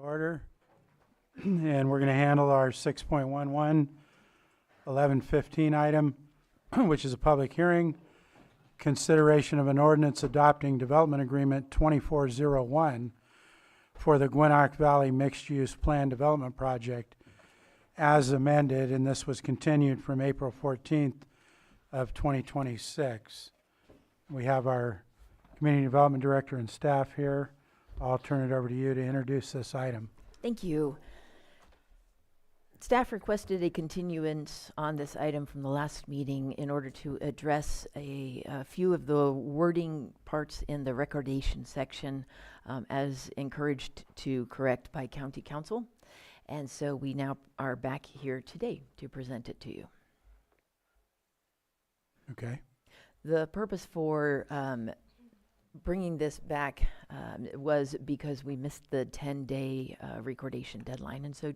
order. And we're going to handle our 6.11, 11:15 item, which is a public hearing. Consideration of an ordinance adopting Development Agreement 2401 for the Gwinnett Valley Mixed-Use Plan Development Project as amended, and this was continued from April 14th of 2026. We have our Community Development Director and staff here. I'll turn it over to you to introduce this item. Thank you. Staff requested a continuance on this item from the last meeting in order to address a few of the wording parts in the recordation section as encouraged to correct by County Council. And so we now are back here today to present it to you. Okay. The purpose for bringing this back was because we missed the 10-day recordation deadline, and so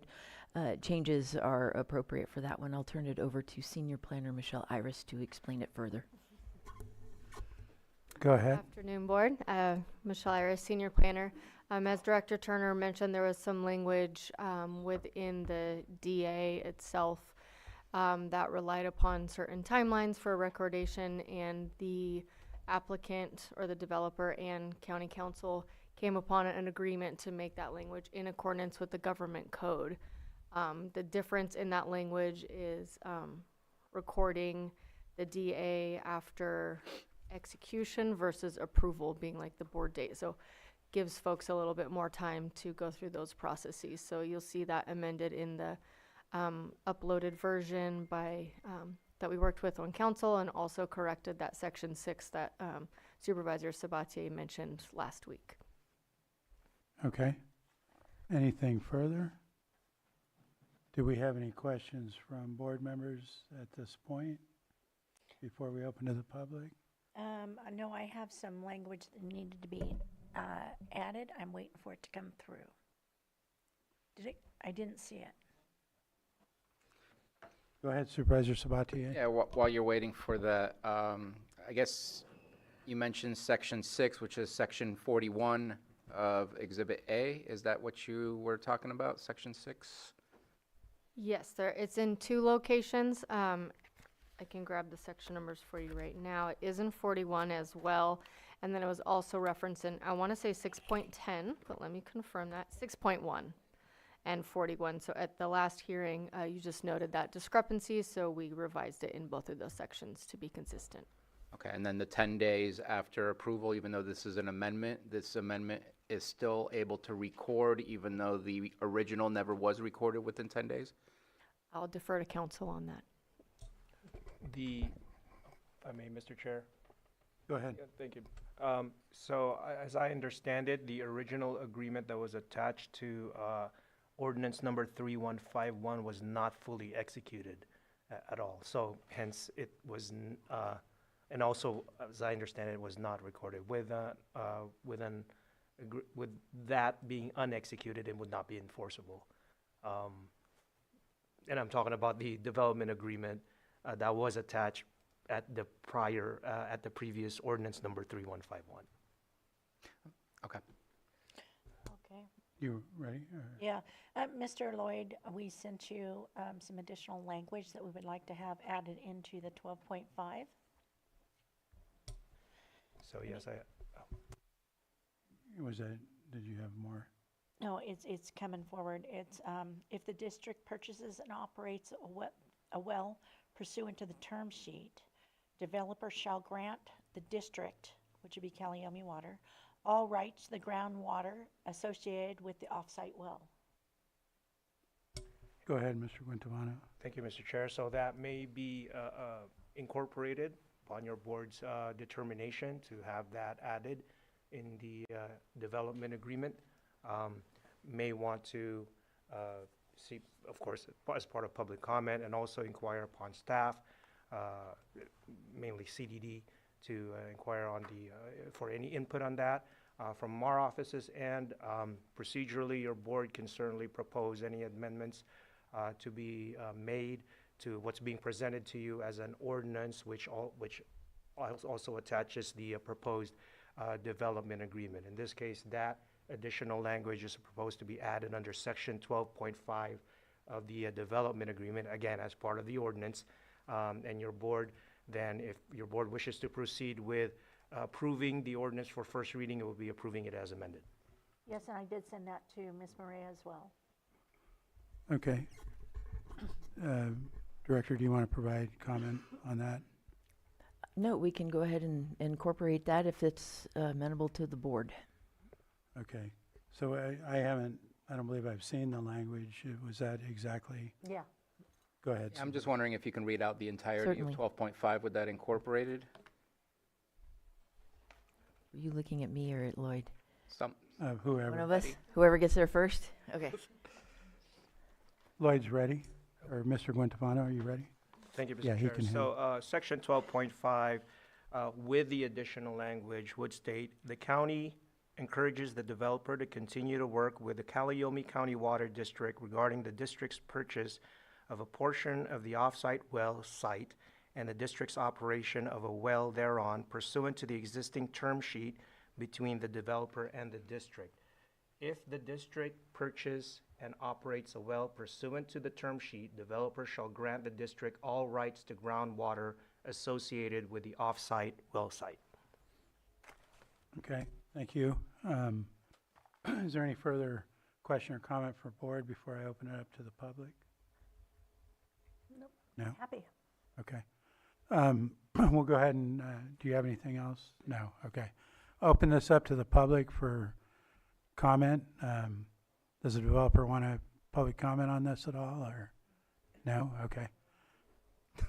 changes are appropriate for that one. I'll turn it over to Senior Planner Michelle Iris to explain it further. Go ahead. Good afternoon, Board. Michelle Iris, Senior Planner. As Director Turner mentioned, there was some language within the DA itself that relied upon certain timelines for recordation, and the applicant or the developer and County Council came upon an agreement to make that language in accordance with the government code. The difference in that language is recording the DA after execution versus approval being like the board date. So gives folks a little bit more time to go through those processes. So you'll see that amended in the uploaded version by that we worked with on council, and also corrected that section 6 that Supervisor Sabatier mentioned last week. Okay. Anything further? Do we have any questions from board members at this point before we open to the public? No, I have some language that needed to be added. I'm waiting for it to come through. I didn't see it. Go ahead, Supervisor Sabatier. Yeah, while you're waiting for that, I guess you mentioned section 6, which is section 41 of Exhibit A. Is that what you were talking about, section 6? Yes, it's in 2 locations. I can grab the section numbers for you right now. It is in 41 as well. And then it was also referenced in, I want to say 6.10, but let me confirm that, 6.1 and 41. So at the last hearing, you just noted that discrepancy, so we revised it in both of those sections to be consistent. Okay, and then the 10 days after approval, even though this is an amendment, this amendment is still able to record even though the original never was recorded within 10 days? I'll defer to council on that. If I may, Mr. Chair. Go ahead. Yeah, thank you. So as I understand it, the original agreement that was attached to ordinance number 3151 was not fully executed at all. So hence it was, and also as I understand it, was not recorded. With that being unexecuted, it would not be enforceable. And I'm talking about the development agreement that was attached at the previous ordinance number 3151. Okay. Okay. You ready? Yeah. Mr. Lloyd, we sent you some additional language that we would like to have added into the 12.5. So yes, Was that, did you have more? No, it's coming forward. It's if the district purchases and operates a well pursuant to the term sheet, developer shall grant the district, which would be Calliope Water, all rights to the groundwater associated with the off-site well. Go ahead, Mr. Quintovano. thank you, Mr. Chair. So that may be incorporated upon your board's determination to have that added in the development agreement. May want to see, of course, as part of public comment, and also inquire upon staff, mainly CDD, to inquire on for any input on that from our offices. And procedurally, your board can certainly propose any amendments to be made to what's being presented to you as an ordinance, which also attaches the proposed development agreement. In this case, that additional language is proposed to be added under section 12.5 of the development agreement, again, as part of the ordinance. And your board, then, if your board wishes to proceed with approving the ordinance for first reading, it will be approving it as amended. Yes, and I did send that to Ms. Maria as well. Okay. Director, do you want to provide comment on that? No, we can go ahead and incorporate that if it's amenable to the board. Okay. So I don't believe I've seen the language. Was that exactly? Yeah. Go ahead. I'm just wondering if you can read out the entirety of Certainly. 12.5 with that incorporated? Were you looking at me or at Lloyd? Some, One Whoever. of us? Whoever gets there first? Okay. Lloyd's ready? Or Mr. Guantabano, are you ready? Thank you, Mr. Yeah, he Chair. can So, section 12.5, with the additional language, would state, "The county encourages the developer to continue to work with the Calliope County Water District regarding the district's purchase of a portion of the off-site well site and the district's operation of a well thereon pursuant to the existing term sheet between the developer and the district. If the district purchase and operates a well pursuant to the term sheet, developer shall grant the district all rights to groundwater associated with the off-site well site." Okay, thank you. Is there any further question or comment for board before I open it up to the public? Nope. No? Happy. Okay. We'll go ahead and, do you have anything else? No, okay. Open this up to the public for comment. Does the developer want to public comment on this at all, or? No? Okay.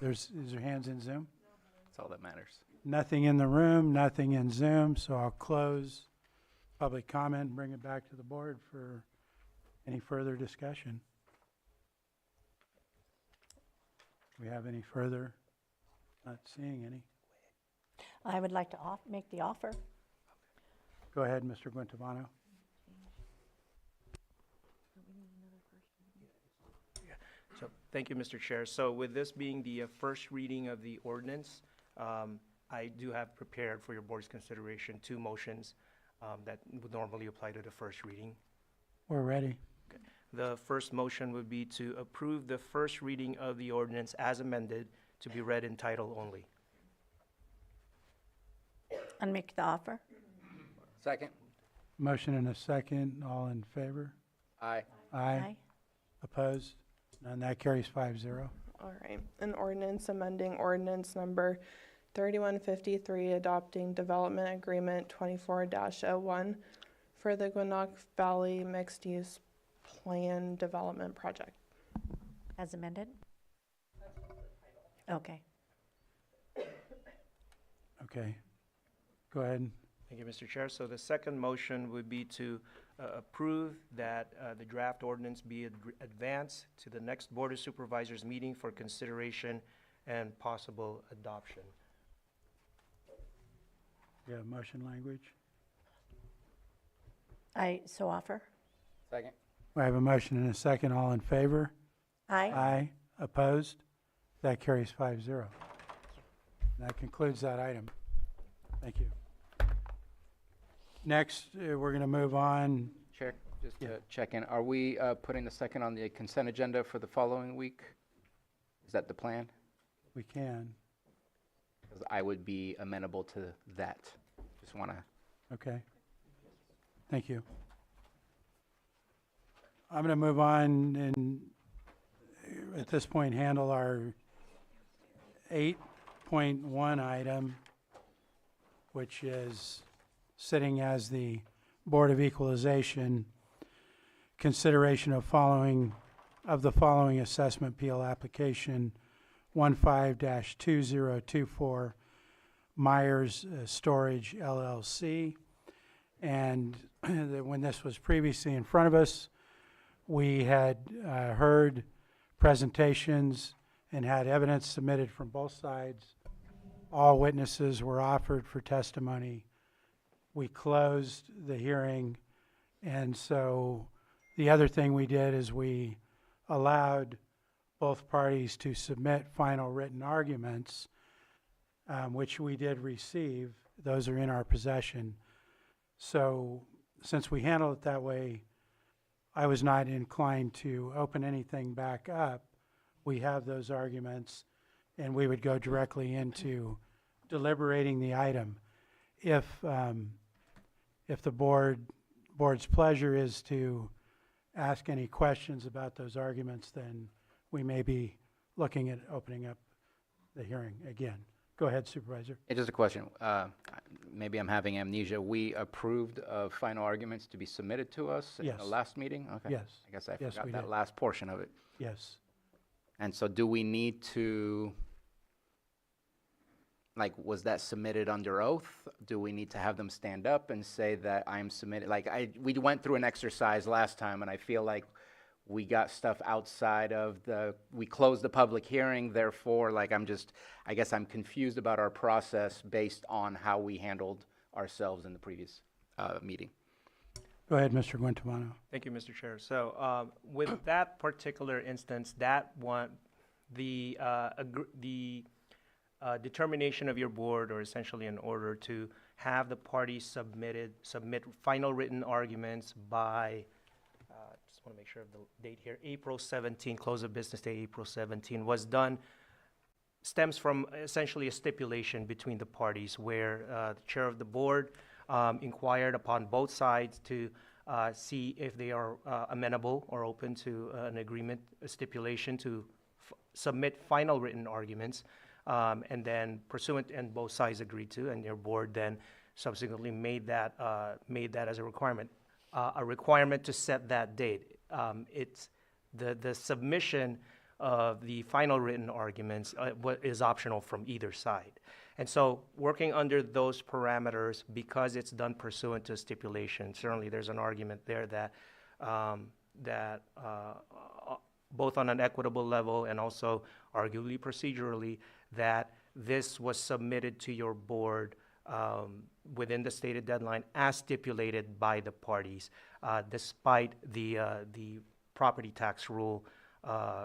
Is there hands in Zoom? that's all that matters. Nothing in the room, nothing in Zoom, so I'll close public comment and bring it back to the board for any further discussion. Do we have any further? Not seeing any. I would like to make the offer. Go ahead, Mr. Guantabano. So, thank you, Mr. Chair. So with this being the first reading of the ordinance, I do have prepared for your board's consideration 2 motions that would normally apply to the first reading. We're ready. The first motion would be to approve the first reading of the ordinance as amended to be read in title only. And make the offer. Second? Motion and a second. All in favor? Aye. Aye. Opposed? None. That carries 5-0. All right. An ordinance amending ordinance number 3153, adopting development agreement 24-01 for the Gwinnett Valley Mixed Use Plan Development Project. As amended? Okay. Okay. Go ahead. Thank you, Mr. Chair. So the second motion would be to approve that the draft ordinance be advanced to the next Board of Supervisors meeting for consideration and possible adoption. You have motion language? I so offer. Second? We have a motion and a second. All in favor? Aye. Aye. Opposed? That carries 5-0. That concludes that item. Thank you. Next, we're going to move on. Chair, just Yeah. to check in, are we putting the second on the consent agenda for the following week? Is that the plan? We can. 'Cause I would be amenable to that. Just want to, Okay. Thank you. I'm going to move on and at this point handle our 8.1 item, which is sitting as the Board of Equalization, consideration of the following assessment appeal application 15-2024 Myers Storage LLC. And when this was previously in front of us, we had heard presentations and had evidence submitted from both sides. All witnesses were offered for testimony. We closed the hearing, and so the other thing we did is we allowed both parties to submit final written arguments, which we did receive. Those are in our possession. So since we handle it that way, I was not inclined to open anything back up. We have those arguments, and we would go directly into deliberating the item. If the board's pleasure is to ask any questions about those arguments, then we may be looking at opening up the hearing again. Go ahead, Supervisor. It's just a question. Maybe I'm having amnesia. We approved of final arguments to be submitted to us in Yes. the last meeting? Okay. Yes. I guess I Yes, forgot we that did. last portion of it. Yes. And so do we need to, like, was that submitted under oath? Do we need to have them stand up and say that I'm submitted? Like, we went through an exercise last time, and I feel like we got stuff outside of we closed the public hearing, therefore, like, I guess I'm confused about our process based on how we handled ourselves in the previous meeting. Go ahead, Mr. Guantamano. Thank you, Mr. Chair. So with that particular instance, that one, the determination of your board, or essentially an order to have the parties submit final written arguments by, just want to make sure of the date here, April 17, close of business day, April 17, was done, stems from essentially a stipulation between the parties where the chair of the board inquired upon both sides to see if they are amenable or open to an agreement, a stipulation to submit final written arguments, and then pursuant, and both sides agreed to, and your board then subsequently made that as a requirement to set that date. It's the submission of the final written arguments is optional from either side. And so working under those parameters, because it's done pursuant to stipulation, certainly there's an argument there that both on an equitable level and also arguably procedurally, that this was submitted to your board within the stated deadline as stipulated by the parties, despite the property tax rule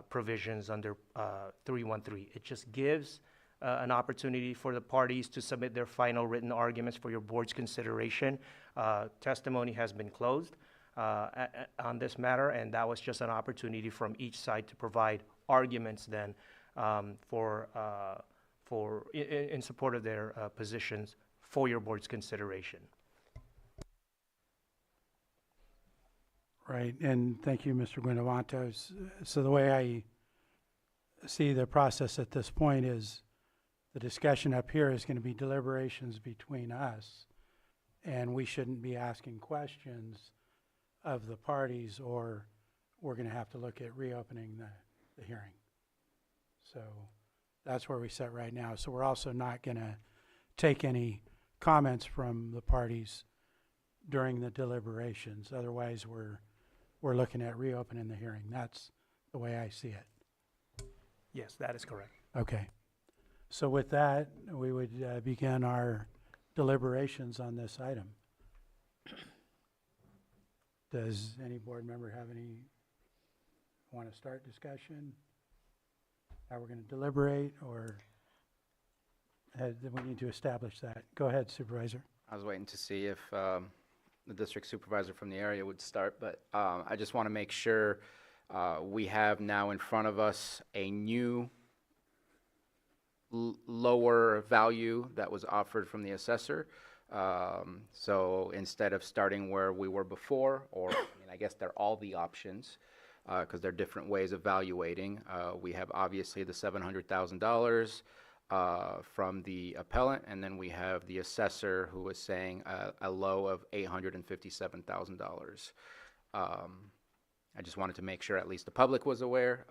provisions under 313. It just gives an opportunity for the parties to submit their final written arguments for your board's consideration. Testimony has been closed on this matter, and that was just an opportunity from each side to provide arguments then in support of their positions for your board's consideration. Right, and thank you, Mr. Guinavantos. So the way I see the process at this point is the discussion up here is going to be deliberations between us, and we shouldn't be asking questions of the parties, or we're going to have to look at reopening the hearing. So that's where we sit right now. So we're also not going to take any comments from the parties during the deliberations. Otherwise, we're looking at reopening the hearing. That's the way I see it. Yes, that is correct. Okay. So with that, we would begin our deliberations on this item. Does any board member want to start discussion? How we're going to deliberate, or we need to establish that? Go ahead, Supervisor. I was waiting to see if the district supervisor from the area would start, but I just want to make sure we have now in front of us a new lower value that was offered from the assessor. So instead of starting where we were before, or I guess they're all the options, because they're different ways of valuating. We have obviously the $700,000 from the appellant, and then we have the assessor who was saying a low of $857,000. I just wanted to make sure at least the public was aware.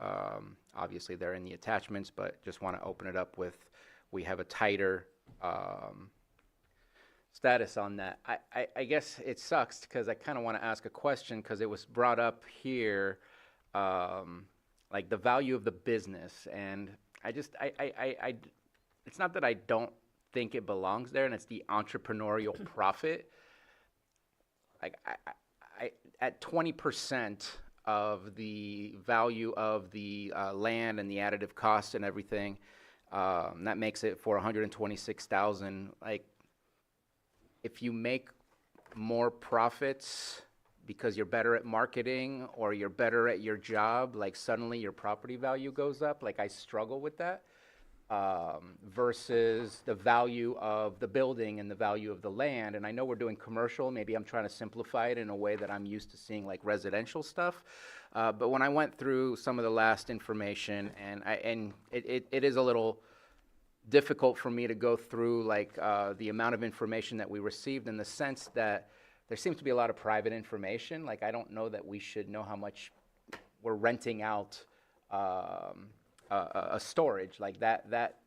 Obviously, they're in the attachments, but just want to open it up with, we have a tighter status on that. I guess it sucks because I kind of want to ask a question because it was brought up here, like the value of the business. And it's not that I don't think it belongs there, and it's the entrepreneurial profit. Like at 20% of the value of the land and the additive costs and everything, that makes it for $126,000. Like, if you make more profits because you're better at marketing or you're better at your job, like suddenly your property value goes up. Like, I struggle with that. Versus the value of the building and the value of the land. And I know we're doing commercial, maybe I'm trying to simplify it in a way that I'm used to seeing like residential stuff. But when I went through some of the last information, and it is a little difficult for me to go through like the amount of information that we received, in the sense that there seems to be a lot of private information. Like, I don't know that we should know how much we're renting out a storage like that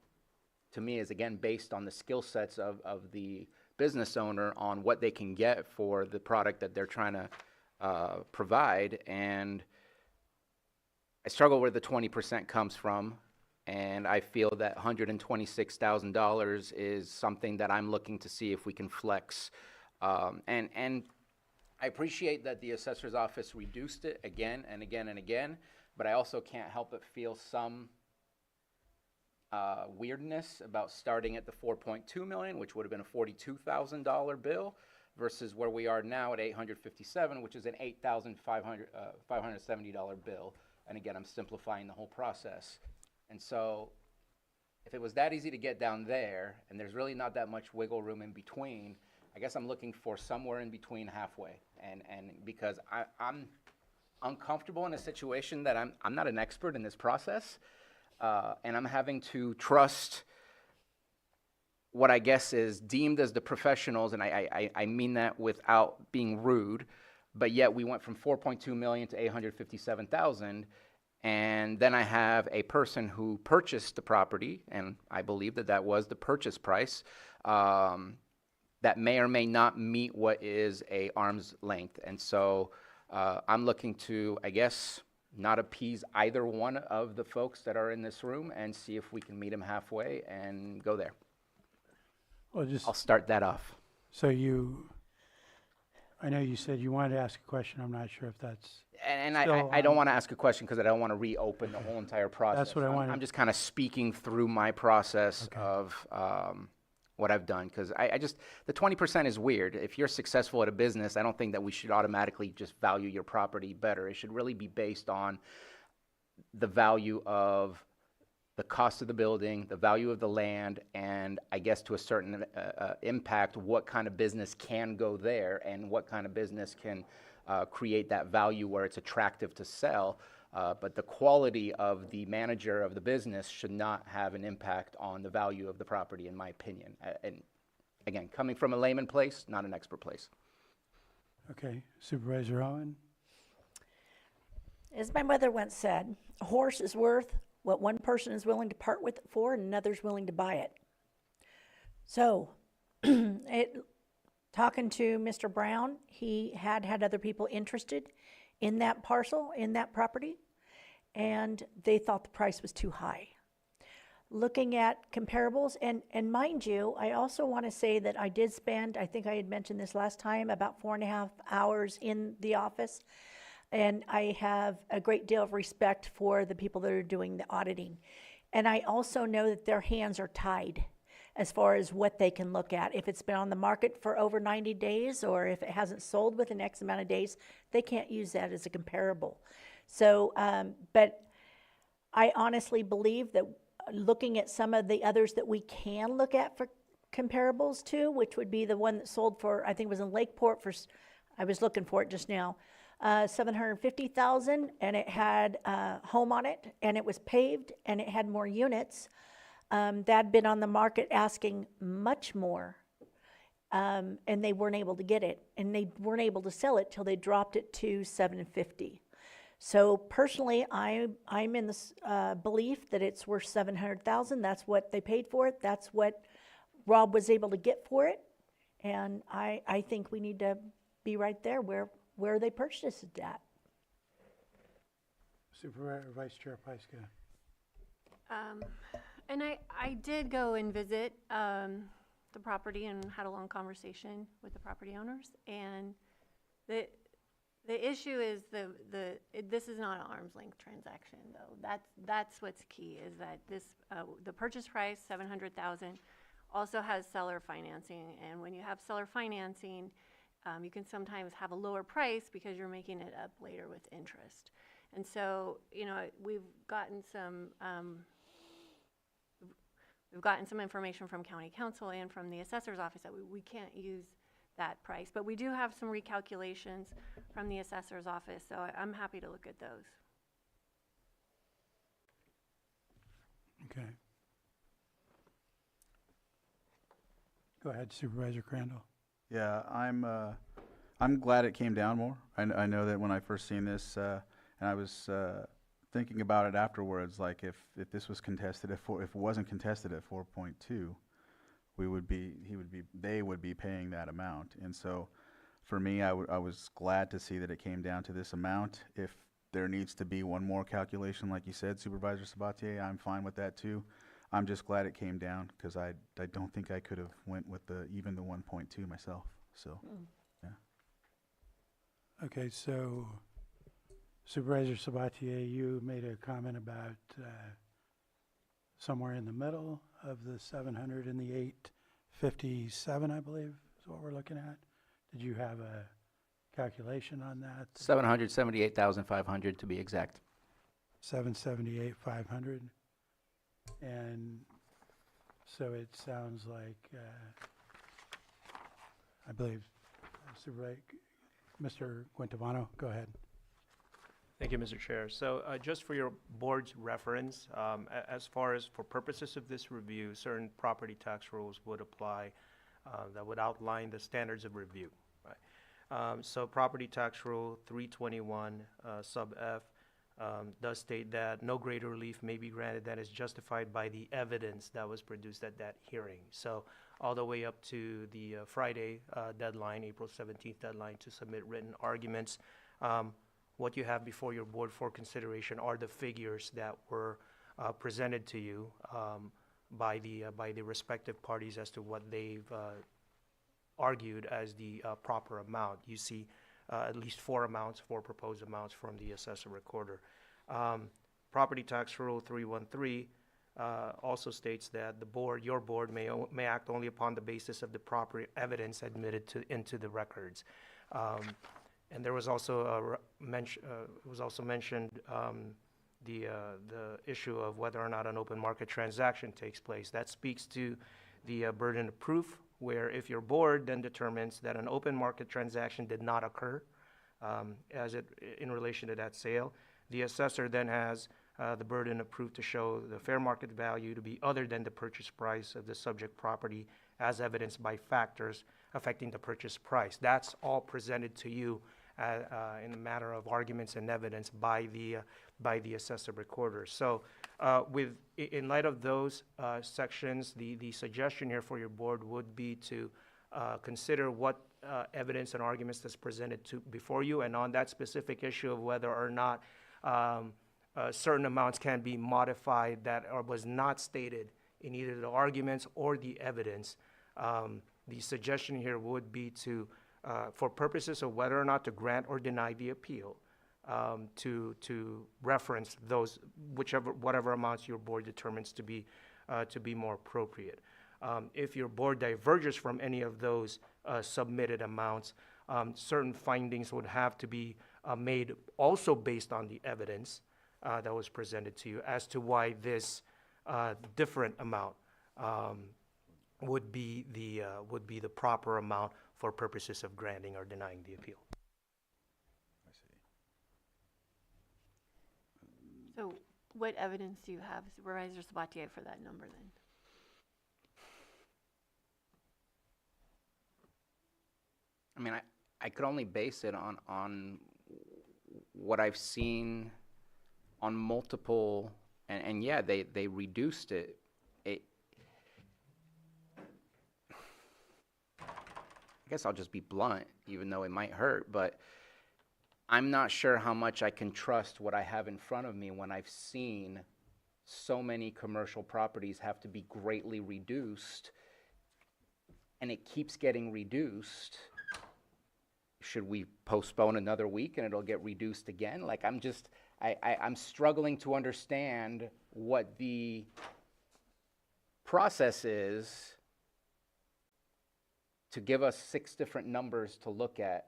to me is, again, based on the skill sets of the business owner on what they can get for the product that they're trying to provide. And I struggle where the 20% comes from, and I feel that $126,000 is something that I'm looking to see if we can flex. And I appreciate that the assessor's office reduced it again and again and again, but I also can't help but feel some weirdness about starting at the 4.2 million, which would have been a $42,000 bill, versus where we are now at 857, which is an $8,570 bill. And again, I'm simplifying the whole process. And so if it was that easy to get down there, and there's really not that much wiggle room in between, I guess I'm looking for somewhere in between halfway. And because I'm uncomfortable in a situation that I'm not an expert in this process, and I'm having to trust what I guess is deemed as the professionals, and I mean that without being rude, but yet we went from 4.2 million to 857,000, and then I have a person who purchased the property, and I believe that that was the purchase price, that may or may not meet what is a arm's length. And so I'm looking to, I guess, not appease either one of the folks that are in this room, and see if we can meet them halfway and go there. Well, just, I'll start that off. so I know you said you wanted to ask a question. I'm not sure if that's, And Still, I don't want to ask a question because I don't want to reopen the whole entire process. what I wanted. I'm just kind of speaking through my process Okay. of what I've done, because I just, the 20% is weird. If you're successful at a business, I don't think that we should automatically just value your property better. It should really be based on the value of the cost of the building, the value of the land, and I guess to a certain impact, what kind of business can go there and what kind of business can create that value where it's attractive to sell. But the quality of the manager of the business should not have an impact on the value of the property, in my opinion. And again, coming from a layman place, not an expert place. okay, Supervisor Owen? As my mother once said, a horse is worth what one person is willing to part with it for and another's willing to buy it. So, talking to Mr. Brown, he had other people interested in that parcel, in that property, and they thought the price was too high. Looking at comparables, and mind you, I also want to say that I did spend, I think I had mentioned this last time, about 4.5 hours in the office, and I have a great deal of respect for the people that are doing the auditing. And I also know that their hands are tied as far as what they can look at. If it's been on the market for over 90 days, or if it hasn't sold within X amount of days, they can't use that as a comparable. So, but I honestly believe that looking at some of the others that we can look at for comparables to, which would be the one that sold for, I think it was in Lakeport for, I was looking for it just now, $750,000, and it had a home on it, and it was paved, and it had more units. That'd been on the market asking much more, and they weren't able to get it, and they weren't able to sell it till they dropped it to $750,000. So personally, I'm in this belief that it's worth $700,000. That's what they paid for it. That's what Rob was able to get for it, and I think we need to be right there where they purchased it at. Supervisor Vice Chair Pyska? And I did go and visit the property and had a long conversation with the property owners. And the issue is this is not an arm's length transaction, though. That's what's key, is that this the purchase price, $700,000, also has seller financing. And when you have seller financing, You can sometimes have a lower price because you're making it up later with interest. And so, we've gotten some information from county council and from the assessor's office that we can't use that price. But we do have some recalculations from the assessor's office, so I'm happy to look at those. Okay. Go ahead, Supervisor Crandall. Yeah, I'm glad it came down more. I know that when I first seen this, and I was thinking about it afterwards, like if this was contested if it wasn't contested at 4.2, they would be paying that amount. And so, for me, I was glad to see that it came down to this amount. If there needs to be one more calculation, like you said, Supervisor Sabatier, I'm fine with that too. I'm just glad it came down because I don't think I could have went with even the 1.2 myself. So, yeah. Okay, so Supervisor Sabatier, you made a comment about somewhere in the middle of the 700 and the 857, I believe, is what we're looking at. Did you have a calculation on that? 778,500 to be exact. 778, 500. And so it sounds like, I believe, Mr. Quintivano, go ahead. Thank you, Mr. Chair. So just for your board's reference, as far as for purposes of this review, certain property tax rules would apply that would outline the standards of review. Right? So property tax rule 321 sub F does state that no greater relief may be granted than is justified by the evidence that was produced at that hearing. So all the way up to the Friday deadline, April 17th deadline to submit written arguments. What you have before your board for consideration are the figures that were presented to you by the respective parties as to what they've argued as the proper amount. You see at least four proposed amounts from the assessor recorder. Property tax rule 313 also states that your board may act only upon the basis of the proper evidence admitted into the records. And there was also mentioned the issue of whether or not an open market transaction takes place. That speaks to the burden of proof, where if your board then determines that an open market transaction did not occur in relation to that sale, the assessor then has the burden of proof to show the fair market value to be other than the purchase price of the subject property as evidenced by factors affecting the purchase price. That's all presented to you in a matter of arguments and evidence by the assessor recorder. So in light of those sections, the suggestion here for your board would be to consider what evidence and arguments that's presented before you, and on that specific issue of whether or not certain amounts can be modified that was not stated in either the arguments or the evidence. The suggestion here would be to, for purposes of whether or not to grant or deny the appeal, to reference those whatever amounts your board determines to be more appropriate. If your board diverges from any of those submitted amounts, certain findings would have to be made also based on the evidence that was presented to you as to why this different amount would be the proper amount for purposes of granting or denying the appeal. I see. So what evidence do you have, Supervisor Sabatier, for that number then? I mean, I could only base it on what I've seen on multiple, and yeah, they reduced it. I guess I'll just be blunt, even though it might hurt, but I'm not sure how much I can trust what I have in front of me when I've seen so many commercial properties have to be greatly reduced, and it keeps getting reduced. Should we postpone another week and it'll get reduced again? Like, I'm struggling to understand what the process is to give us 6 different numbers to look at.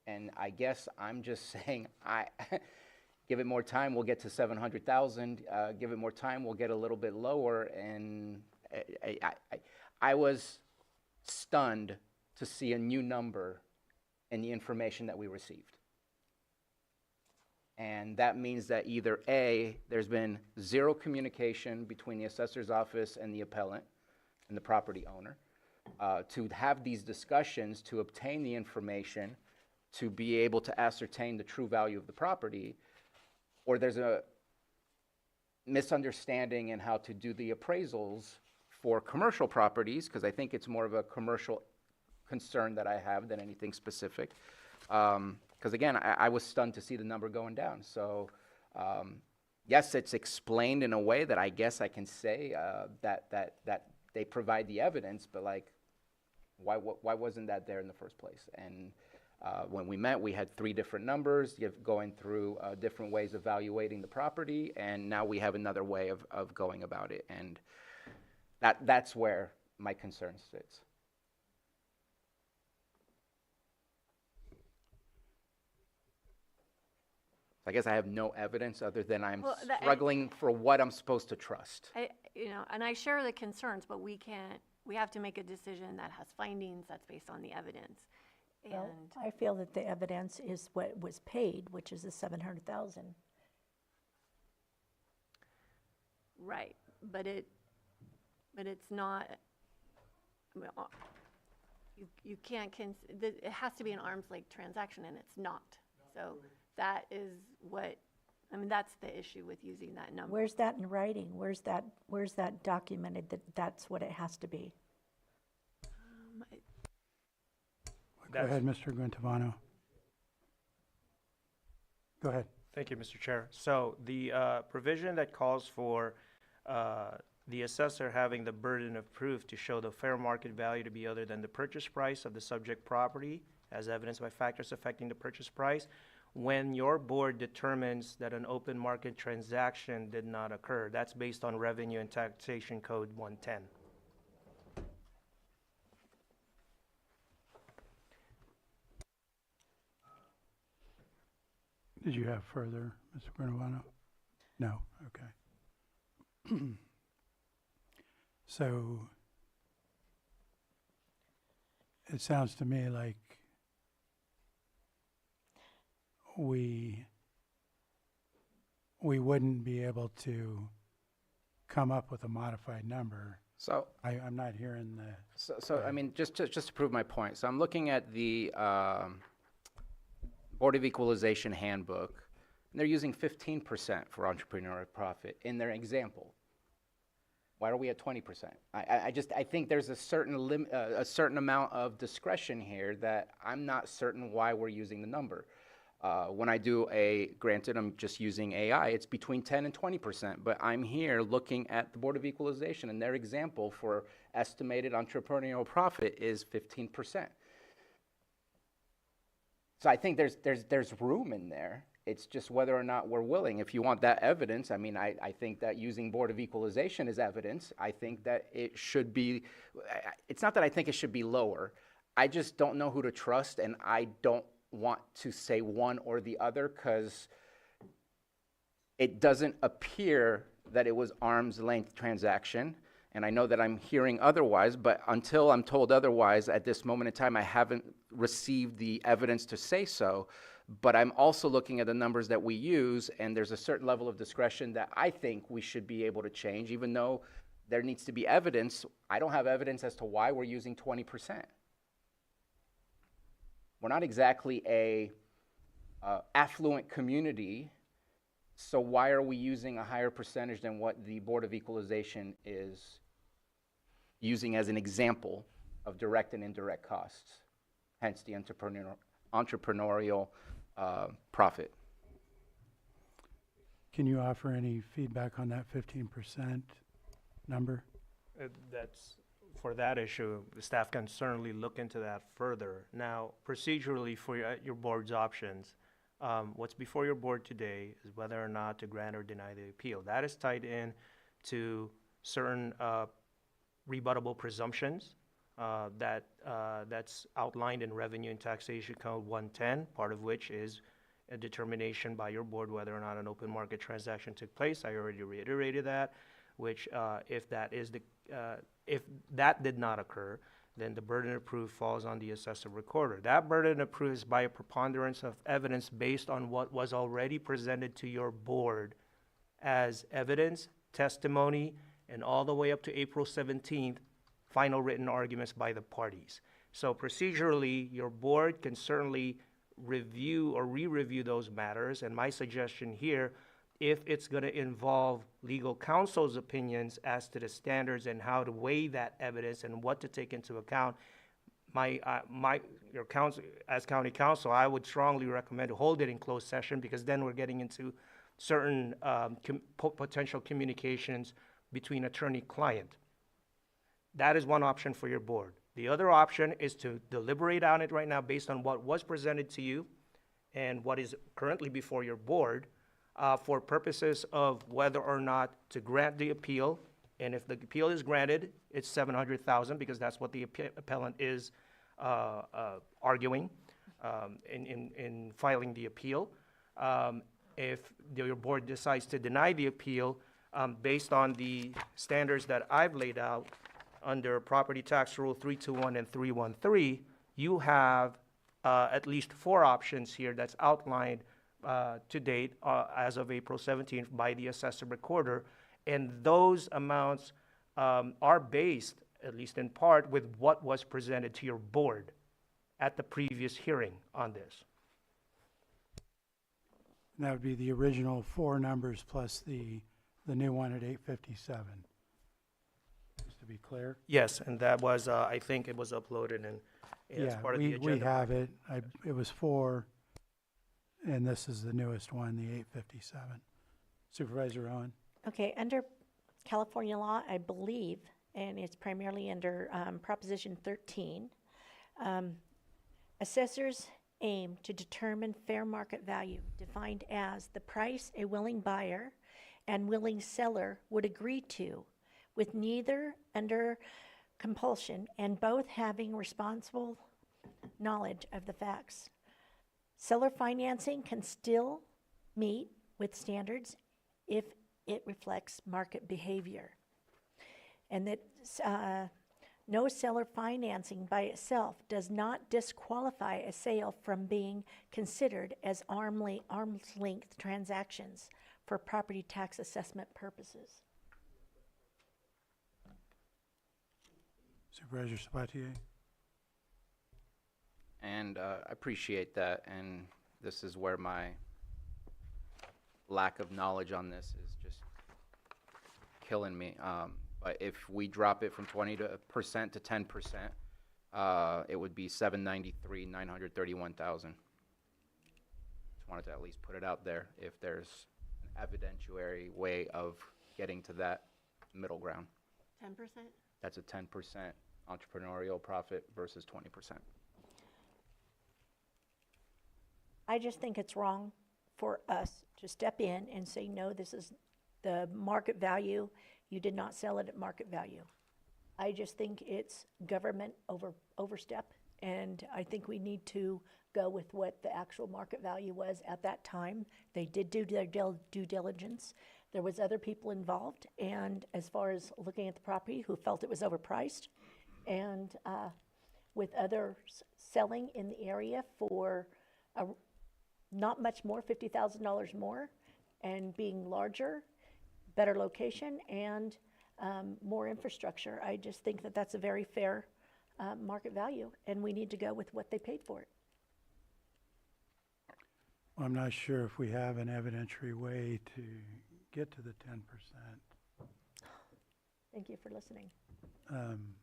And I guess I'm just saying, give it more time, we'll get to 700,000. Give it more time, we'll get a little bit lower. And I was stunned to see a new number in the information that we received. And that means that either A, there's been 0 communication between the assessor's office and the appellant and the property owner to have these discussions, to obtain the information, to be able to ascertain the true value of the property, or there's a misunderstanding in how to do the appraisals for commercial properties, because I think it's more of a commercial concern that I have than anything specific. Because again, I was stunned to see the number going down. So yes, it's explained in a way that I guess I can say that they provide the evidence, but like, why wasn't that there in the first place? And when we met, we had 3 different numbers going through different ways of evaluating the property, and now we have another way of going about it. And that's where my concern sits. I guess I have no evidence other than I'm struggling for what I'm supposed to trust. And I share the concerns, but we have to make a decision that has findings that's based on the evidence. Well, And I feel that the evidence is what was paid, which is the 700,000. right, but it's not, well, you can't, it has to be an arm's length transaction, and it's not. So that is what, I mean, that's the issue with using that number. Where's that in writing? Where's that documented that that's what it has to be? Go ahead, Mr. Guantavano. Go ahead. Thank you, Mr. Chair. So the provision that calls for the assessor having the burden of proof to show the fair market value to be other than the purchase price of the subject property, as evidenced by factors affecting the purchase price, when your board determines that an open market transaction did not occur. That's based on Revenue and Taxation Code 110. Did you have further, Mr. Guantavano? No, okay. So it sounds to me like we wouldn't be able to come up with a modified number. So, I'm not hearing the. so I mean, just to prove my point, so I'm looking at the Board of Equalization handbook, and they're using 15% for entrepreneurial profit in their example. Why are we at 20%? I think there's a certain amount of discretion here that I'm not certain why we're using the number. When I do granted, I'm just using AI, it's between 10 and 20%, but I'm here looking at the Board of Equalization, and their example for estimated entrepreneurial profit is 15%. So I think there's room in there. It's just whether or not we're willing. If you want that evidence, I mean, I think that using Board of Equalization is evidence. I think that it should be, it's not that I think it should be lower. I just don't know who to trust, and I don't want to say one or the other because it doesn't appear that it was arm's length transaction. And I know that I'm hearing otherwise, but until I'm told otherwise at this moment in time, I haven't received the evidence to say so. But I'm also looking at the numbers that we use, and there's a certain level of discretion that I think we should be able to change, even though there needs to be evidence. I don't have evidence as to why we're using 20%. We're not exactly a affluent community, so why are we using a higher percentage than what the Board of Equalization is using as an example of direct and indirect costs, hence the entrepreneurial profit? Can you offer any feedback on that 15% number? That's, for that issue, the staff can certainly look into that further. Now, procedurally for your board's options, what's before your board today is whether or not to grant or deny the appeal. That is tied in to certain rebuttable presumptions that's outlined in Revenue and Taxation Code 110, part of which is a determination by your board whether or not an open market transaction took place. I already reiterated that, which if that did not occur, then the burden of proof falls on the assessor recorder. That burden of proof is by a preponderance of evidence based on what was already presented to your board as evidence, testimony, and all the way up to April 17th, final written arguments by the parties. So procedurally, your board can certainly review or re-review those matters, and my suggestion here, if it's going to involve legal counsel's opinions as to the standards and how to weigh that evidence and what to take into account, your counsel, as county counsel, I would strongly recommend to hold it in closed session, because then we're getting into certain potential communications between attorney-client. That is one option for your board. The other option is to deliberate on it right now based on what was presented to you and what is currently before your board, for purposes of whether or not to grant the appeal. And if the appeal is granted, it's $700,000, because that's what the appellant is arguing in filing the appeal. If your board decides to deny the appeal, based on the standards that I've laid out under Property Tax Rule 321 and 313, you have at least 4 options here that's outlined to date as of April 17th by the assessor recorder, and those amounts are based, at least in part, with what was presented to your board at the previous hearing on this. And that would be the original 4 numbers plus the new one at 857. Just to be clear. Yes, and that was, I think it was uploaded and as part of the agenda. We have it. It was 4, and this is the newest one, the 857. Supervisor Owen? Okay, under California law, I believe, and it's primarily under Proposition 13, assessors aim to determine fair market value, defined as the price a willing buyer and willing seller would agree to, with neither under compulsion and both having responsible knowledge of the facts. Seller financing can still meet with standards if it reflects market behavior. And that no seller financing by itself does not disqualify a sale from being considered as arm's length transactions for property tax assessment purposes. Supervisor Sabatier? And I appreciate that, and this is where my lack of knowledge on this is just killing me. But if we drop it from 20% to 10%, it would be $793,931,000. Just wanted to at least put it out there if there's an evidentiary way of getting to that middle ground. 10%? That's a 10% entrepreneurial profit versus 20%. I just think it's wrong for us to step in and say, no, this is the market value. You did not sell it at market value. I just think it's government overstep, and I think we need to go with what the actual market value was at that time. They did do their due diligence. There was other people involved, and as far as looking at the property, who felt it was overpriced, and with others selling in the area for not much more, $50,000 more, and being larger, better location, and more infrastructure. I just think that that's a very fair market value, and we need to go with what they paid for it. Well, I'm not sure if we have an evidentiary way to get to the 10%. Thank you for listening. I'm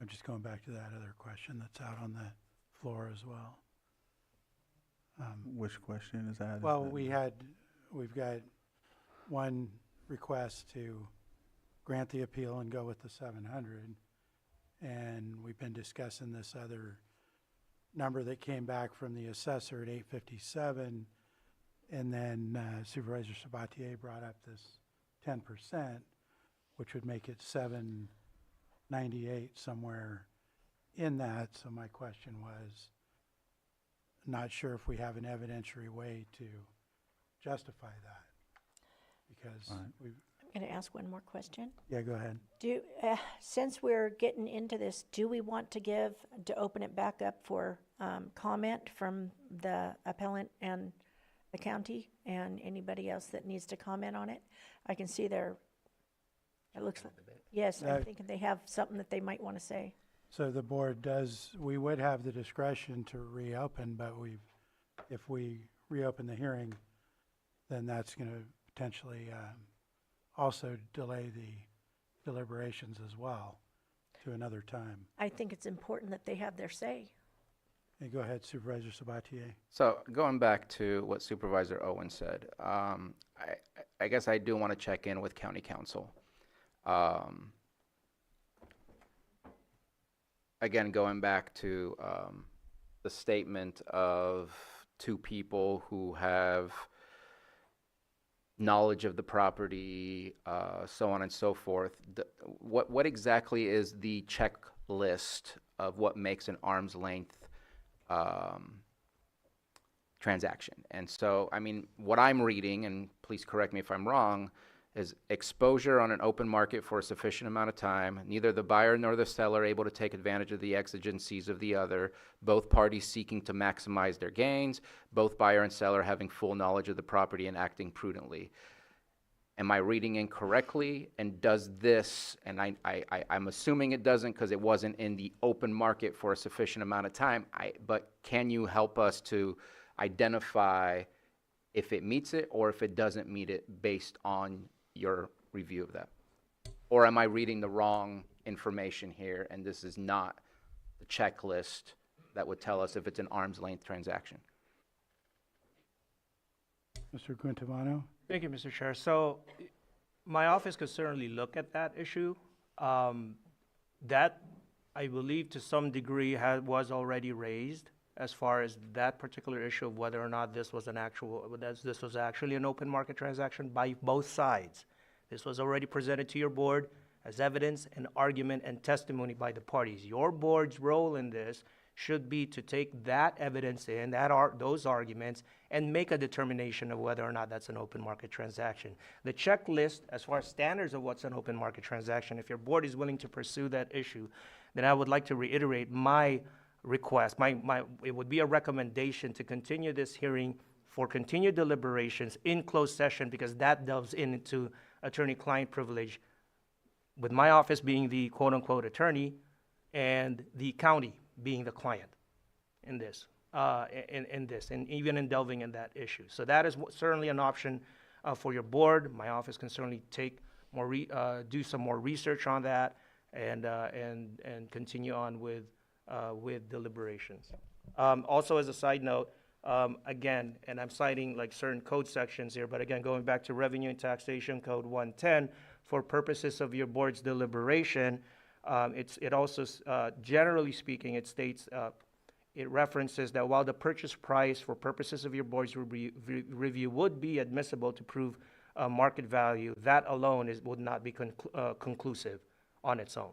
just going back to that other question that's out on the floor as well. Which question is that? Well, we've got one request to grant the appeal and go with the 700, and we've been discussing this other number that came back from the assessor at 857, and then Supervisor Sabatier brought up this 10%, which would make it 793 98 somewhere in that, so my question was, not sure if we have an evidentiary way to justify that. Because All right. we've, I'm going to ask one more question. yeah, go ahead. Since we're getting into this, do we want to open it back up for comment from the appellant and the county and anybody else that needs to comment on it? I can see it looks like, yes, I'm thinking they have something that they might want to say. So the board we would have the discretion to reopen, but if we reopen the hearing, then that's going to potentially also delay the deliberations as well to another time. I think it's important that they have their say. Hey, go ahead, Supervisor Sabatier. So going back to what Supervisor Owen said, I guess I do want to check in with County Council. Again, going back to the statement of two people who have knowledge of the property, so on and so forth. What exactly is the checklist of what makes an arm's length transaction? And so, I mean, what I'm reading, and please correct me if I'm wrong, is exposure on an open market for a sufficient amount of time, neither the buyer nor the seller able to take advantage of the exigencies of the other, both parties seeking to maximize their gains, both buyer and seller having full knowledge of the property and acting prudently. Am I reading incorrectly? And does this, and I'm assuming it doesn't because it wasn't in the open market for a sufficient amount of time, but can you help us to identify if it meets it or if it doesn't meet it based on your review of that? Or am I reading the wrong information here and this is not the checklist that would tell us if it's an arm's length transaction? Mr. Quintivano? Thank you, Mr. Chair. So my office could certainly look at that issue. That, I believe, to some degree was already raised as far as that particular issue of whether or not this was this was actually an open market transaction by both sides. This was already presented to your board as evidence and argument and testimony by the parties. Your board's role in this should be to take that evidence in, those arguments, and make a determination of whether or not that's an open market transaction. The checklist, as far as standards of what's an open market transaction, if your board is willing to pursue that issue, then I would like to reiterate my request. It would be a recommendation to continue this hearing for continued deliberations in closed session, because that delves into attorney-client privilege, with my office being the quote-unquote attorney and the county being the client in this, and even in delving in that issue. So that is certainly an option for your board. My office can certainly do some more research on that and continue on with deliberations. Also, as a side note, again, and I'm citing like certain code sections here, but again, going back to Revenue and Taxation Code 110, for purposes of your board's deliberation, it also, generally speaking, it states, it references that while the purchase price for purposes of your board's review would be admissible to prove market value, that alone would not be conclusive on its own,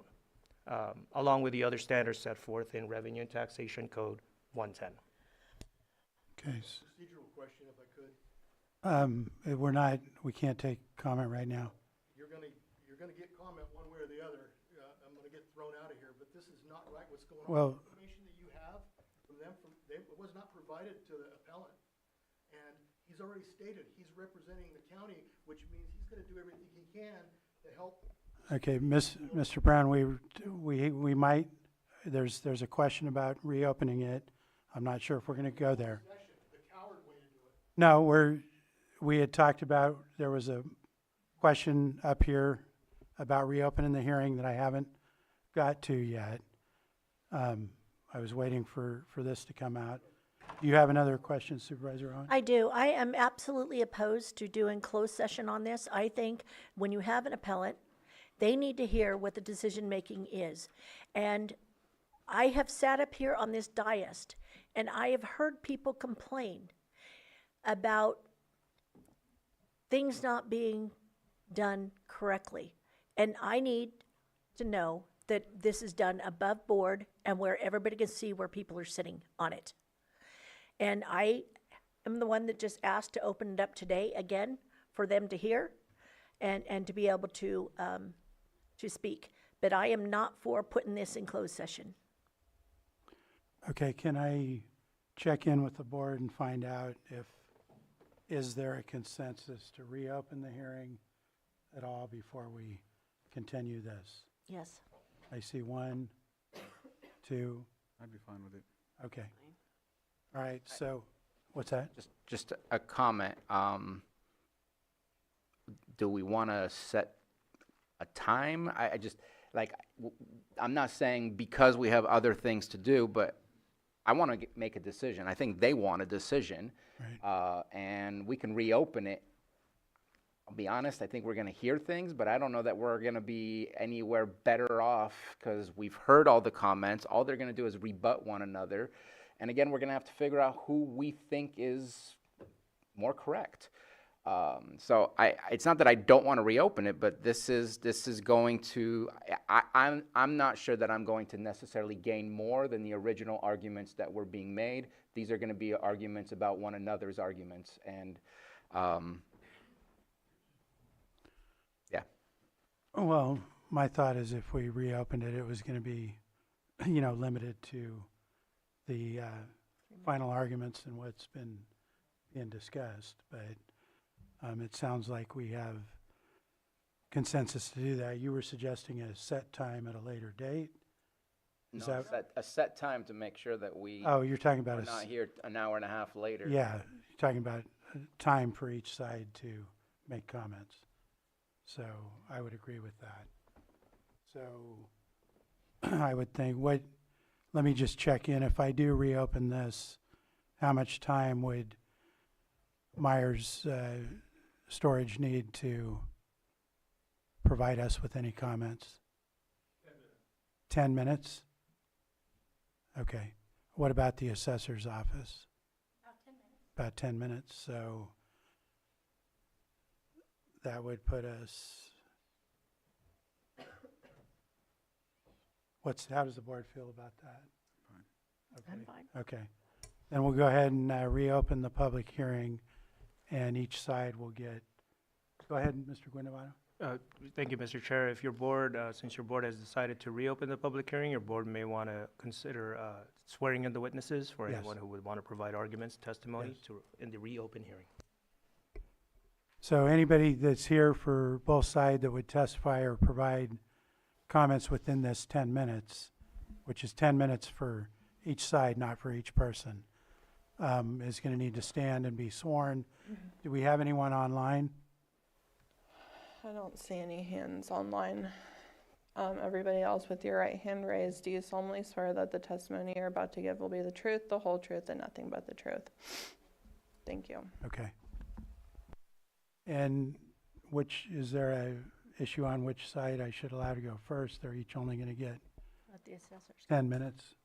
along with the other standards set forth in Revenue and Taxation Code 110. Okay. Procedural question, if I could. We can't take comment right now. You're gonna get comment one way or the other. I'm gonna get thrown out of here, but this is not right, what's going on. Well- The information that you have from them, it was not provided to the appellant. And he's already stated, he's representing the county, which means he's gonna do everything he can to help. Okay, Mr. Brown, we might, there's a question about reopening it. I'm not sure if we're gonna go there. The coward way to do it. No, we had talked about, there was a question up here about reopening the hearing that I haven't got to yet. I was waiting for this to come out. Do you have another question, Supervisor Owen? I do. I am absolutely opposed to doing closed session on this. I think when you have an appellant, they need to hear what the decision-making is. And I have sat up here on this dais, and I have heard people complain about things not being done correctly. And I need to know that this is done above board and where everybody can see where people are sitting on it. And I am the one that just asked to open it up today again for them to hear and to be able to speak. But I am not for putting this in closed session. Okay, can I check in with the board and find out is there a consensus to reopen the hearing at all before we continue this? Yes. I see 1, 2, I'd be fine with it. okay. All right, so, what's that? Just a comment. Do we want to set a time? I just, like, I'm not saying because we have other things to do, but I want to make a decision. I think they want a decision. Right. And we can reopen it. I'll be honest, I think we're going to hear things, but I don't know that we're going to be anywhere better off because we've heard all the comments. All they're going to do is rebut one another. And again, we're going to have to figure out who we think is more correct. So it's not that I don't want to reopen it, but this is going to, I'm not sure that I'm going to necessarily gain more than the original arguments that were being made. These are going to be arguments about one another's arguments. And, yeah. Well, my thought is if we reopened it, it was going to be, limited to the final arguments and what's been being discussed. But it sounds like we have consensus to do that. You were suggesting a set time at a later date? Is No, that- a set time to make sure that we Oh, you're talking about are not here an hour and a half later. yeah, you're talking about time for each side to make comments. So I would agree with that. So I would think, let me just check in. If I do reopen this, how much time would Myers Storage need to provide us with any comments? 10 minutes. Okay. What about the assessor's office? About 10 minutes. So that would put us, how does the board feel about that? Fine. Okay. I'm fine. Okay. Then we'll go ahead and reopen the public hearing, and each side will get, go ahead, Mr. Guinevere. Thank you, Mr. Chair. If your board, since your board has decided to reopen the public hearing, your board may want to consider swearing in the witnesses for Yes. anyone who would want to provide arguments, testimony Yes. in the reopen hearing. So anybody that's here for both sides that would testify or provide comments within this 10 minutes, which is 10 minutes for each side, not for each person, is going to need to stand and be sworn. Do we have anyone online? I don't see any hands online. Everybody else with your right hand raised, do you solemnly swear that the testimony you're about to give will be the truth, the whole truth, and nothing but the truth? Thank you. Okay. And is there a issue on which side I should allow to go first? They're each only going to get Let the assessors. 10 minutes.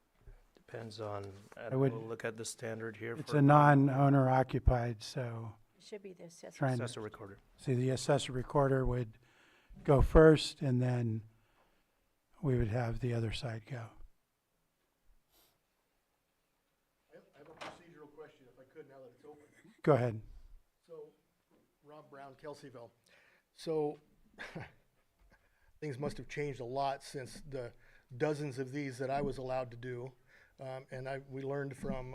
Depends on, I would- we'll look at the standard here It's for a non-owner occupied, so It should be the assessors. trying to assessor recorder. see the assessor recorder would go first, and then we would have the other side go. I have a procedural question, if I could, now that it's open. Go ahead. So, Rob Brown, Kelseyville. So, things must have changed a lot since the dozens of these that I was allowed to do. And we learned from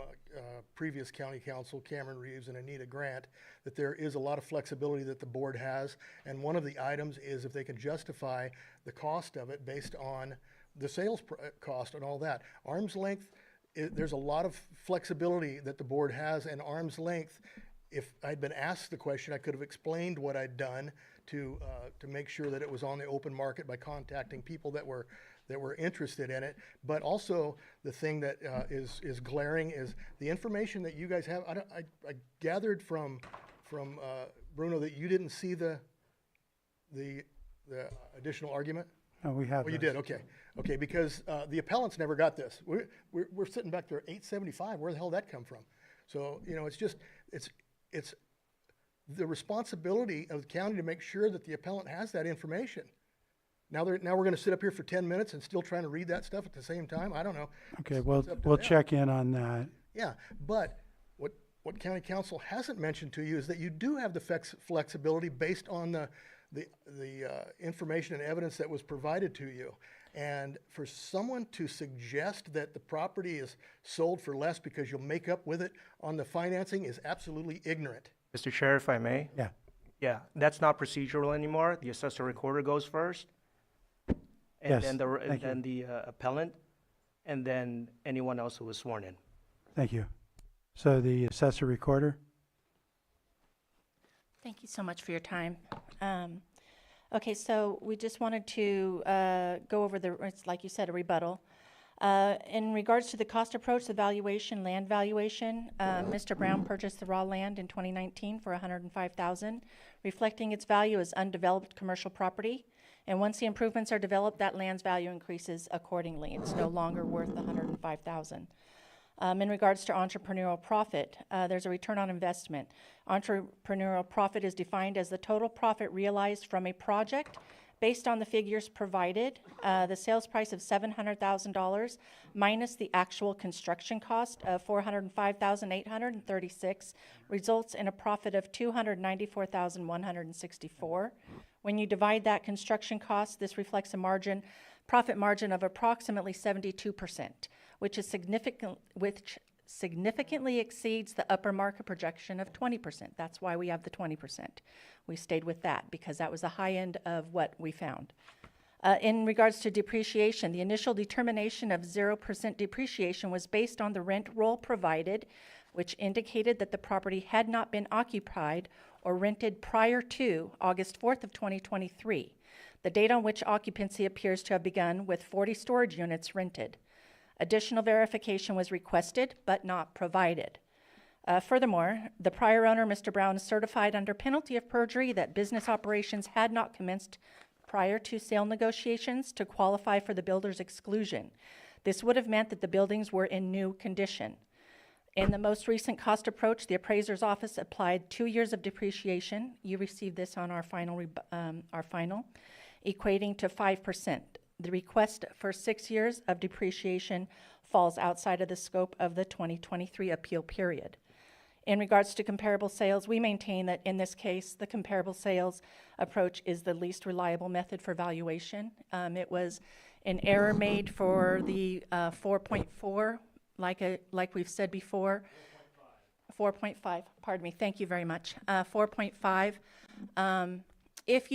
previous county council, Cameron Reeves and Anita Grant, that there is a lot of flexibility that the board has. And one of the items is if they can justify the cost of it based on the sales cost and all that. Arm's length, there's a lot of flexibility that the board has, and arm's length, if I'd been asked the question, I could have explained what I'd done to make sure that it was on the open market by contacting people that were interested in it. But also, the thing that is glaring is the information that you guys have. I gathered from Bruno that you didn't see the additional argument. Oh, we have Oh, you those. did, okay, because the appellants never got this. We're sitting back there at 875, where the hell did that come from? So, it's the responsibility of the county to make sure that the appellant has that information. Now we're gonna sit up here for 10 minutes and still trying to read that stuff at the same time? I don't know. Okay, It's well, up to we'll them. check in on that. Yeah, but what county council hasn't mentioned to you is that you do have the flexibility based on the information and evidence that was provided to you. And for someone to suggest that the property is sold for less because you'll make up with it on the financing is absolutely ignorant. Mr. Chair, if I may? Yeah. Yeah, that's not procedural anymore. The assessor recorder goes first. And Yes, then thank you. then the appellant, and then anyone else who was sworn in. Thank you. So the assessor recorder? Thank you so much for your time. Okay, so we just wanted to go over it's like you said, a rebuttal. In regards to the cost approach, the valuation, land valuation, Mr. Brown purchased the raw land in 2019 for $105,000, reflecting its value as undeveloped commercial property. And once the improvements are developed, that land's value increases accordingly. It's no longer worth $105,000. In regards to entrepreneurial profit, there's a return on investment. Entrepreneurial profit is defined as the total profit realized from a project based on the figures provided. The sales price of $700,000 minus the actual construction cost of $405,836 results in a profit of $294,164. When you divide that construction cost, this reflects a profit margin of approximately 72%, which significantly exceeds the upper market projection of 20%. That's why we have the 20%. We stayed with that because that was the high end of what we found. In regards to depreciation, the initial determination of 0% depreciation was based on the rent roll provided, which indicated that the property had not been occupied or rented prior to August 4th of 2023, the date on which occupancy appears to have begun with 40 storage units rented. Additional verification was requested but not provided. Furthermore, the prior owner, Mr. Brown, certified under penalty of perjury that business operations had not commenced prior to sale negotiations to qualify for the builder's exclusion. This would have meant that the buildings were in new condition. In the most recent cost approach, the appraiser's office applied 2 years of depreciation. You received this on our final, equating to 5%. The request for 6 years of depreciation falls outside of the scope of the 2023 appeal period. In regards to comparable sales, we maintain that in this case, the comparable sales approach is the least reliable method for valuation. It was an error made for the 4.4, like we've said before. 4.5, pardon me, thank you very much. 4.5. If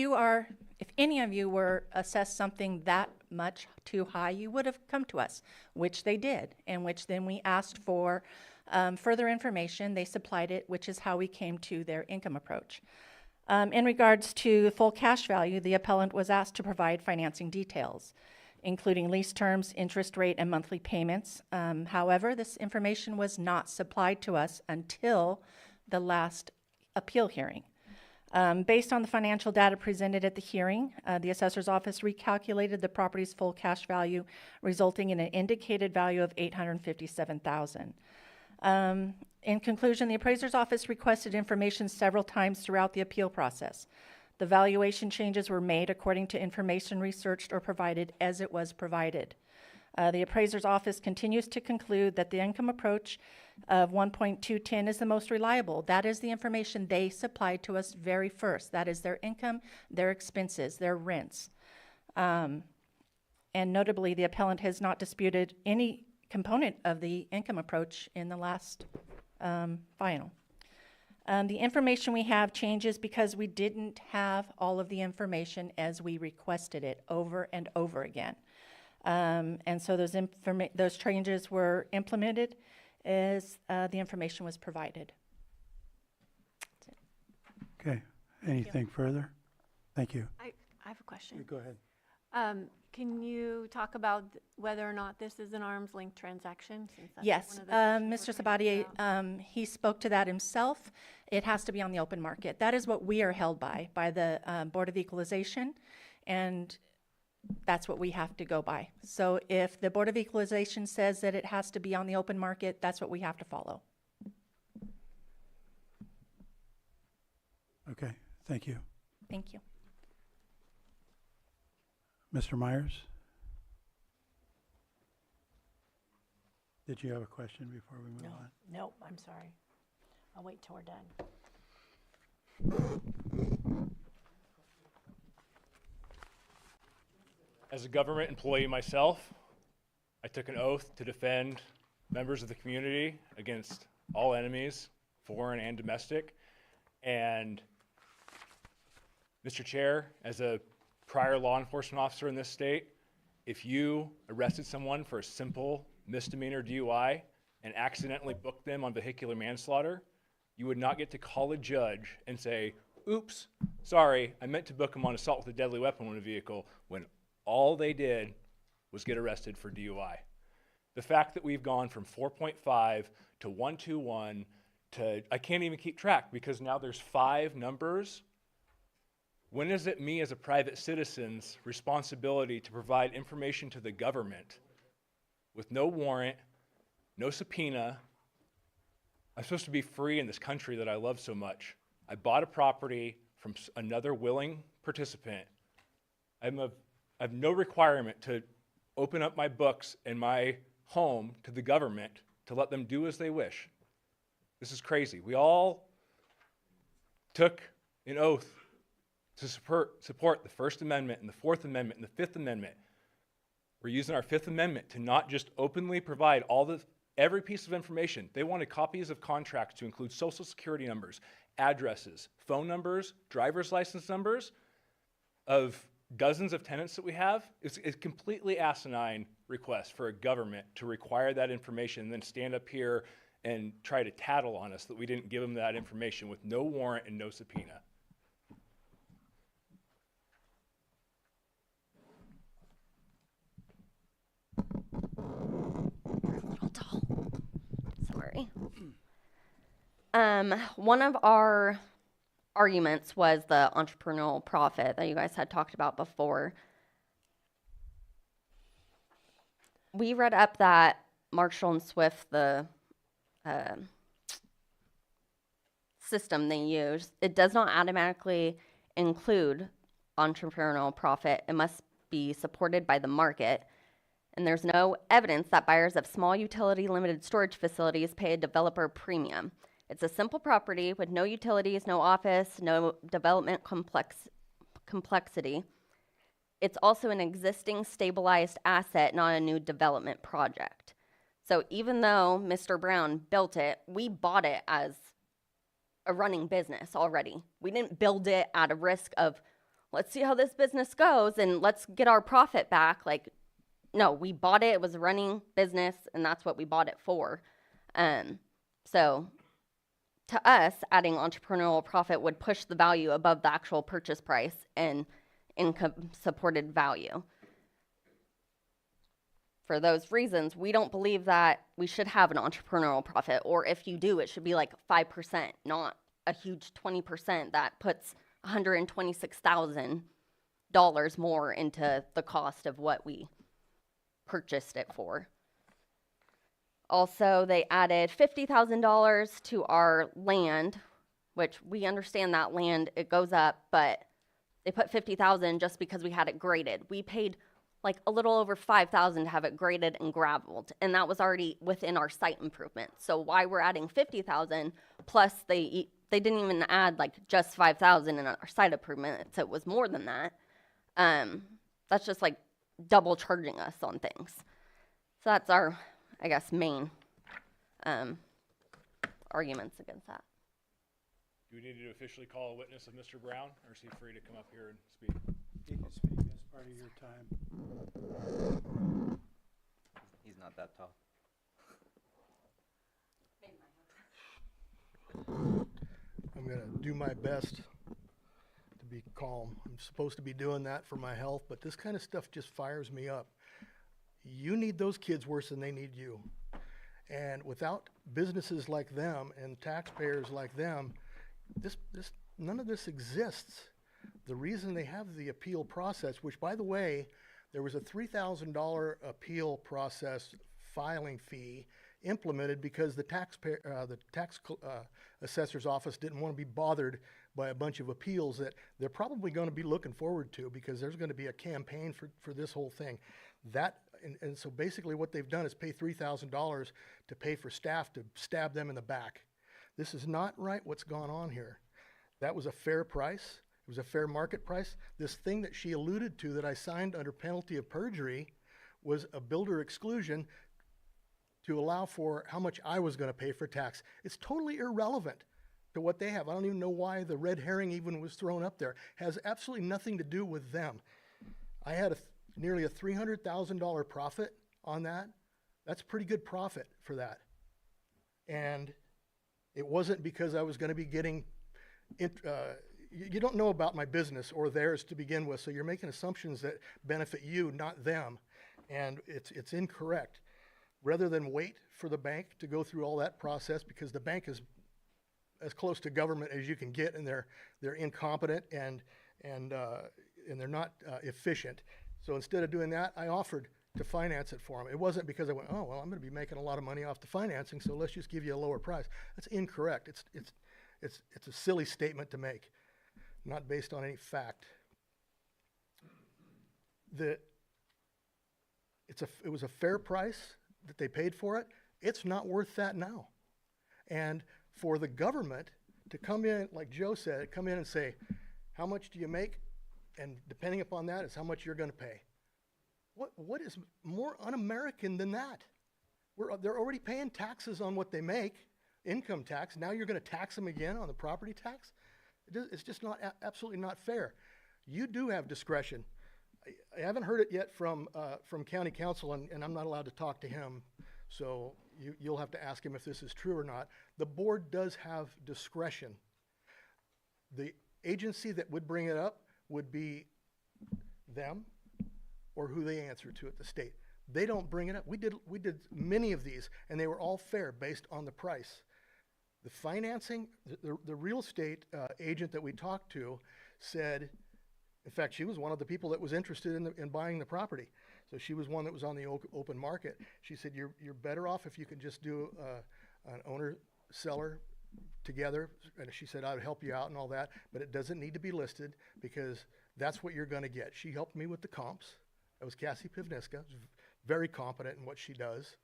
any of you were assessed something that much too high, you would have come to us, which they did, and which then we asked for further information. They supplied it, which is how we came to their income approach. In regards to full cash value, the appellant was asked to provide financing details, including lease terms, interest rate, and monthly payments. However, this information was not supplied to us until the last appeal hearing. Based on the financial data presented at the hearing, the assessor's office recalculated the property's full cash value, resulting in an indicated value of $857,000. In conclusion, the appraiser's office requested information several times throughout the appeal process. The valuation changes were made according to information researched or provided as it was provided. The appraiser's office continues to conclude that the income approach of 1.210 is the most reliable. That is the information they supplied to us very first. That is their income, their expenses, their rents. And notably, the appellant has not disputed any component of the income approach in the last final. The information we have changes because we didn't have all of the information as we requested it over and over again. And so those changes were implemented as the information was provided. That's it. Okay, anything further? Thank you. I have a question. Go ahead. Can you talk about whether or not this is an arm's length transaction? Since that's Yes, one of the Mr. issues we're trying to figure Sabatier, he spoke to that himself. It has to be on the open market. That is what we are held by the Board of Equalization, and that's what we have to go by. So if the Board of Equalization says that it has to be on the open market, that's what we have to follow. Okay, thank you. Thank you. Mr. Myers? Did you have a question before we move No, on? nope, I'm sorry. I'll wait till we're done. As a government employee myself, I took an oath to defend members of the community against all enemies, foreign and domestic. And Mr. Chair, as a prior law enforcement officer in this state, if you arrested someone for a simple misdemeanor DUI and accidentally booked them on vehicular manslaughter, you would not get to call a judge and say, oops, sorry, I meant to book them on assault with a deadly weapon on a vehicle, when all they did was get arrested for DUI. The fact that we've gone from 4.5 to 121 to, I can't even keep track because now there's 5 numbers. When is it me as a private citizen's responsibility to provide information to the government with no warrant, no subpoena? I'm supposed to be free in this country that I love so much. I bought a property from another willing participant. I have no requirement to open up my books and my home to the government to let them do as they wish. This is crazy. We all took an oath to support the First Amendment and the Fourth Amendment and the Fifth Amendment. We're using our Fifth Amendment to not just openly provide every piece of information. They wanted copies of contracts to include social security numbers, addresses, phone numbers, driver's license numbers of dozens of tenants that we have. It's a completely asinine request for a government to require that information and then stand up here and try to tattle on us that we didn't give them that information with no warrant and no subpoena. Little tall. Sorry. One of our arguments was the entrepreneurial profit that you guys had talked about before. We read up that Marshall and Swift, the system they use, it does not automatically include entrepreneurial profit. It must be supported by the market. And there's no evidence that buyers of small utility limited storage facilities pay a developer premium. It's a simple property with no utilities, no office, no development complexity. It's also an existing stabilized asset, not a new development project. So even though Mr. Brown built it, we bought it as a running business already. We didn't build it at a risk of, let's see how this business goes and let's get our profit back. Like, no, we bought it. It was a running business, and that's what we bought it for. So to us, adding entrepreneurial profit would push the value above the actual purchase price and income-supported value. For those reasons, we don't believe that we should have an entrepreneurial profit, or if you do, it should be like 5%, not a huge 20% that puts $126,000 more into the cost of what we purchased it for. Also, they added $50,000 to our land, which we understand that land, it goes up, but they put $50,000 just because we had it graded. We paid like a little over $5,000 to have it graded and gravelled, and that was already within our site improvement. So why we're adding $50,000 plus they didn't even add like just $5,000 in our site improvement, so it was more than that. That's just like double charging us on things. So that's our, I guess, main arguments against that. Do we need to officially call a witness of Mr. Brown, or is he free to come up here and speak? You can speak as part of your time. He's not that tall. I'm gonna do my best to be calm. I'm supposed to be doing that for my health, but this kind of stuff just fires me up. You need those kids worse than they need you. And without businesses like them and taxpayers like them, none of this exists. The reason they have the appeal process, which, by the way, there was a $3,000 appeal process filing fee implemented because the assessor's office didn't want to be bothered by a bunch of appeals that they're probably going to be looking forward to, because there's going to be a campaign for this whole thing. And so basically what they've done is pay $3,000 to pay for staff to stab them in the back. This is not right what's gone on here. That was a fair price. It was a fair market price. This thing that she alluded to that I signed under penalty of perjury was a builder exclusion to allow for how much I was going to pay for tax. It's totally irrelevant to what they have. I don't even know why the red herring even was thrown up there. Has absolutely nothing to do with them. I had nearly a $300,000 profit on that. That's pretty good profit for that. And it wasn't because I was going to be getting, you don't know about my business or theirs to begin with, so you're making assumptions that benefit you, not them. And it's incorrect. Rather than wait for the bank to go through all that process, because the bank is as close to government as you can get, and they're incompetent and they're not efficient. So instead of doing that, I offered to finance it for them. It wasn't because I went, oh, well, I'm going to be making a lot of money off the financing, so let's just give you a lower price. That's incorrect. It's a silly statement to make, not based on any fact. It was a fair price that they paid for it. It's not worth that now. And for the government to come in, like Joe said, come in and say, how much do you make? And depending upon that is how much you're going to pay. What is more un-American than that? They're already paying taxes on what they make, income tax. Now you're going to tax them again on the property tax? It's just not absolutely not fair. You do have discretion. I haven't heard it yet from county council, and I'm not allowed to talk to him, so you'll have to ask him if this is true or not. The board does have discretion. The agency that would bring it up would be them or who they answer to at the state. They don't bring it up. We did many of these, and they were all fair based on the price. The financing, the real estate agent that we talked to said, in fact, she was one of the people that was interested in buying the property. So she was one that was on the open market. She said, you're better off if you can just do an owner-seller together. And she said, I would help you out and all that, but it doesn't need to be listed because that's what you're going to get. She helped me with the comps. That was Cassie Pivniska, very competent in what she does.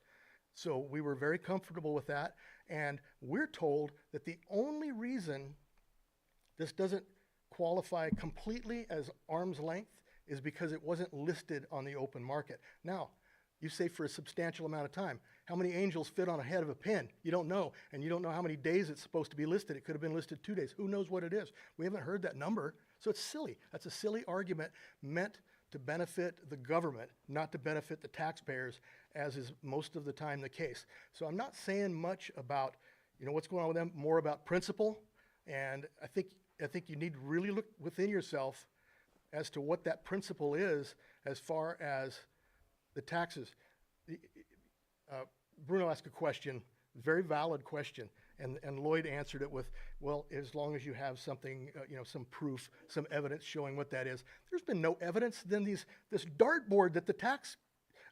So we were very comfortable with that. And we're told that the only reason this doesn't qualify completely as arm's length is because it wasn't listed on the open market. Now, you say for a substantial amount of time. How many angels fit on a head of a pin? You don't know. And you don't know how many days it's supposed to be listed. It could have been listed 2 days. Who knows what it is? We haven't heard that number. So it's silly. That's a silly argument meant to benefit the government, not to benefit the taxpayers, as is most of the time the case. So I'm not saying much about, what's going on with them, more about principle. And I think you need to really look within yourself as to what that principle is as far as the taxes. Bruno asked a question, very valid question, and Lloyd answered it with, well, as long as you have something, some proof, some evidence showing what that is. There's been no evidence than this dartboard that the tax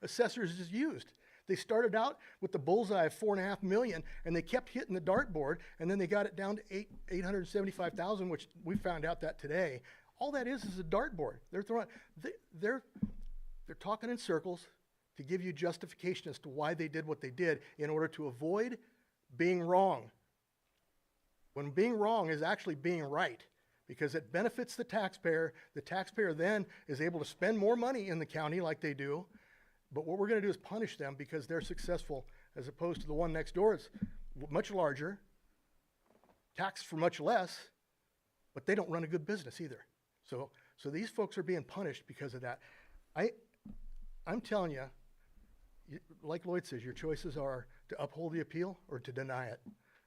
assessors has used. They started out with the bullseye of $4.5 million, and they kept hitting the dartboard, and then they got it down to $875,000, which we found out that today. All that is a dartboard. They're talking in circles to give you justification as to why they did what they did in order to avoid being wrong. When being wrong is actually being right, because it benefits the taxpayer. The taxpayer then is able to spend more money in the county like they do. But what we're going to do is punish them because they're successful, as opposed to the one next door. It's much larger, taxed for much less, but they don't run a good business either. So these folks are being punished because of that. I'm telling you, like Lloyd says, your choices are to uphold the appeal or to deny it.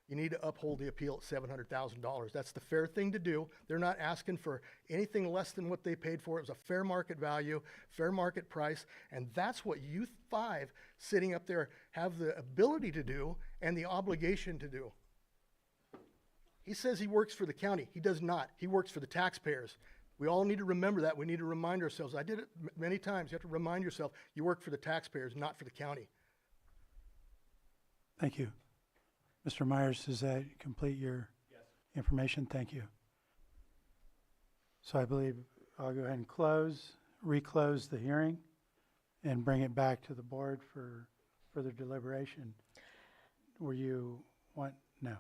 You need to uphold the appeal at $700,000. That's the fair thing to do. They're not asking for anything less than what they paid for. It was a fair market value, fair market price, and that's what you 5 sitting up there have the ability to do and the obligation to do. He says he works for the county. He does not. He works for the taxpayers. We all need to remember that. We need to remind ourselves. I did it many times. You have to remind yourself you work for the taxpayers, not for the county. Thank you. Mr. Myers, does that complete your information? Thank you. So I believe I'll go ahead and reclose the hearing and bring it back to the board for further deliberation. No.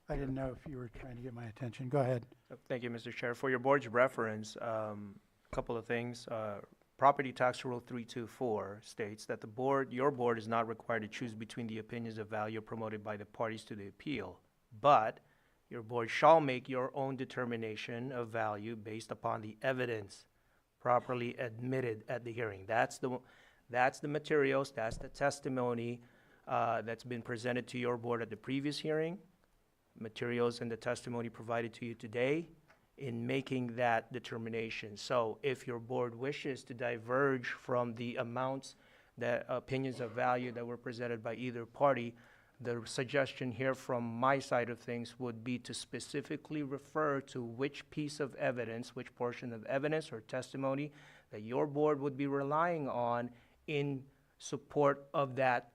I didn't know if you were trying to get my attention. Go ahead. Thank you, Mr. Chair. For your board's reference, a couple of things. Property Tax Rule 324 states that your board is not required to choose between the opinions of value promoted by the parties to the appeal, but your board shall make your own determination of value based upon the evidence properly admitted at the hearing. That's the materials, that's the testimony that's been presented to your board at the previous hearing, materials and the testimony provided to you today in making that determination. So if your board wishes to diverge from the amounts, that opinions of value that were presented by either party, the suggestion here from my side of things would be to specifically refer to which piece of evidence, which portion of evidence or testimony that your board would be relying on in support of that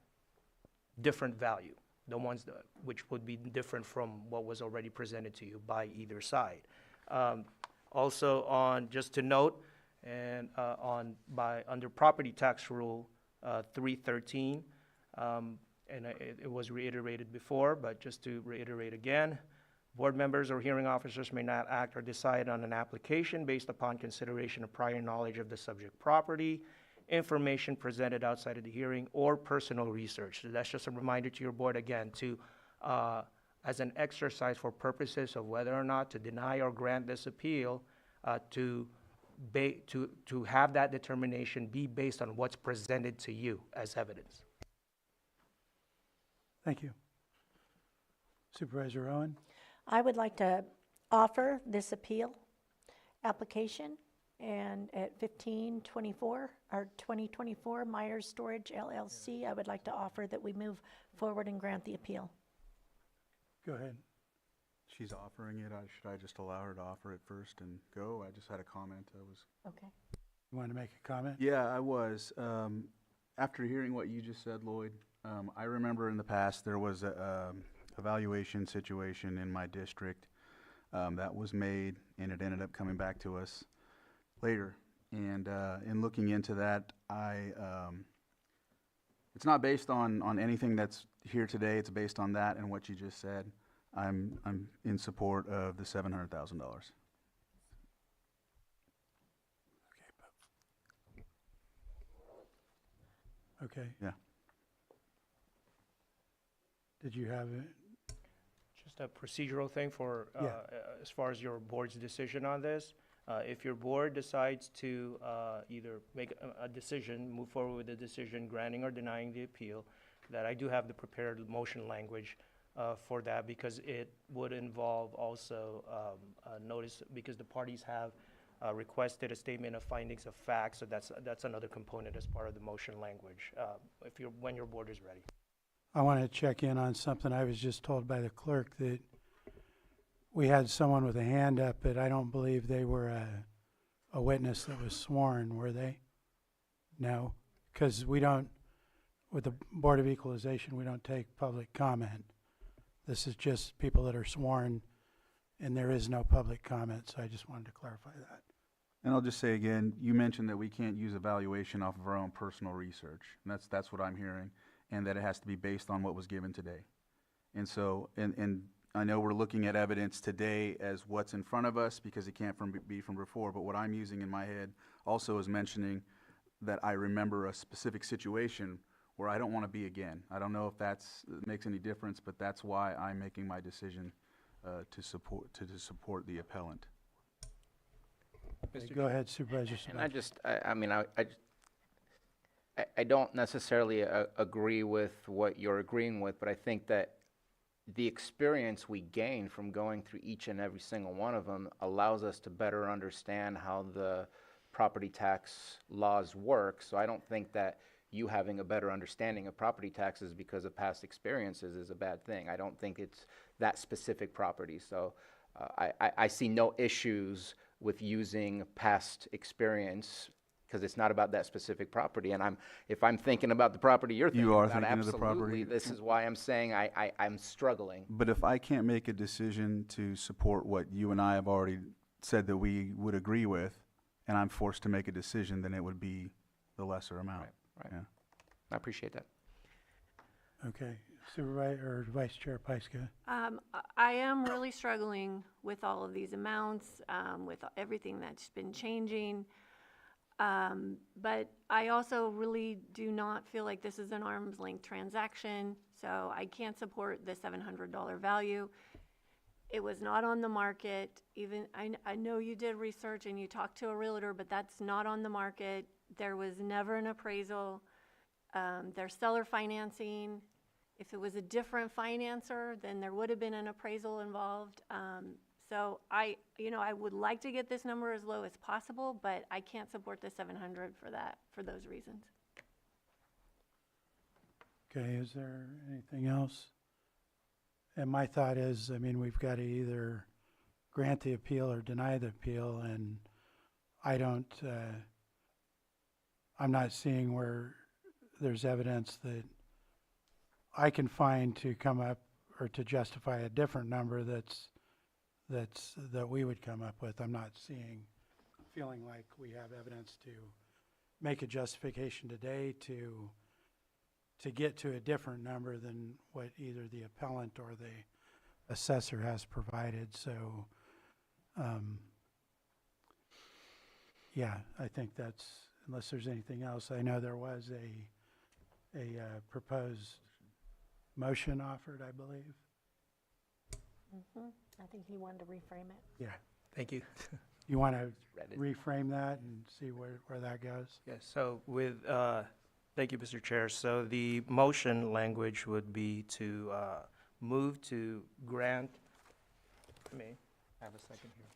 different value, the ones which would be different from what was already presented to you by either side. Also just to note, and under Property Tax Rule 313, and it was reiterated before, but just to reiterate again, board members or hearing officers may not act or decide on an application based upon consideration of prior knowledge of the subject property, information presented outside of the hearing, or personal research. So that's just a reminder to your board again to, as an exercise for purposes of whether or not to deny or grant this appeal, to have that determination be based on what's presented to you as evidence. Thank you. Supervisor Owen? I would like to offer this appeal application, and at 1524, or 2024 Myers Storage LLC, I would like to offer that we move forward and grant the appeal. Go ahead. She's offering it. Should I just allow her to offer it first and go? I just had a comment. Okay. You want to make a comment? Yeah, I was. After hearing what you just said, Lloyd, I remember in the past there was a evaluation situation in my district that was made, and it ended up coming back to us later. And in looking into that, it's not based on anything that's here today. It's based on that and what you just said. I'm in support of the $700,000. Okay. Yeah. Did you have it? Just a procedural thing for, Yeah. as far as your board's decision on this. If your board decides to either make a decision, move forward with a decision granting or denying the appeal, that I do have the prepared motion language for that, because it would involve also a notice, because the parties have requested a statement of findings of facts, so that's another component as part of the motion language, when your board is ready. I want to check in on something. I was just told by the clerk that we had someone with a hand up, but I don't believe they were a witness that was sworn, were they? No, because we don't, with the Board of Equalization, we don't take public comment. This is just people that are sworn, and there is no public comment, so I just wanted to clarify that. And I'll just say again, you mentioned that we can't use evaluation off of our own personal research, and that's what I'm hearing, and that it has to be based on what was given today. And so, and I know we're looking at evidence today as what's in front of us, because it can't be from before, but what I'm using in my head also is mentioning that I remember a specific situation where I don't want to be again. I don't know if that makes any difference, but that's why I'm making my decision to support the appellant. Okay, go ahead, Supervisor Sabat. And I don't necessarily agree with what you're agreeing with, but I think that the experience we gain from going through each and every single one of them allows us to better understand how the property tax laws work. So I don't think that you having a better understanding of property taxes because of past experiences is a bad thing. I don't think it's that specific property. So I see no issues with using past experience because it's not about that specific property. And if I'm thinking about the property you're thinking You are about, thinking of the absolutely, property. this is why I'm saying I'm struggling. But if I can't make a decision to support what you and I have already said that we would agree with, and I'm forced to make a decision, then it would be the lesser amount. Right. Yeah. I appreciate that. Okay, Supervisor, or Vice Chair Pyska? I am really struggling with all of these amounts, with everything that's been changing. But I also really do not feel like this is an arm's length transaction, so I can't support the $700 value. It was not on the market. Even, I know you did research and you talked to a realtor, but that's not on the market. There was never an appraisal. There's seller financing. If it was a different financer, then there would have been an appraisal involved. So I would like to get this number as low as possible, but I can't support the 700 for those reasons. Okay, is there anything else? And my thought is, I mean, we've got to either grant the appeal or deny the appeal, and I'm not seeing where there's evidence that I can find to come up or to justify a different number that we would come up with. I'm not feeling like we have evidence to make a justification today to get to a different number than what either the appellant or the assessor has provided. So, yeah, I think that's, unless there's anything else. I know there was a proposed motion offered, I believe. I think he wanted to reframe it. Yeah. Thank you. You want to Read it. reframe that and see where that goes? Yes, so thank you, Mr. Chair. So the motion language would be to move to grant, may I have a second here?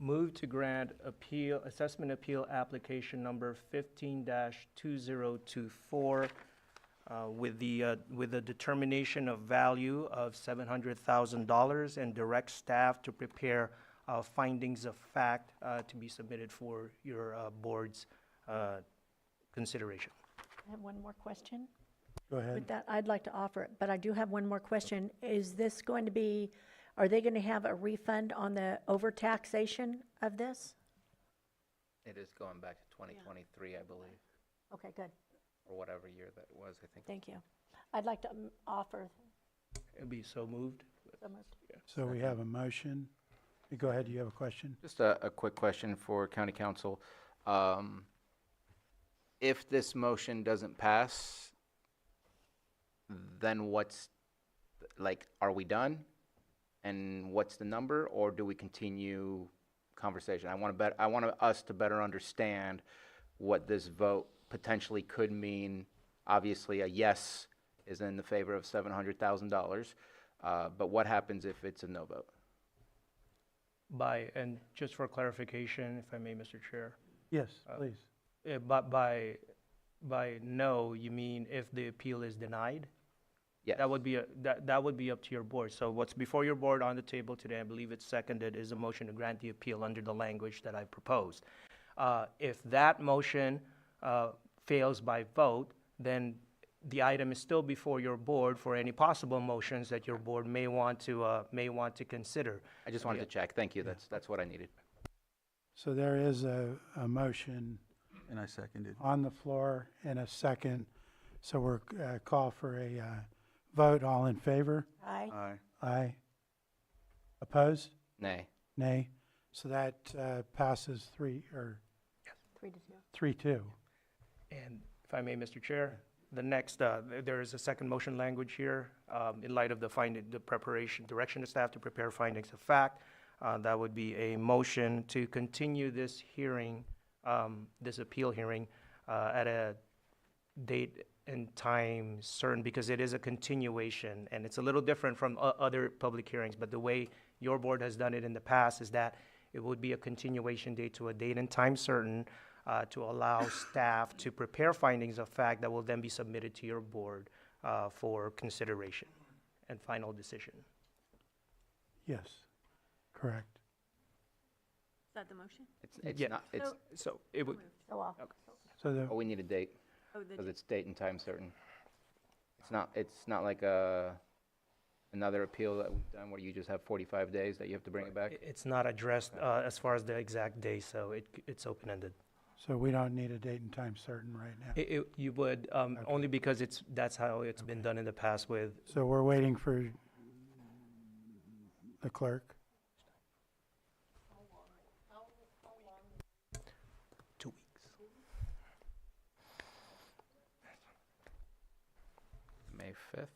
Move to grant assessment appeal application number 15-2024 with the determination of value of $700,000 and direct staff to prepare findings of fact to be submitted for your board's consideration. I have one more question. Go ahead. With that, I'd like to offer it, but I do have one more question. Is this going to be, are they going to have a refund on the overtaxation of this? It is going back to 2023, I believe, Okay, good. or whatever year that was, I think. Thank you. I'd like to offer. It'll be so moved. So moved. So we have a motion. Go ahead, do you have a question? Just a quick question for County Council. If this motion doesn't pass, then are we done? And what's the number, or do we continue conversation? I want us to better understand what this vote potentially could mean. Obviously, a yes is in the favor of $700,000, but what happens if it's a no vote? And just for clarification, if I may, Mr. Chair, Yes, please. but by no, you mean if the appeal is denied? Yes. That would be up to your board. So what's before your board on the table today, I believe it's seconded, is a motion to grant the appeal under the language that I proposed. If that motion fails by vote, then the item is still before your board for any possible motions that your board may want to consider. I just wanted to check. Thank you. That's what I needed. So there is a motion And I seconded. on the floor and a second. So we're call for a vote. All in favor? Aye. Aye. Aye. Opposed? Nay. Nay. So that passes 3-2. 3-2. And if I may, Mr. Chair, the next, there is a second motion language here, in light of the preparation, direction of staff to prepare findings of fact. That would be a motion to continue this hearing, this appeal hearing, at a date and time certain, because it is a continuation, and it's a little different from other public hearings, but the way your board has done it in the past is that it would be a continuation date to a date and time certain, to allow staff to prepare findings of fact that will then be submitted to your board for consideration and final decision. Yes, correct. Is that the motion? It's Yeah. not, it's, So it would, So the, oh, we need a date, Oh, the because it's date and time certain. It's not like another appeal that we've done where you just have 45 days that you have to bring it back. it's not addressed as far as the exact day, so it's open-ended. so we don't need a date and time certain right now. You would, only because that's how it's been done in the past with, So we're waiting for the clerk. 2 weeks. May 5th?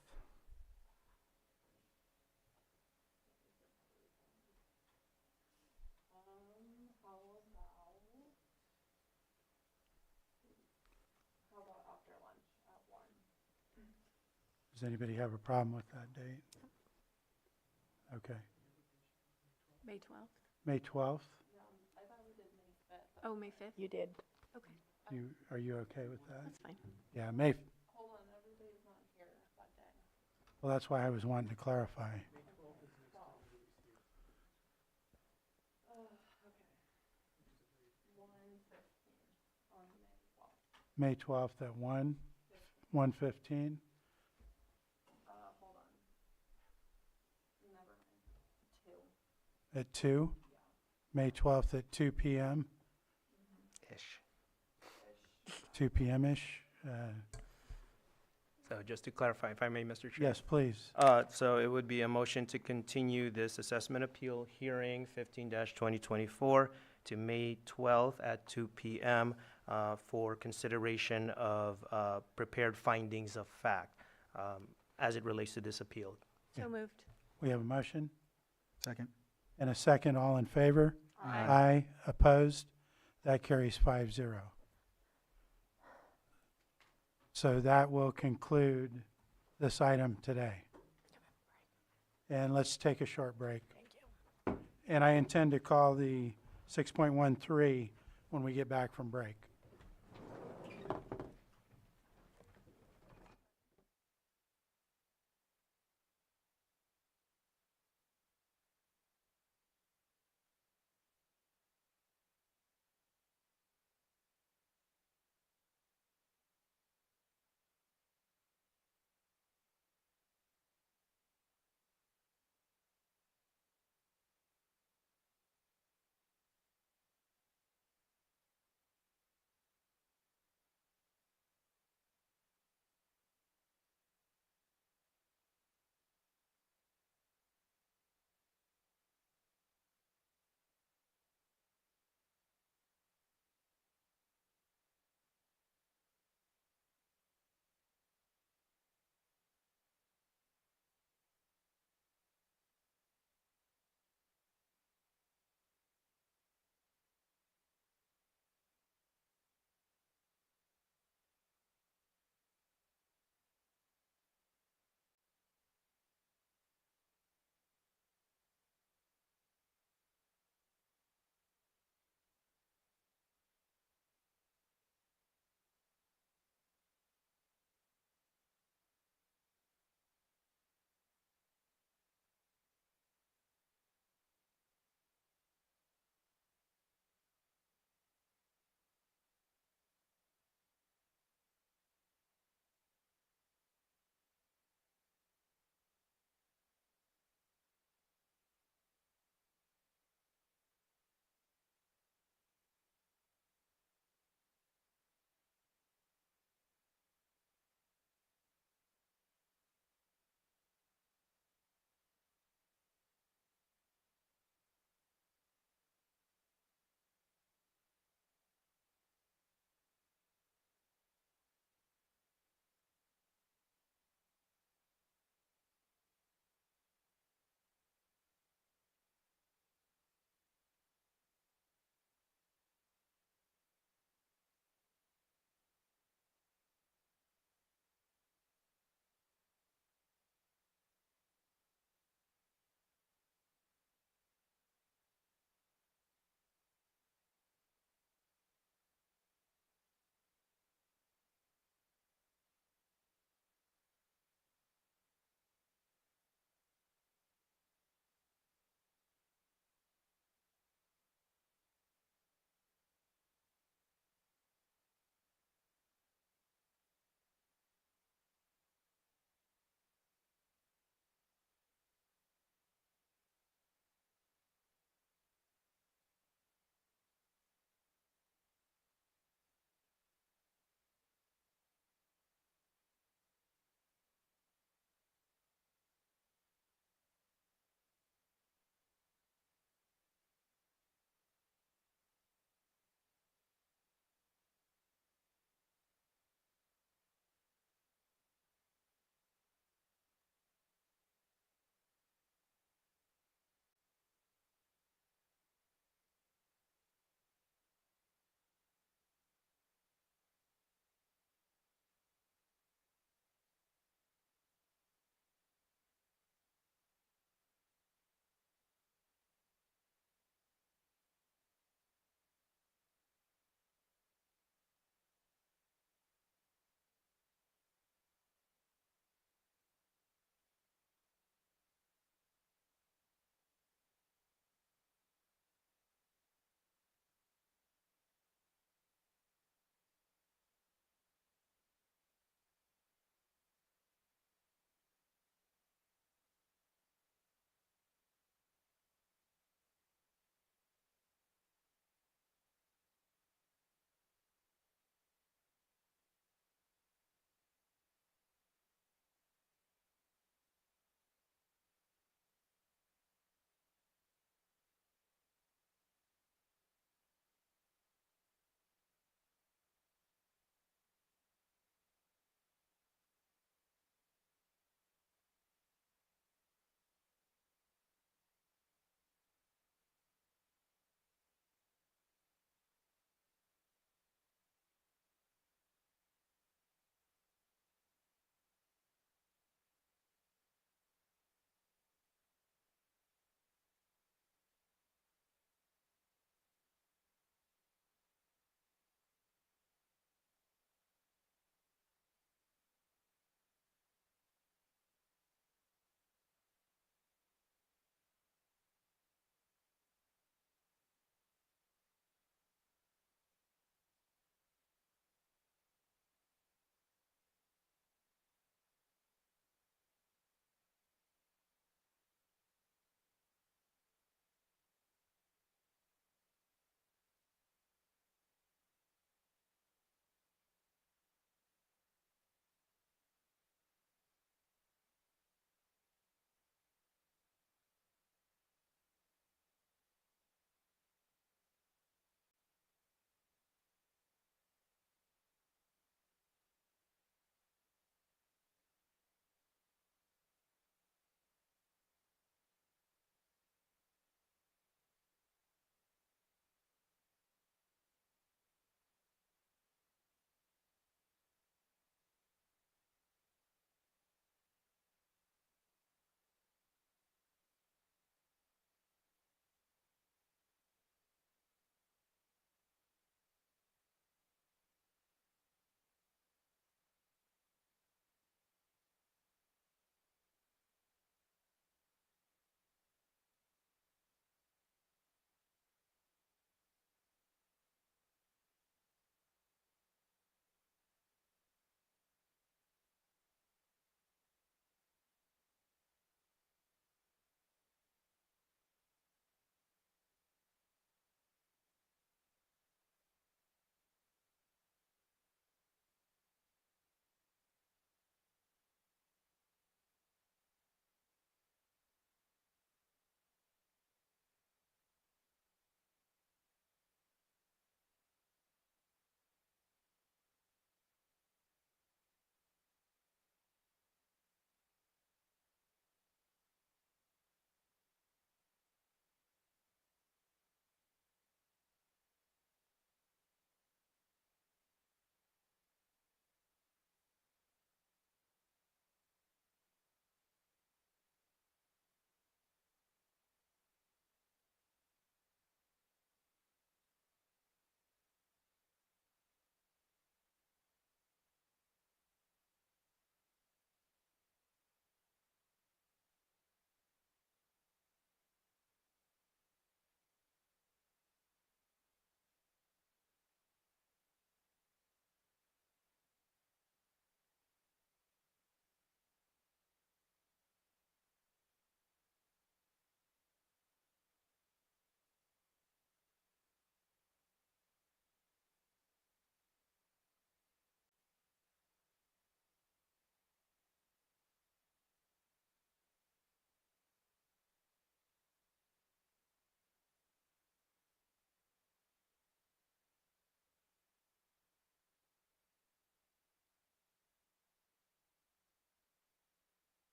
Does anybody have a problem with that date? Okay. May 12th? May 12th, Oh, May 5th? You did. Okay, are you okay with that? that's fine. Yeah, May. Well, that's why I was wanting to clarify. May 12th at 1:15? At 2? May 12th at 2 p.m.? Ish. 2 p.m.-ish? So just to clarify, if I may, Mr. Chair. Yes, please. So it would be a motion to continue this assessment appeal hearing 15-2024 to May 12th at 2 p.m. For consideration of prepared findings of fact as it relates to this appeal. So moved. We have a motion Second. and a second. All in favor? Aye. Opposed? That carries 5-0. So that will conclude this item today. And let's take a short break. Thank you. And I intend to call the 6.13 when we get back from break.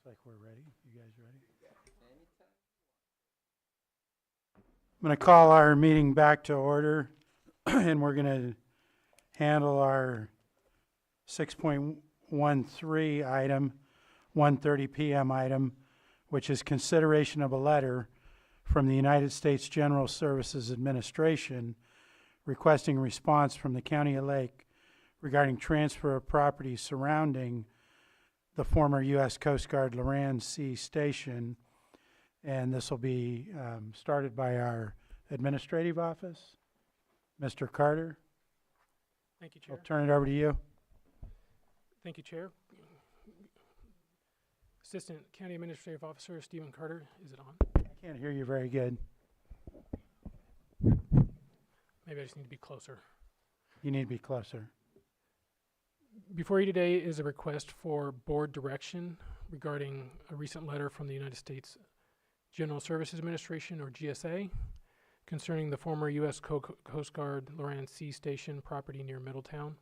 like we're ready. You guys ready? I'm going to call our meeting back to order, and we're going to handle our 6.13 item, 1:30 p.m. item, which is consideration of a letter from the United States General Services Administration requesting a response from the County of Lake regarding transfer of property surrounding the former U.S. Coast Guard Loran Sea Station. And this will be started by our administrative office. Mr. Carter, Thank you, I'll Chair. turn it over to you. Thank you, Chair. Assistant County Administrative Officer Stephen Carter, is it on? I can't hear you very good. Maybe I just need to be closer. You need to be closer. Before you today is a request for board direction regarding a recent letter from the United States General Services Administration, or GSA, concerning the former U.S. Coast Guard Loran Sea Station property near Middletown.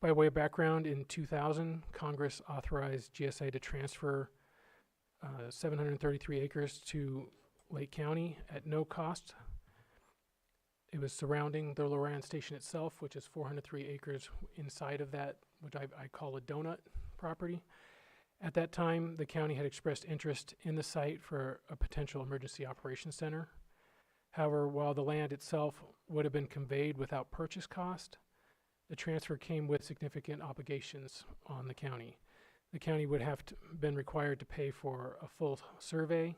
By way of background, in 2000, Congress authorized GSA to transfer 733 acres to Lake County at no cost. It was surrounding the Loran Station itself, which is 403 acres inside of that, which I call a donut property. At that time, the county had expressed interest in the site for a potential emergency operations center. However, while the land itself would have been conveyed without purchase cost, the transfer came with significant obligations on the county. The county would have been required to pay for a full survey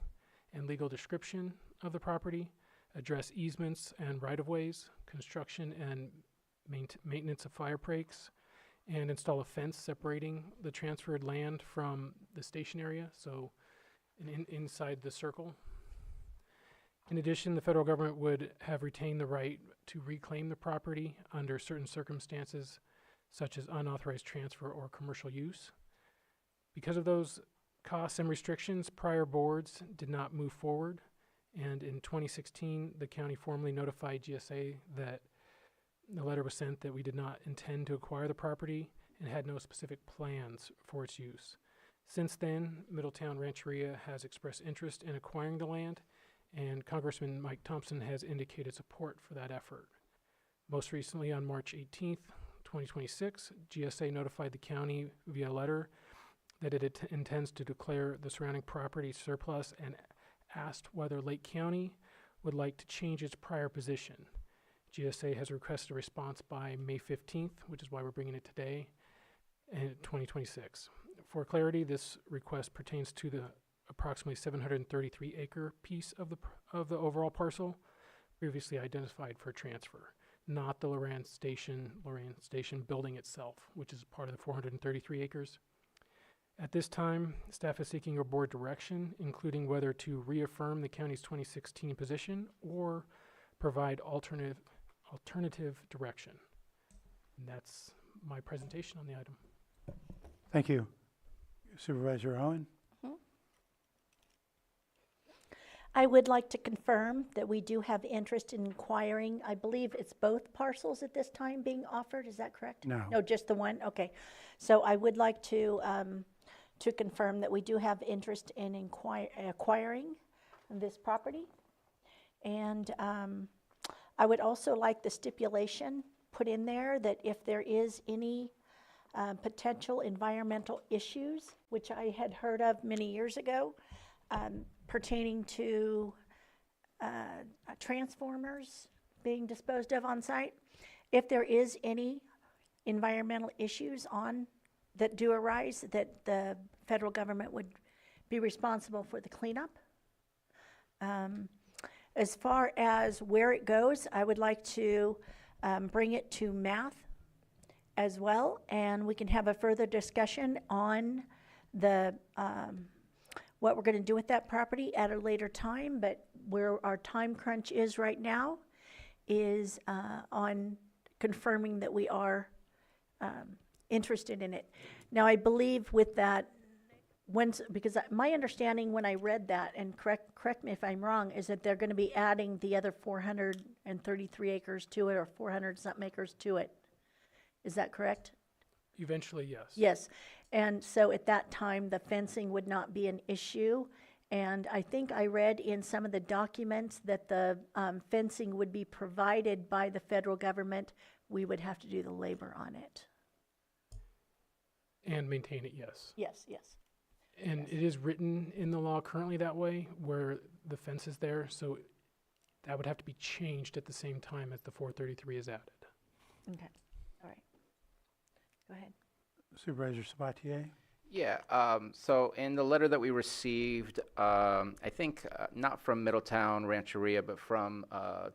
and legal description of the property, address easements and right-of-ways, construction and maintenance of fire breaks, and install a fence separating the transferred land from the station area, so inside the circle. In addition, the federal government would have retained the right to reclaim the property under certain circumstances, such as unauthorized transfer or commercial use. Because of those costs and restrictions, prior boards did not move forward, and in 2016, the county formally notified GSA that the letter was sent that we did not intend to acquire the property and had no specific plans for its use. Since then, Middletown Rancheria has expressed interest in acquiring the land, and Congressman Mike Thompson has indicated support for that effort. Most recently, on March 18th, 2026, GSA notified the county via letter that it intends to declare the surrounding property surplus and asked whether Lake County would like to change its prior position. GSA has requested a response by May 15th, which is why we're bringing it today, in 2026. For clarity, this request pertains to the approximately 733 acre piece of the overall parcel previously identified for transfer, not the Loran Station building itself, which is part of the 433 acres. At this time, staff is seeking your board direction, including whether to reaffirm the county's 2016 position or provide alternative direction. And that's my presentation on the item. Thank you. Supervisor Owen? I would like to confirm that we do have interest in inquiring. I believe it's both parcels at this time being offered. Is that correct? No. No, just the one? Okay. So I would like to confirm that we do have interest in acquiring this property. And I would also like the stipulation put in there that if there is any potential environmental issues, which I had heard of many years ago, pertaining to transformers being disposed of on site. If there is any environmental issues that do arise, that the federal government would be responsible for the cleanup. As far as where it goes, I would like to bring it to math as well, and we can have a further discussion on the what we're going to do with that property at a later time, but where our time crunch is right now is on confirming that we are interested in it. Now, I believe with that, because my understanding when I read that, and correct me if I'm wrong, is that they're going to be adding the other 433 acres to it, or 400 something acres to it. Is that correct? Eventually, yes. Yes. And so at that time, the fencing would not be an issue. And I think I read in some of the documents that the fencing would be provided by the federal government. We would have to do the labor on it. And maintain it, yes. Yes, yes. And it is written in the law currently that way, where the fence is there, so that would have to be changed at the same time as the 433 is added. Okay, all right. Go ahead. Supervisor Sabatier? Yeah, so in the letter that we received, I think not from Middletown Rancheria, but from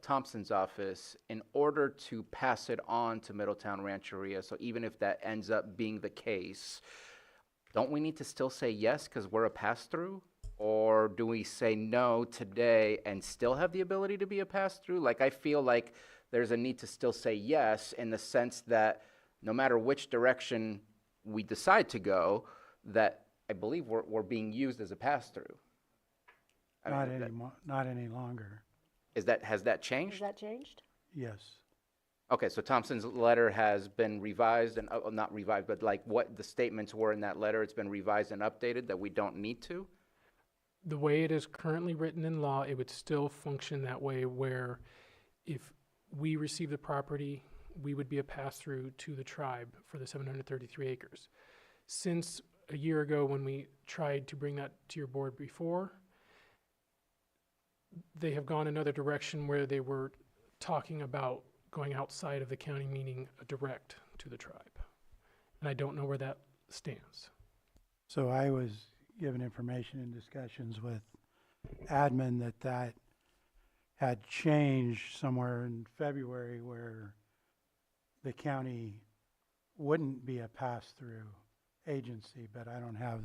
Thompson's office, in order to pass it on to Middletown Rancheria, so even if that ends up being the case, don't we need to still say yes because we're a pass-through? Or do we say no today and still have the ability to be a pass-through? Like, I feel like there's a need to still say yes in the sense that no matter which direction we decide to go, that I believe we're being used as a pass-through. Not any longer. Has that changed? Has that changed? Yes. Okay, so Thompson's letter has been revised and, not revised, but like what the statements were in that letter, it's been revised and updated that we don't need to? The way it is currently written in law, it would still function that way, where if we receive the property, we would be a pass-through to the tribe for the 733 acres. Since a year ago when we tried to bring that to your board before, they have gone another direction where they were talking about going outside of the county, meaning a direct to the tribe. And I don't know where that stands. So I was given information in discussions with admin that had changed somewhere in February where the county wouldn't be a pass-through agency, but I don't have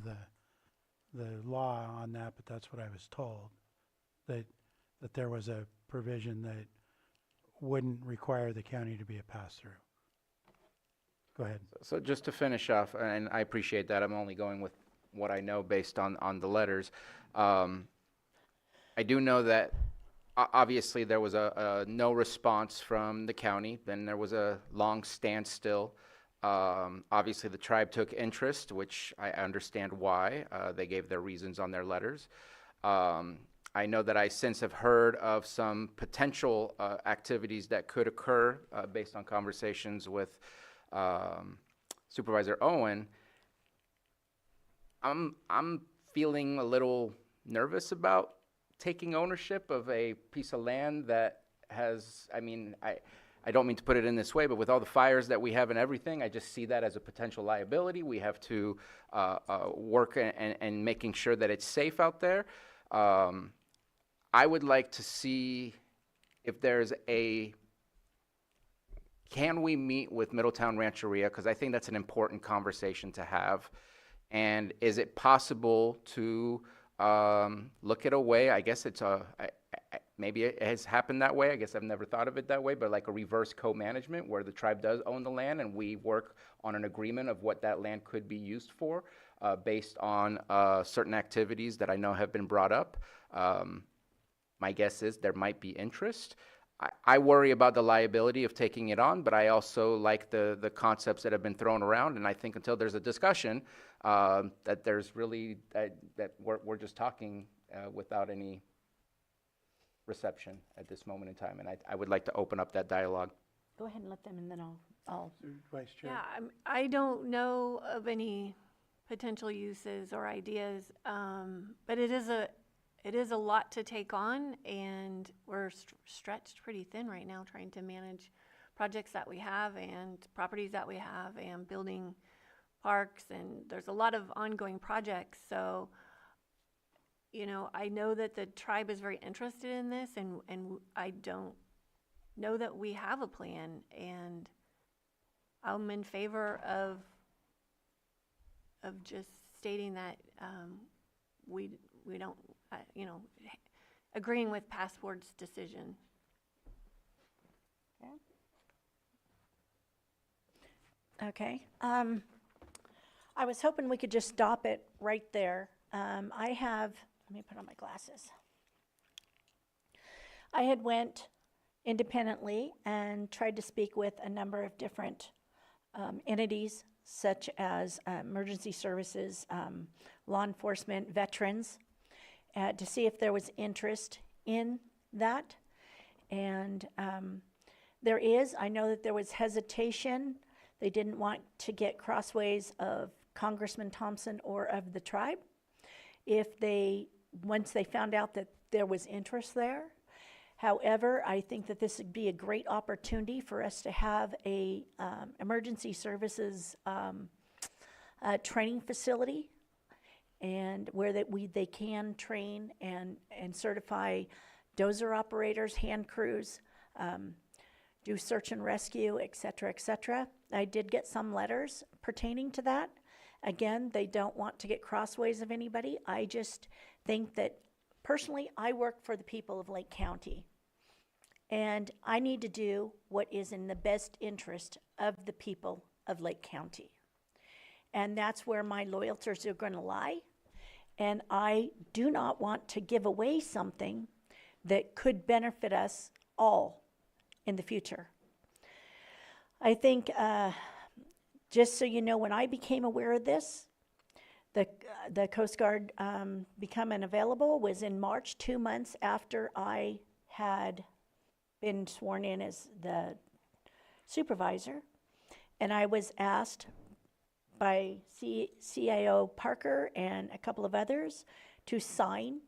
the law on that, but that's what I was told, that there was a provision that wouldn't require the county to be a pass-through. Go ahead. So just to finish off, and I appreciate that, I'm only going with what I know based on the letters. I do know that obviously there was a no response from the county, then there was a long standstill. Obviously the tribe took interest, which I understand why. They gave their reasons on their letters. I know that I since have heard of some potential activities that could occur based on conversations with Supervisor Owen. I'm feeling a little nervous about taking ownership of a piece of land that has, I don't mean to put it in this way, but with all the fires that we have and everything, I just see that as a potential liability. We have to work and making sure that it's safe out there. I would like to see if there's can we meet with Middletown Rancheria? Because I think that's an important conversation to have. And is it possible to look at a way, I guess it's maybe it has happened that way, I guess I've never thought of it that way, but like a reverse co-management where the tribe does own the land and we work on an agreement of what that land could be used for based on certain activities that I know have been brought up. My guess is there might be interest. I worry about the liability of taking it on, but I also like the concepts that have been thrown around, and I think until there's a discussion, that there's really, that we're just talking without any reception at this moment in time, and I would like to open up that dialogue. Go ahead and let them, and then I'll. Vice Chair. Yeah, I don't know of any potential uses or ideas, but it is a lot to take on, and we're stretched pretty thin right now trying to manage projects that we have and properties that we have and building parks, and there's a lot of ongoing projects. So, I know that the tribe is very interested in this, and I don't know that we have a plan, and I'm in favor of just stating that we don't, agreeing with Passport's decision. Okay. I was hoping we could just stop it right there. Let me put on my glasses. I had went independently and tried to speak with a number of different entities, such as emergency services, law enforcement, veterans, to see if there was interest in that. And I know that there was hesitation. They didn't want to get crossways of Congressman Thompson or of the tribe. Once they found out that there was interest there. However, I think that this would be a great opportunity for us to have a emergency services training facility, and where they can train and certify dozer operators, hand crews, do search and rescue, et cetera, et cetera. I did get some letters pertaining to that. Again, they don't want to get crossways of anybody. I just think that personally, I work for the people of Lake County, and I need to do what is in the best interest of the people of Lake County. And that's where my loyalties are going to lie. And I do not want to give away something that could benefit us all in the future. I think, just so you know, when I became aware of this, the Coast Guard becoming available was in March, 2 months after I had been sworn in as the supervisor. And I was asked by CIO Parker and a couple of others to sign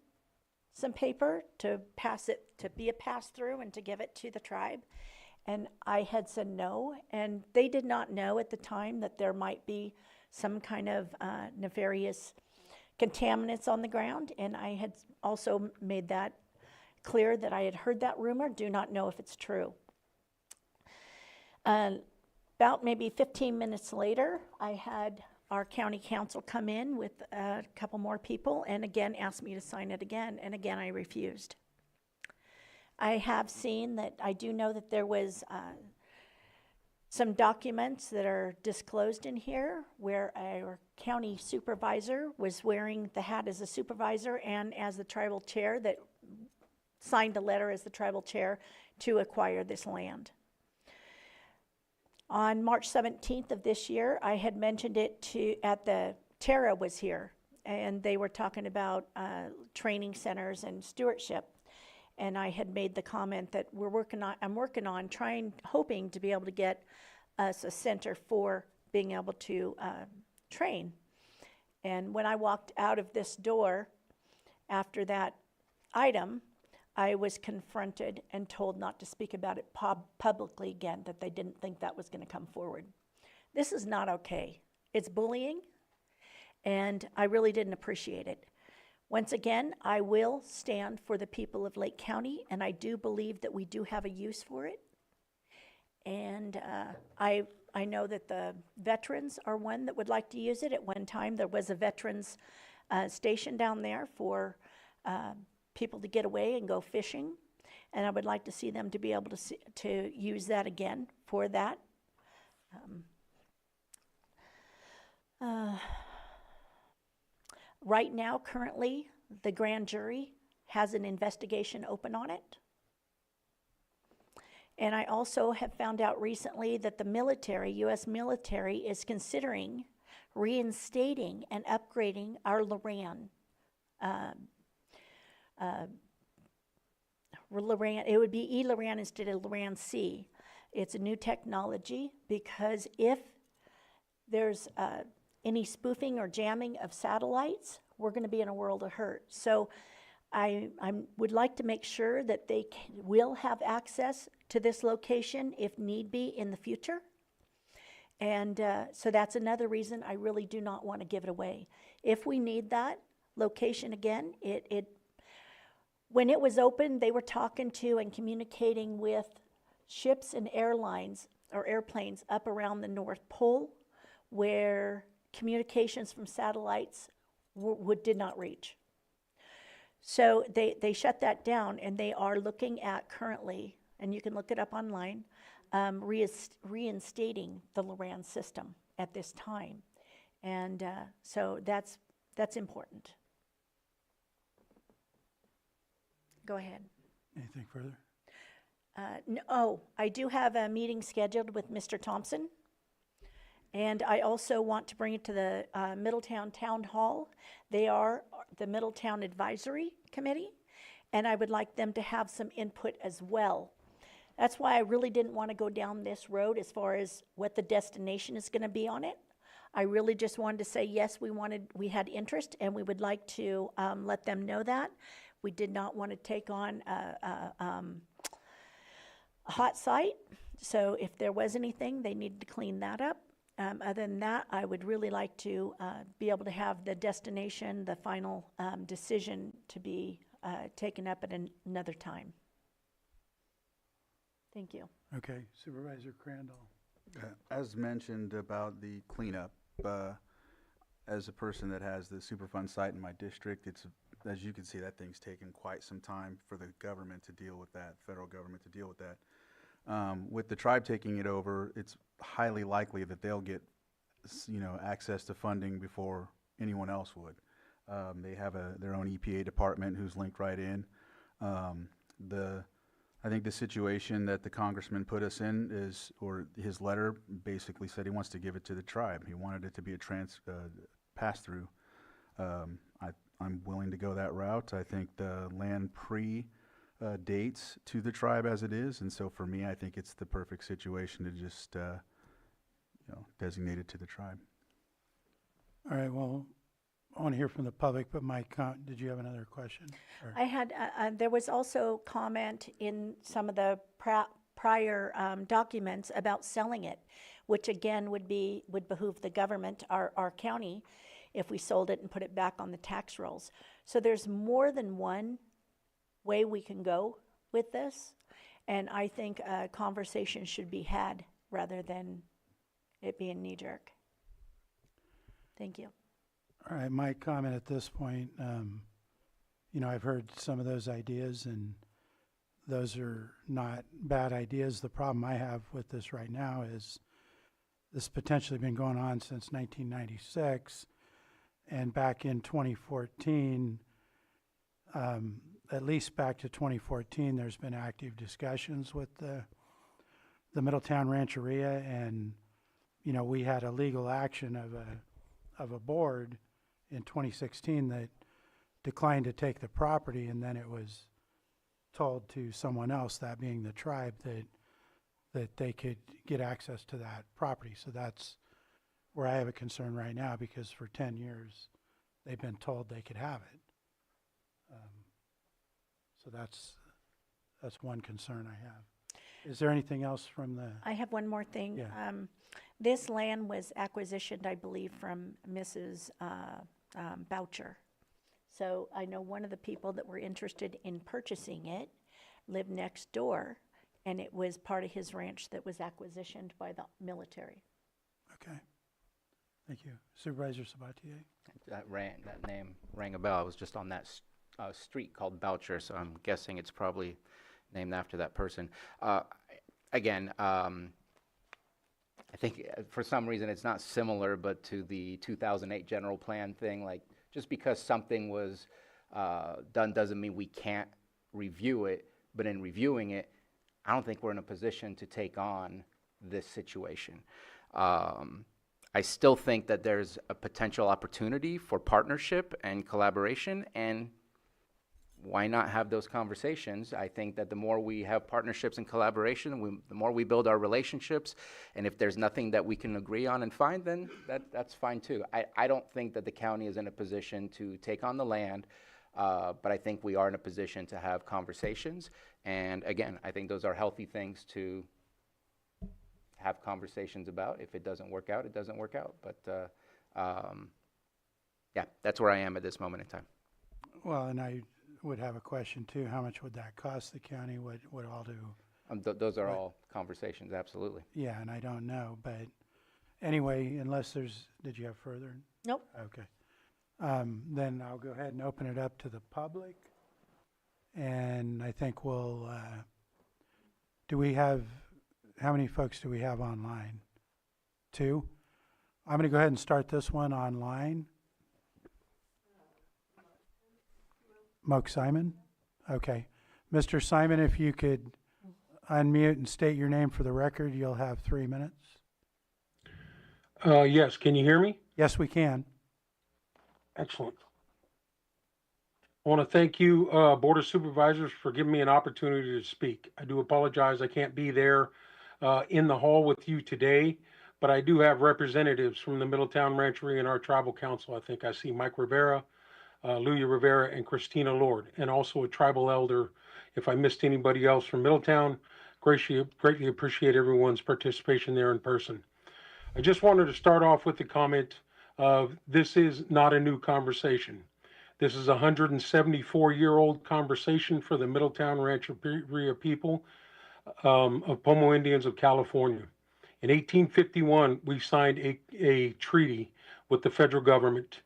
some paper to pass it, to be a pass-through and to give it to the tribe. And I had said no, and they did not know at the time that there might be some kind of nefarious contaminants on the ground. And I had also made that clear that I had heard that rumor, do not know if it's true. About maybe 15 minutes later, I had our county council come in with a couple more people and again asked me to sign it again, and again I refused. I have seen that, I do know that there was some documents that are disclosed in here where our county supervisor was wearing the hat as a supervisor and as the tribal chair, that signed a letter as the tribal chair to acquire this land. On March 17th of this year, I had mentioned it Tara was here, and they were talking about training centers and stewardship. And I had made the comment that I'm working on hoping to be able to get us a center for being able to train. And when I walked out of this door after that item, I was confronted and told not to speak about it publicly again, that they didn't think that was going to come forward. This is not okay. It's bullying, and I really didn't appreciate it. Once again, I will stand for the people of Lake County, and I do believe that we do have a use for it. And I know that the veterans are one that would like to use it. At one time, there was a veterans station down there for people to get away and go fishing, and I would like to see them to be able to use that again for that. Right now, currently, the grand jury has an investigation open on it. And I also have found out recently that the military, U.S. military, is considering reinstating and upgrading our Loran. It would be E-Loran instead of Loran C. It's a new technology, because if there's any spoofing or jamming of satellites, we're going to be in a world of hurt. So I would like to make sure that they will have access to this location if need be in the future. And so that's another reason I really do not want to give it away. If we need that location again, when it was open, they were talking to and communicating with ships and airlines or airplanes up around the North Pole, where communications from satellites did not reach. So they shut that down, and they are looking at currently, and you can look it up online, reinstating the Loran system at this time. And so that's important. Go ahead. Anything further? I do have a meeting scheduled with Mr. Thompson And I also want to bring it to the Middletown Town Hall. They are the Middletown Advisory Committee, and I would like them to have some input as well. That's why I really didn't want to go down this road as far as what the destination is going to be on it. I really just wanted to say, yes, we had interest, and we would like to let them know that. We did not want to take on a hot site, so if there was anything, they needed to clean that up. Other than that, I would really like to be able to have the destination, the final decision to be taken up at another time. Thank you. Okay, Supervisor Crandall. As mentioned about the cleanup, as a person that has the Superfund site in my district, it's, as you can see, that thing's taken quite some time for the government to deal with that, federal government to deal with that. With the tribe taking it over, it's highly likely that they'll get, access to funding before anyone else would. They have their own EPA department who's linked right in. I think the situation that the congressman put us in is, or his letter basically said he wants to give it to the tribe. He wanted it to be a pass-through. I'm willing to go that route. I think the land dates to the tribe as it is, and so for me, I think it's the perfect situation to just, designate it to the tribe. All right, well, I want to hear from the public, but Mike, did you have another question? Or- I had, there was also comment in some of the prior documents about selling it, which again would behoove the government, our county, if we sold it and put it back on the tax rolls. So there's more than one way we can go with this, and I think a conversation should be had rather than it being knee-jerk. Thank you. All right, my comment at this point, I've heard some of those ideas, and those are not bad ideas. The problem I have with this right now is this potentially been going on since 1996, and back in 2014, at least back to 2014, there's been active discussions with the Middletown Rancheria, and we had a legal action of a board in 2016 that declined to take the property, and then it was told to someone else, that being the tribe, that they could get access to that property. So that's where I have a concern right now, because for 10 years they've been told they could have it. So that's one concern I have. Is there anything else from the? I have one more thing. Yeah. This land was acquisitioned, I believe, from Mrs. Boucher. So I know one of the people that were interested in purchasing it lived next door, and it was part of his ranch that was acquisitioned by the military. Okay. Thank you. Supervisor Sabatier? That name rang a bell. I was just on that street called Boucher, so I'm guessing it's probably named after that person. Again, I think for some reason it's not similar, but to the 2008 general plan thing, like just because something was done doesn't mean we can't review it, but in reviewing it, I don't think we're in a position to take on this situation. I still think that there's a potential opportunity for partnership and collaboration, and why not have those conversations? I think that the more we have partnerships and collaboration, the more we build our relationships, and if there's nothing that we can agree on and find, then that's fine too. I don't think that the county is in a position to take on the land, but I think we are in a position to have conversations, and again, I think those are healthy things to have conversations about. If it doesn't work out, it doesn't work out, but yeah, that's where I am at this moment in time. Well, and I would have a question too. How much would that cost the county? What all do? Those are all conversations, absolutely. Yeah, and I don't know, but anyway, unless did you have further? Nope. Okay. Then I'll go ahead and open it up to the public. And I think how many folks do we have online? 2? I'm going to go ahead and start this one online. Moke Simon? Okay. Mr. Simon, if you could unmute and state your name for the record, you'll have 3 minutes. Yes, can you hear me? Yes, we can. Excellent. I want to thank you, Board of Supervisors, for giving me an opportunity to speak. I do apologize I can't be there in the hall with you today, but I do have representatives from the Middletown Rancheria and our tribal council. I think I see Mike Rivera, Louis Rivera, and Christina Lord, and also a tribal elder. If I missed anybody else from Middletown, greatly appreciate everyone's participation there in person. I just wanted to start off with the comment of this is not a new conversation. This is a 174-year-old conversation for the Middletown Rancheria people of Pomo Indians of California. In 1851, we signed a treaty with the federal government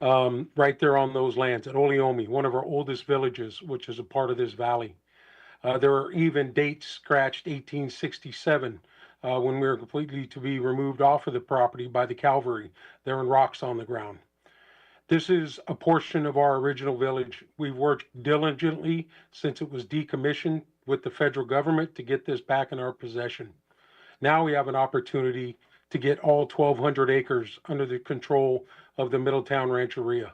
right there on those lands at Oleomi, one of our oldest villages, which is a part of this valley. There are even dates scratched 1867 when we were completely to be removed off of the property by the cavalry. There are rocks on the ground. This is a portion of our original village. We've worked diligently since it was decommissioned with the federal government to get this back in our possession. Now we have an opportunity to get all 1,200 acres under the control of the Middletown Rancheria.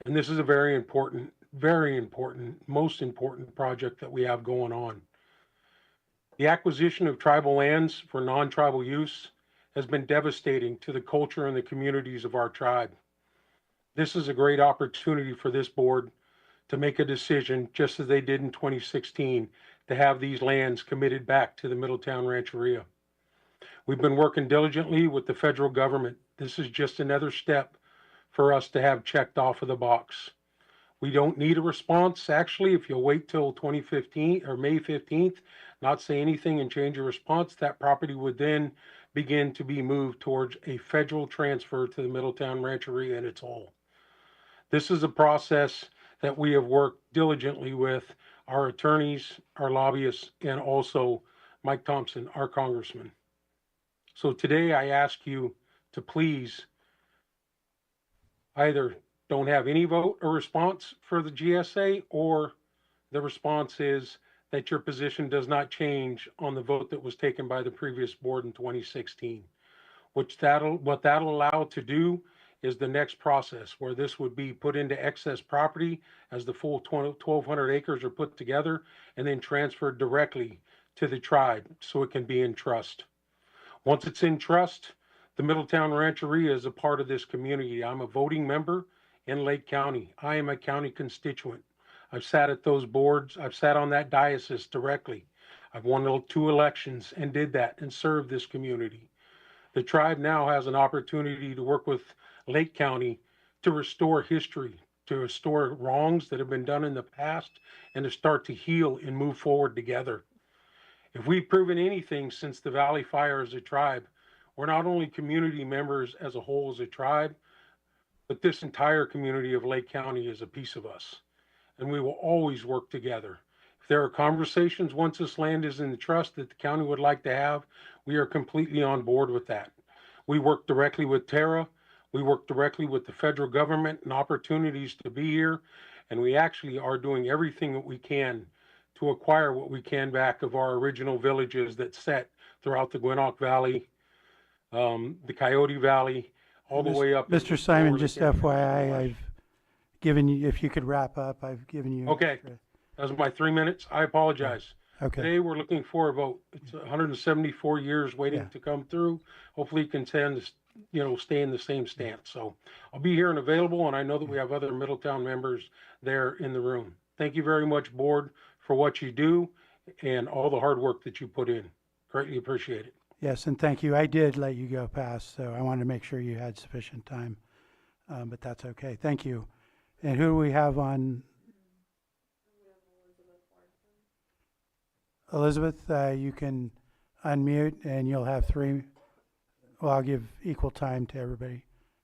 And this is a very important, most important project that we have going on. The acquisition of tribal lands for non-tribal use has been devastating to the culture and the communities of our tribe. This is a great opportunity for this board to make a decision, just as they did in 2016, to have these lands committed back to the Middletown Rancheria. We've been working diligently with the federal government. This is just another step for us to have checked off of the box. We don't need a response. Actually, if you'll wait till 2015 or May 15th, not say anything and change your response, that property would then begin to be moved towards a federal transfer to the Middletown Rancheria in its whole. This is a process that we have worked diligently with our attorneys, our lobbyists, and also Mike Thompson, our congressman. So today I ask you to please either don't have any vote or response for the GSA, or the response is that your position does not change on the vote that was taken by the previous board in 2016. What that'll allow to do is the next process where this would be put into excess property as the full 1,200 acres are put together and then transferred directly to the tribe so it can be in trust. Once it's in trust, the Middletown Rancheria is a part of this community. I'm a voting member in Lake County. I am a county constituent. I've sat at those boards. I've sat on that diocese directly. I've won 2 elections and did that and served this community. The tribe now has an opportunity to work with Lake County to restore history, to restore wrongs that have been done in the past, and to start to heal and move forward together. If we've proven anything since the Valley Fire as a tribe, we're not only community members as a whole as a tribe, but this entire community of Lake County is a piece of us, and we will always work together. If there are conversations once this land is in the trust that the county would like to have, we are completely on board with that. We work directly with Tara. We work directly with the federal government and opportunities to be here, and we actually are doing everything that we can to acquire what we can back of our original villages that set throughout the Gwinnett Valley, the Coyote Valley, all the way up. Mr. Simon, just FYI, I've given you, if you could wrap up, I've given you. Okay, extra. that was my 3 minutes. I apologize. Okay. Today, we're looking for a vote. It's 174 years waiting to come through. Hopefully, it can stay in the same stance. So I'll be here and available, and I know that we have other Middletown members there in the room. Thank you very much, board, for what you do and all the hard work that you put in. Greatly appreciate it. Yes, and thank you. I did let you go past, so I wanted to make sure you had sufficient time, but that's okay. Thank you. And who do we have on? Elizabeth, you can unmute and you'll have 3. Well, I'll give equal time to everybody.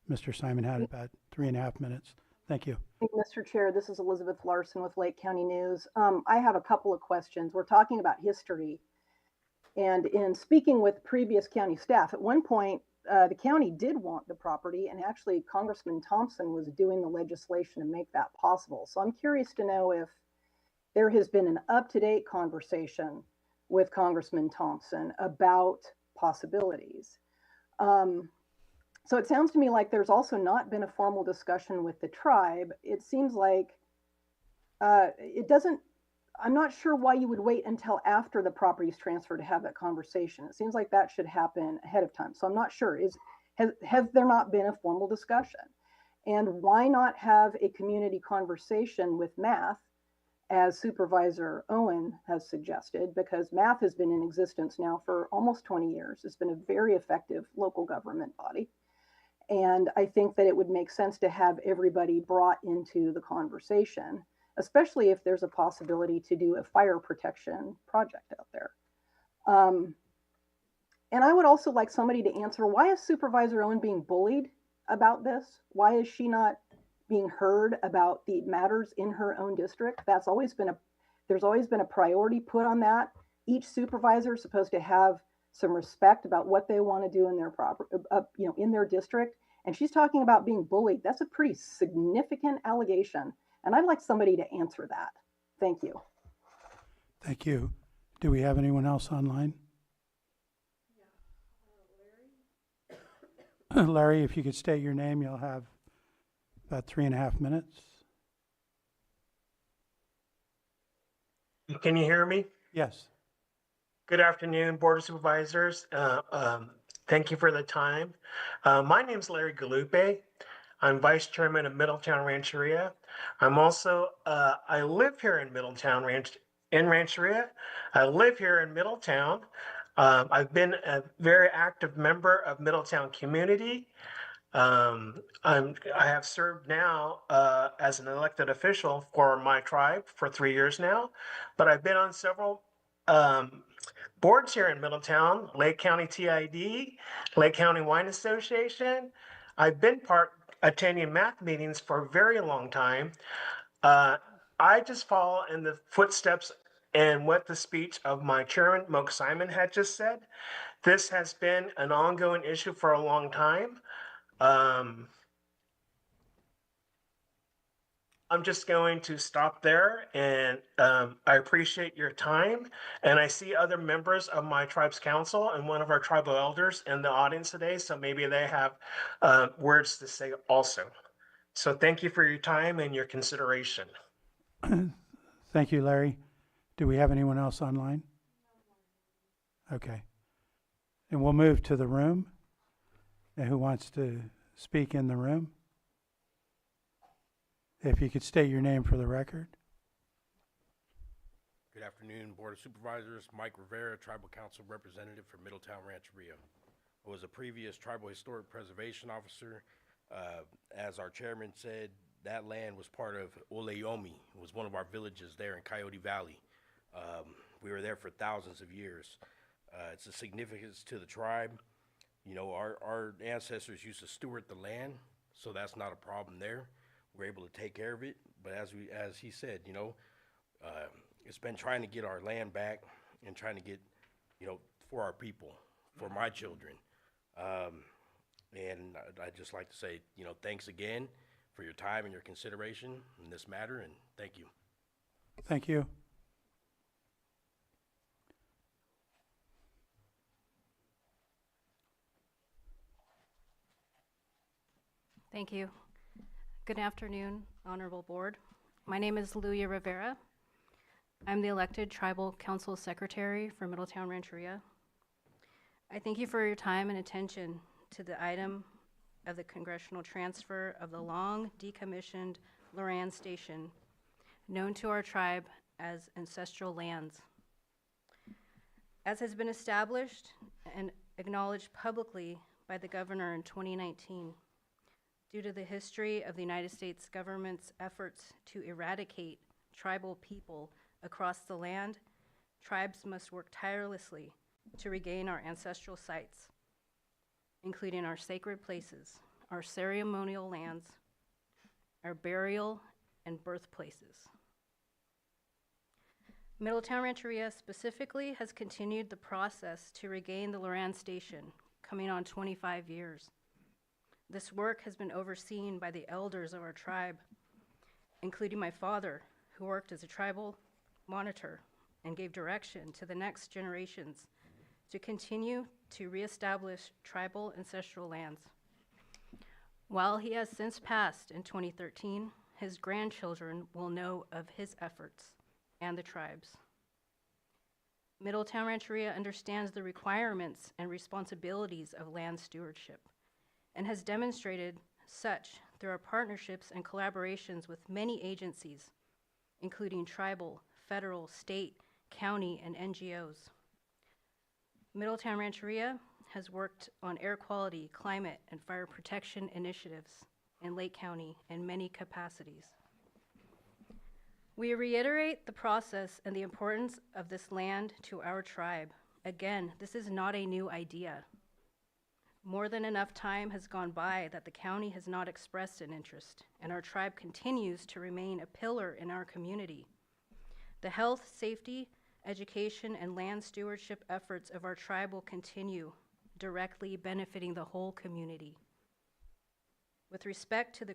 Mr. Simon had about 3.5 minutes. Thank you. Mr. Chair, this is Elizabeth Larson with Lake County News. I have a couple of questions. We're talking about history. And in speaking with previous county staff, at one point, the county did want the property, and actually Congressman Thompson was doing the legislation to make that possible. So I'm curious to know if there has been an up-to-date conversation with Congressman Thompson about possibilities. So it sounds to me like there's also not been a formal discussion with the tribe. It seems like it doesn't, I'm not sure why you would wait until after the property is transferred to have that conversation. It seems like that should happen ahead of time. So I'm not sure. Has there not been a formal discussion? And why not have a community conversation with math, as Supervisor Owen has suggested, because math has been in existence now for almost 20 years. It's been a very effective local government body. And I think that it would make sense to have everybody brought into the conversation, especially if there's a possibility to do a fire protection project out there. And I would also like somebody to answer, why is Supervisor Owen being bullied about this? Why is she not being heard about the matters in her own district? There's always been a priority put on that. Each supervisor is supposed to have some respect about what they want to do in their in their district. And she's talking about being bullied. That's a pretty significant allegation. And I'd like somebody to answer that. Thank you. Thank you. Do we have anyone else online? Larry, if you could state your name, you'll have about 3.5 minutes. Can you hear me? Yes. Good afternoon, Board of Supervisors. Thank you for the time. My name is Larry Galupe. I'm Vice Chairman of Middletown Rancheria. I'm also, I live here in Middletown Rancheria. I live here in Middletown. I've been a very active member of Middletown community. I have served now as an elected official for my tribe for 3 years now, but I've been on several boards here in Middletown, Lake County TID, Lake County Wine Association. I've been attending math meetings for a very long time. I just follow in the footsteps and what the speech of my chairman, Moke Simon, had just said. This has been an ongoing issue for a long time. I'm just going to stop there, and I appreciate your time. And I see other members of my tribe's council and one of our tribal elders in the audience today, so maybe they have words to say also. So thank you for your time and your consideration. Thank you, Larry. Do we have anyone else online? Okay. And we'll move to the room. And who wants to speak in the room? If you could state your name for the record. Good afternoon, Board of Supervisors. Mike Rivera, Tribal Council Representative for Middletown Rancheria. I was a previous Tribal Historic Preservation Officer. As our chairman said, that land was part of Oleomi. It was one of our villages there in Coyote Valley. We were there for thousands of years. It's a significance to the tribe. You know, our ancestors used to steward the land, so that's not a problem there. We're able to take care of it, but as he said, you know, it's been trying to get our land back and trying to get, you know, for our people, for my children. And I'd just like to say, you know, thanks again for your time and your consideration in this matter, and thank you. Thank you. Thank you. Good afternoon, Honorable Board. My name is Luya Rivera. I'm the elected Tribal Council Secretary for Middletown Rancheria. I thank you for your time and attention to the item of the congressional transfer of the long decommissioned Loran Station, known to our tribe as ancestral lands. As has been established and acknowledged publicly by the governor in 2019, due to the history of the United States government's efforts to eradicate tribal people across the land, tribes must work tirelessly to regain our ancestral sites, including our sacred places, our ceremonial lands, our burial and birthplaces. Middletown Rancheria specifically has continued the process to regain the Loran Station, coming on 25 years. This work has been overseen by the elders of our tribe, including my father, who worked as a tribal monitor and gave direction to the next generations to continue to reestablish tribal ancestral lands. While he has since passed in 2013, his grandchildren will know of his efforts and the tribe's. Middletown Rancheria understands the requirements and responsibilities of land stewardship and has demonstrated such through our partnerships and collaborations with many agencies, including tribal, federal, state, county, and NGOs. Middletown Rancheria has worked on air quality, climate, and fire protection initiatives in Lake County in many capacities. We reiterate the process and the importance of this land to our tribe. Again, this is not a new idea. More than enough time has gone by that the county has not expressed an interest, and our tribe continues to remain a pillar in our community. The health, safety, education, and land stewardship efforts of our tribe will continue, directly benefiting the whole community. With respect to the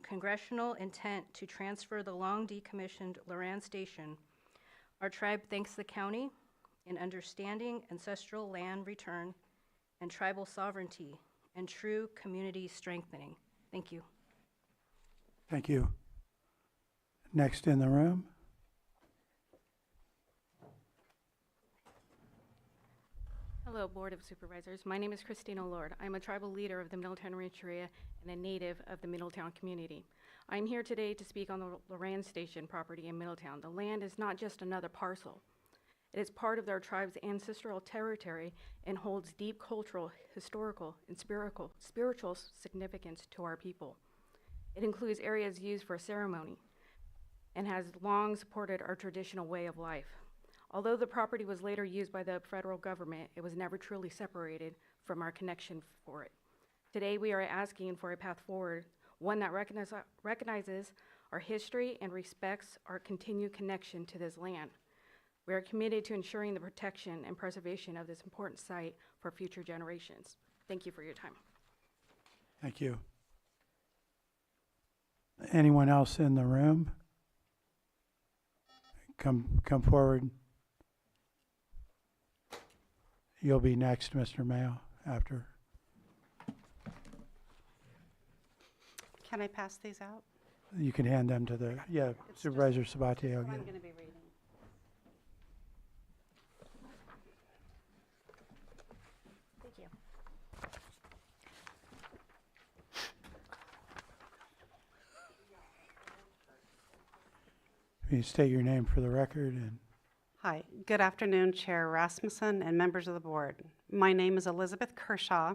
congressional intent to transfer the long decommissioned Loran Station, our tribe thanks the county in understanding ancestral land return and tribal sovereignty and true community strengthening. Thank you. Thank you. Next in the room. Hello, Board of Supervisors. My name is Christina Lord. I'm a tribal leader of the Middletown Rancheria and a native of the Middletown community. I'm here today to speak on the Loran Station property in Middletown. The land is not just another parcel. It is part of their tribe's ancestral territory and holds deep cultural, historical, and spiritual significance to our people. It includes areas used for ceremony and has long supported our traditional way of life. Although the property was later used by the federal government, it was never truly separated from our connection for it. Today, we are asking for a path forward, one that recognizes our history and respects our continued connection to this land. We are committed to ensuring the protection and preservation of this important site for future generations. Thank you for your time. Thank you. Anyone else in the room? Come forward. You'll be next, Mr. Mayo, after. Can I pass these out? You can hand them to the, Supervisor Sabatier. I'm going to be reading. Thank you. Please state your name for the record. And Hi, good afternoon, Chair Rasmussen and members of the board. My name is Elizabeth Kershaw.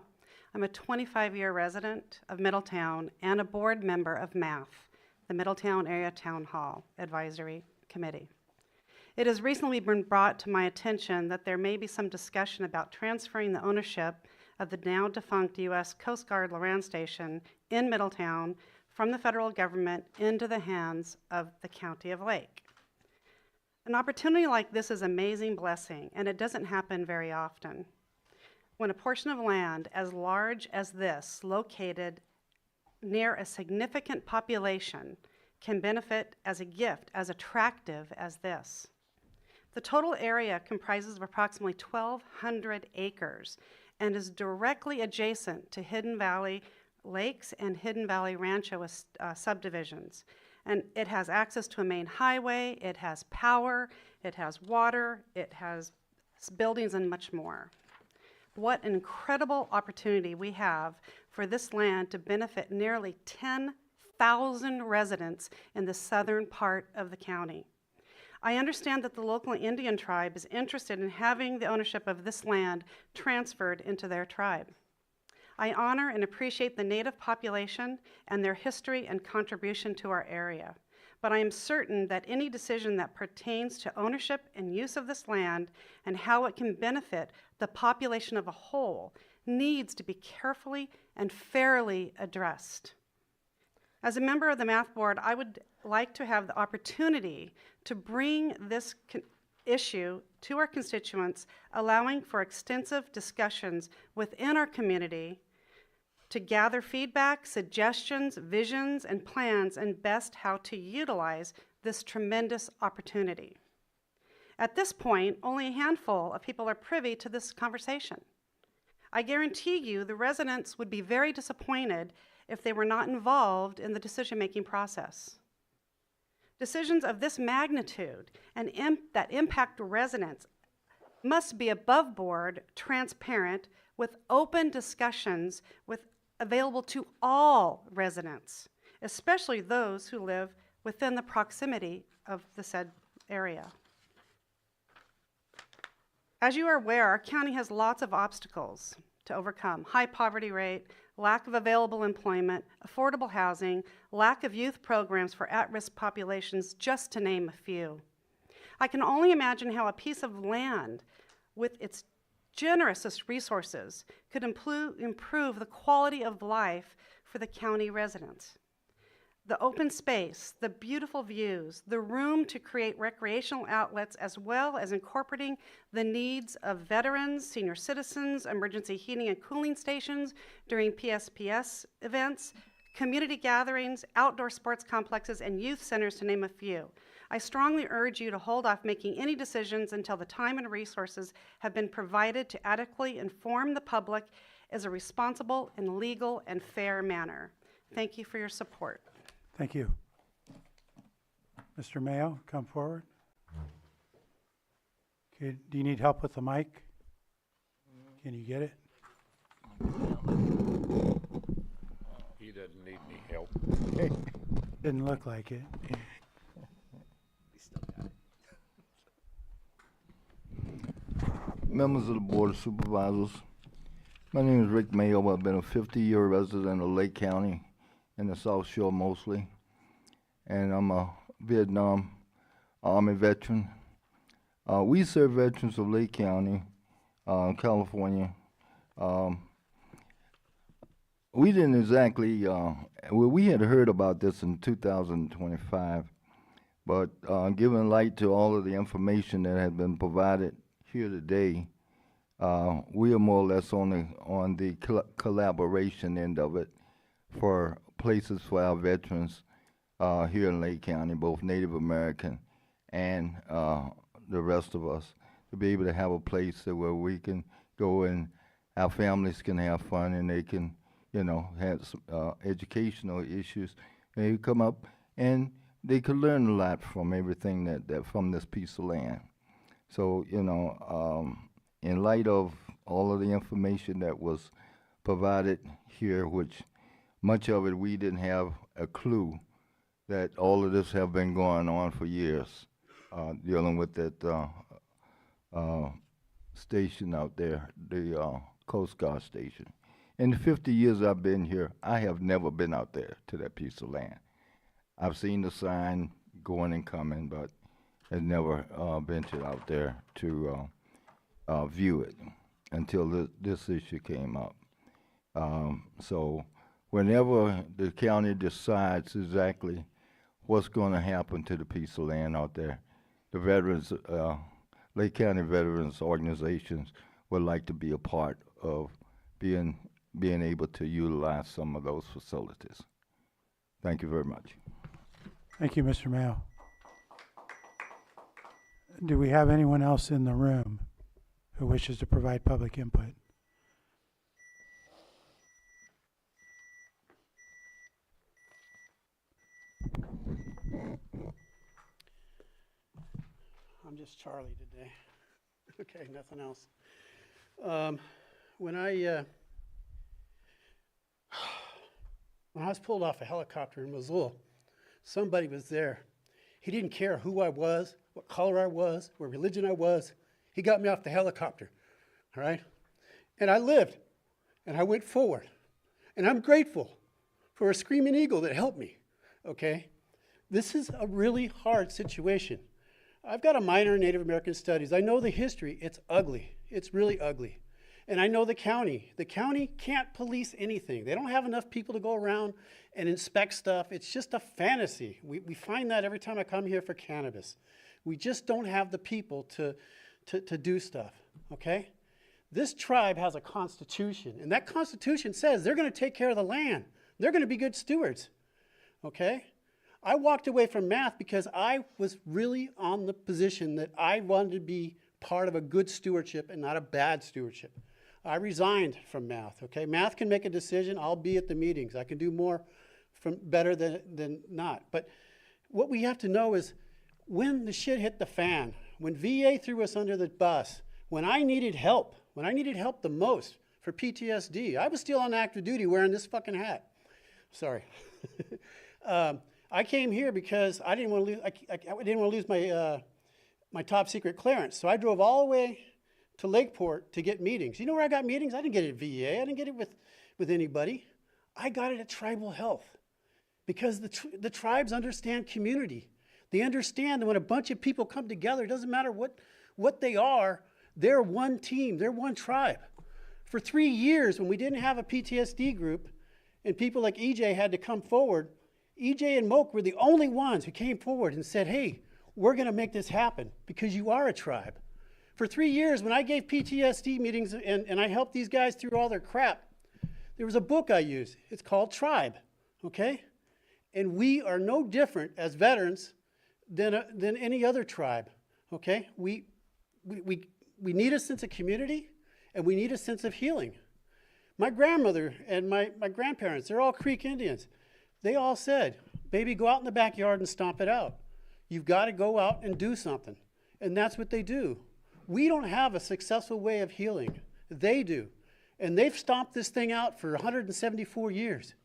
I'm a 25-year resident of Middletown and a board member of MAF, the Middletown Area Town Hall Advisory Committee. It has recently been brought to my attention that there may be some discussion about transferring the ownership of the now defunct U.S. Coast Guard Loran Station in Middletown from the federal government into the hands of the County of Lake. An opportunity like this is an amazing blessing, and it doesn't happen very often. When a portion of land as large as this, located near a significant population, can benefit as a gift as attractive as this. The total area comprises of approximately 1,200 acres and is directly adjacent to Hidden Valley Lakes and Hidden Valley Rancho subdivisions. And it has access to a main highway, it has power, it has water, it has buildings and much more. What an incredible opportunity we have for this land to benefit nearly 10,000 residents in the southern part of the county. I understand that the local Indian tribe is interested in having the ownership of this land transferred into their tribe. I honor and appreciate the Native population and their history and contribution to our area, but I am certain that any decision that pertains to ownership and use of this land and how it can benefit the population of a whole needs to be carefully and fairly addressed. As a member of the MAF board, I would like to have the opportunity to bring this issue to our constituents, allowing for extensive discussions within our community to gather feedback, suggestions, visions, and plans, and best how to utilize this tremendous opportunity. At this point, only a handful of people are privy to this conversation. I guarantee you the residents would be very disappointed if they were not involved in the decision-making process. Decisions of this magnitude and that impact residents must be above board, transparent, with open discussions available to all residents, especially those who live within the proximity of the said area. As you are aware, our county has lots of obstacles to overcome: high poverty rate, lack of available employment, affordable housing, lack of youth programs for at-risk populations, just to name a few. I can only imagine how a piece of land with its generous resources could improve the quality of life for the county residents. The open space, the beautiful views, the room to create recreational outlets, as well as incorporating the needs of veterans, senior citizens, emergency heating and cooling stations during PSPS events, community gatherings, outdoor sports complexes, and youth centers, to name a few. I strongly urge you to hold off making any decisions until the time and resources have been provided to adequately inform the public as a responsible and legal and fair manner. Thank you for your support. Thank you. Mr. Mayo, come forward. Okay, do you need help with the mic? Can you get it? He doesn't need any help. Didn't look like it. Members of the Board of Supervisors, my name is Rick Mayo. I've been a 50-year resident of Lake County in the South Shore mostly, and I'm a Vietnam Army veteran. We serve veterans of Lake County, California. We didn't exactly, we had heard about this in 2025, but given light to all of the information that had been provided here today, we are more or less on the collaboration end of it for places for our veterans here in Lake County, both Native American and the rest of us, to be able to have a place where we can go and our families can have fun and they can, you know, have some, educational issues. They come up and they could learn a lot from everything that from this piece of land. So, you know, in light of all of the information that was provided here, which much of it we didn't have a clue that all of this have been going on for years, dealing with that station out there, the Coast Guard station. In the 50 years I've been here, I have never been out there to that piece of land. I've seen the sign going and coming, but had never ventured out there to view it until this issue came up. So whenever the county decides exactly what's going to happen to the piece of land out there, the veterans, Lake County Veterans Organizations would like to be a part of being able to utilize some of those facilities. Thank you very much. Thank you, Mr. Mayo. Do we have anyone else in the room who wishes to provide public input? I'm just Charlie today. Okay, nothing else. When I was pulled off a helicopter in Missoula, somebody was there. He didn't care who I was, what color I was, what religion I was. He got me off the helicopter, all right? And I lived, and I went forward. And I'm grateful for a screaming eagle that helped me, okay? This is a really hard situation. I've got a minor in Native American Studies. I know the history. It's ugly. It's really ugly. And I know the county. The county can't police anything. They don't have enough people to go around and inspect stuff. It's just a fantasy. We find that every time I come here for cannabis. We just don't have the people to do stuff, okay? This tribe has a constitution, and that constitution says they're going to take care of the land. They're going to be good stewards, okay? I walked away from math because I was really on the position that I wanted to be part of a good stewardship and not a bad stewardship. I resigned from math, okay? Math can make a decision. I'll be at the meetings. I can do more better than not. But what we have to know is when the shit hit the fan, when VA threw us under the bus, when I needed help the most for PTSD, I was still on active duty wearing this fucking hat. Sorry. I came here because I didn't want to lose. I didn't want to lose my my top secret clearance. So I drove all the way to Lakeport to get meetings. You know where I got meetings? I didn't get it at VA. I didn't get it with anybody. I got it at Tribal Health because the tribes understand community. They understand that when a bunch of people come together, it doesn't matter what they are, they're one team, they're one tribe. For 3 years, when we didn't have a PTSD group and people like EJ had to come forward, EJ and Moak were the only ones who came forward and said, hey, we're going to make this happen because you are a tribe. For 3 years, when I gave PTSD meetings and I helped these guys through all their crap, there was a book I used. It's called Tribe, okay? And we are no different as veterans than any other tribe, okay? We need a sense of community and we need a sense of healing. My grandmother and my grandparents, they're all Creek Indians. They all said, baby, go out in the backyard and stomp it out. You've got to go out and do something. And that's what they do. We don't have a successful way of healing. They do. And they've stomped this thing out for 174 years.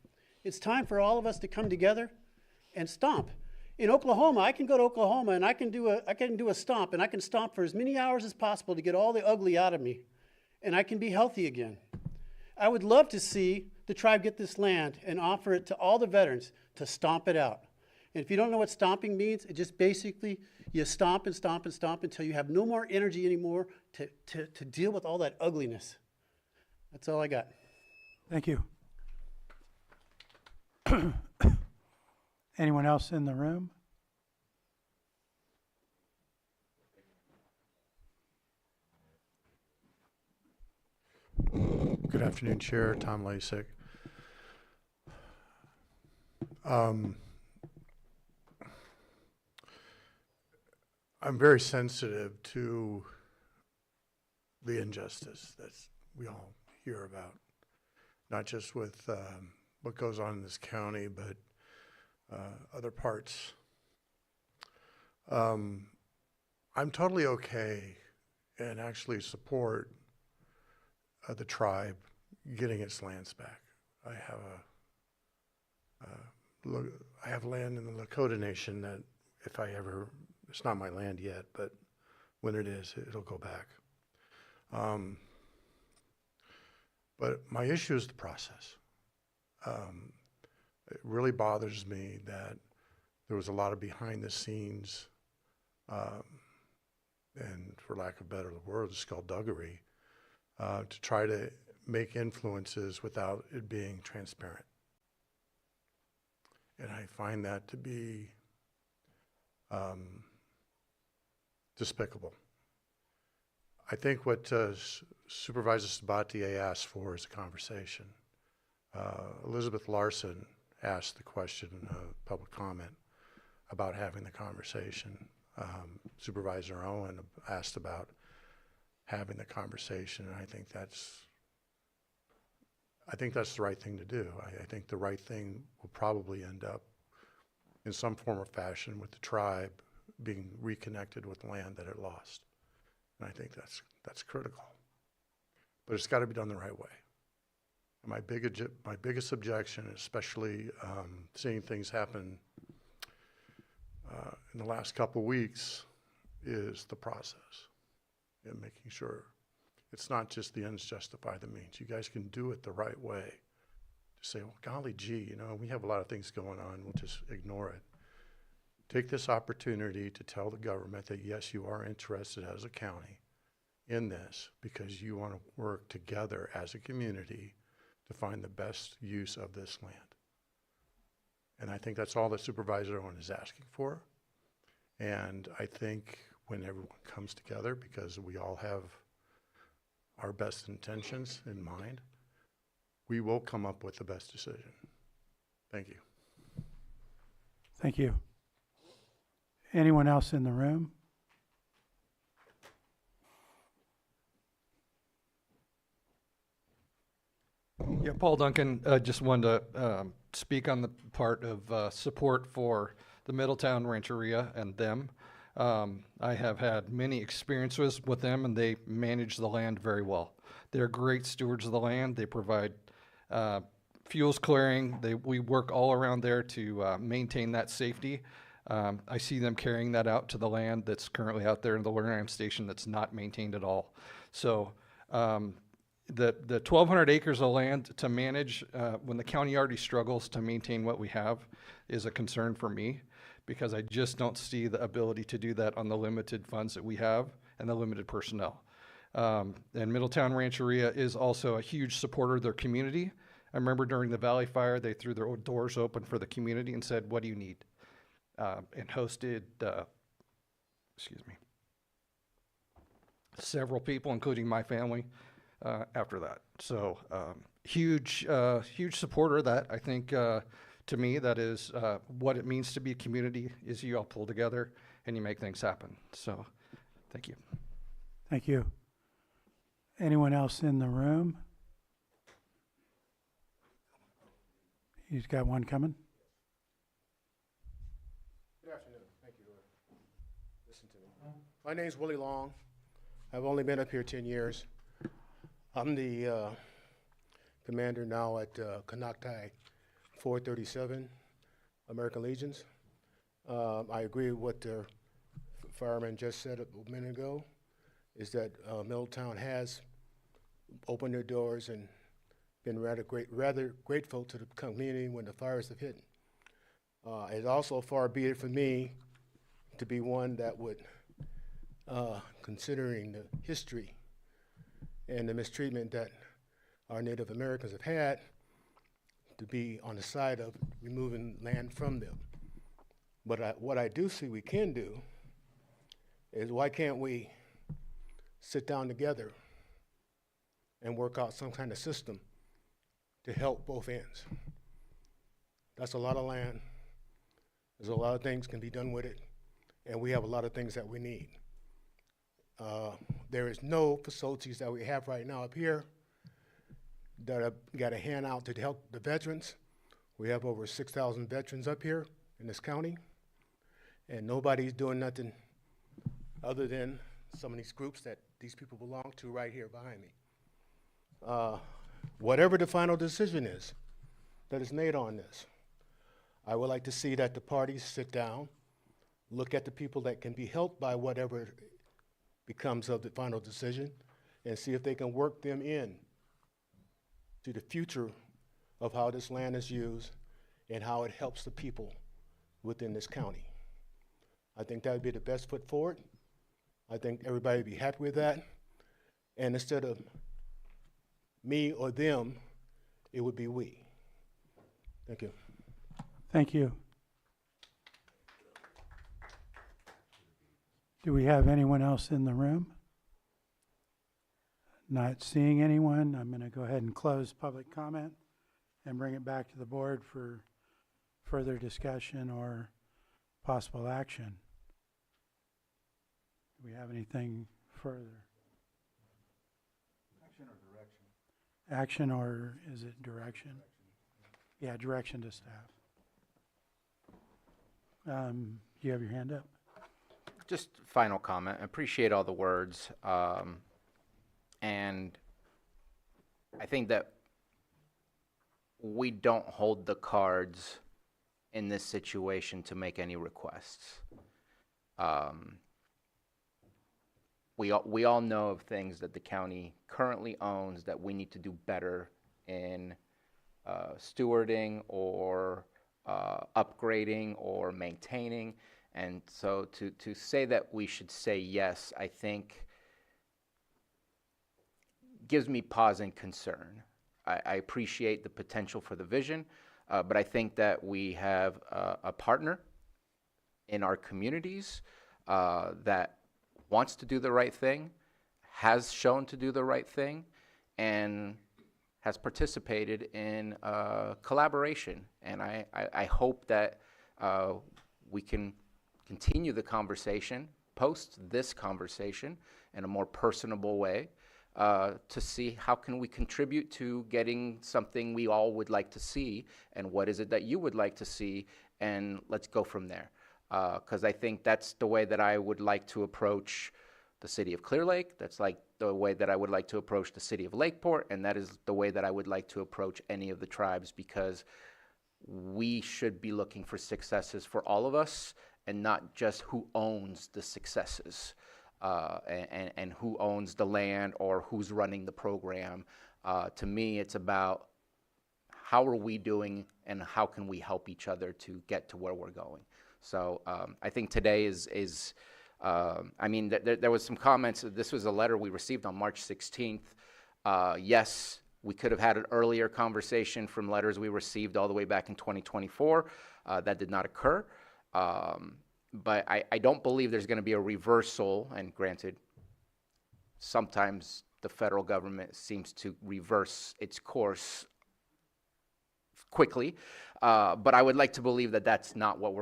It's time for all of us to come together and stomp. In Oklahoma, I can go to Oklahoma and I can do a stomp, and I can stomp for as many hours as possible to get all the ugly out of me. And I can be healthy again. I would love to see the tribe get this land and offer it to all the veterans to stomp it out. And if you don't know what stomping means, it just basically, you stomp and stomp and stomp until you have no more energy anymore to deal with all that ugliness. That's all I got. Thank you. Anyone else in the room? Good afternoon, Chair. Tom Lasik. I'm very sensitive to the injustice that we all hear about, not just with what goes on in this county, but other parts. I'm totally okay and actually support the tribe getting its lands back. I have land in the Lakota Nation that if I ever, it's not my land yet, but when it is, it'll go back. But my issue is the process. It really bothers me that there was a lot of behind the scenes, and for lack of better words, skullduggery, to try to make influences without it being transparent. And I find that to be despicable. I think what Supervisor Sabatier asked for is a conversation. Elizabeth Larson asked the question in public comment about having the conversation. Supervisor Owen asked about having the conversation, and I think that's the right thing to do. I think the right thing will probably end up in some form or fashion with the tribe being reconnected with land that it lost. And I think that's critical. But it's got to be done the right way. And my biggest objection, especially seeing things happen in the last couple of weeks, is the process and making sure it's not just the ends justify the means. You guys can do it the right way. To say, well, golly gee, you know, we have a lot of things going on, we'll just ignore it. Take this opportunity to tell the government that yes, you are interested as a county in this because you want to work together as a community to find the best use of this land. And I think that's all that Supervisor Owen is asking for. And I think when everyone comes together, because we all have our best intentions in mind, we will come up with the best decision. Thank you. Thank you. Anyone else in the room? Paul Duncan, just wanted to speak on the part of support for the Middletown Rancheria and them. I have had many experiences with them, and they manage the land very well. They're great stewards of the land. They provide fuels clearing. We work all around there to maintain that safety. I see them carrying that out to the land that's currently out there in the Loran Station that's not maintained at all. So the 1,200 acres of land to manage when the county already struggles to maintain what we have is a concern for me, because I just don't see the ability to do that on the limited funds that we have and the limited personnel. And Middletown Rancheria is also a huge supporter of their community. I remember during the Valley Fire, they threw their doors open for the community and said, "What do you need?" And hosted, several people, including my family, after that. So huge supporter of that. I think to me that is what it means to be a community, is you all pull together and you make things happen. So thank you. Thank you. Anyone else in the room? He's got one coming. Good afternoon. Thank you for listening to me. My name's Willie Long. I've only been up here 10 years. I'm the commander now at Canocti 437 American Legions. I agree with what the fireman just said a minute ago, is that Middletown has opened their doors and been rather grateful to the community when the fires have hit. It's also far be it for me to be one that would, considering the history and the mistreatment that our Native Americans have had, to be on the side of removing land from them. But what I do see we can do is, why can't we sit down together and work out some kind of system to help both ends? That's a lot of land. There's a lot of things can be done with it, and we have a lot of things that we need. There is no facilities that we have right now up here that have got a hand out to help the veterans. We have over 6,000 veterans up here in this county, and nobody's doing nothing other than some of these groups that these people belong to right here behind me. Whatever the final decision is that is made on this, I would like to see that the parties sit down, look at the people that can be helped by whatever becomes of the final decision, and see if they can work them in to the future of how this land is used and how it helps the people within this county. I think that would be the best foot forward. I think everybody would be happy with that. And instead of me or them, it would be we. Thank you. Thank you. Do we have anyone else in the room? Not seeing anyone. I'm going to go ahead and close public comment and bring it back to the board for further discussion or possible action. Do we have anything further? Action or direction? Action, or is it direction? Yeah, direction to staff. You have your hand up? Just final comment. I appreciate all the words. And I think that we don't hold the cards in this situation to make any requests. We all know of things that the county currently owns that we need to do better in stewarding or upgrading or maintaining. And so to say that we should say yes, I think gives me pause and concern. I appreciate the potential for the vision, but I think that we have a partner in our communities that wants to do the right thing, has shown to do the right thing, and has participated in collaboration. And I hope that we can continue the conversation, post this conversation in a more personable way, to see how can we contribute to getting something we all would like to see, and what is it that you would like to see, and let's go from there. Because I think that's the way that I would like to approach the city of Clear Lake. That's like the way that I would like to approach the city of Lakeport, and that is the way that I would like to approach any of the tribes, because we should be looking for successes for all of us, and not just who owns the successes. And who owns the land or who's running the program. To me, it's about how are we doing and how can we help each other to get to where we're going. So I think today I mean, there was some comments. This was a letter we received on March 16th. Yes, we could have had an earlier conversation from letters we received all the way back in 2024. That did not occur. But I don't believe there's going to be a reversal, and granted, sometimes the federal government seems to reverse its course quickly, but I would like to believe that that's not what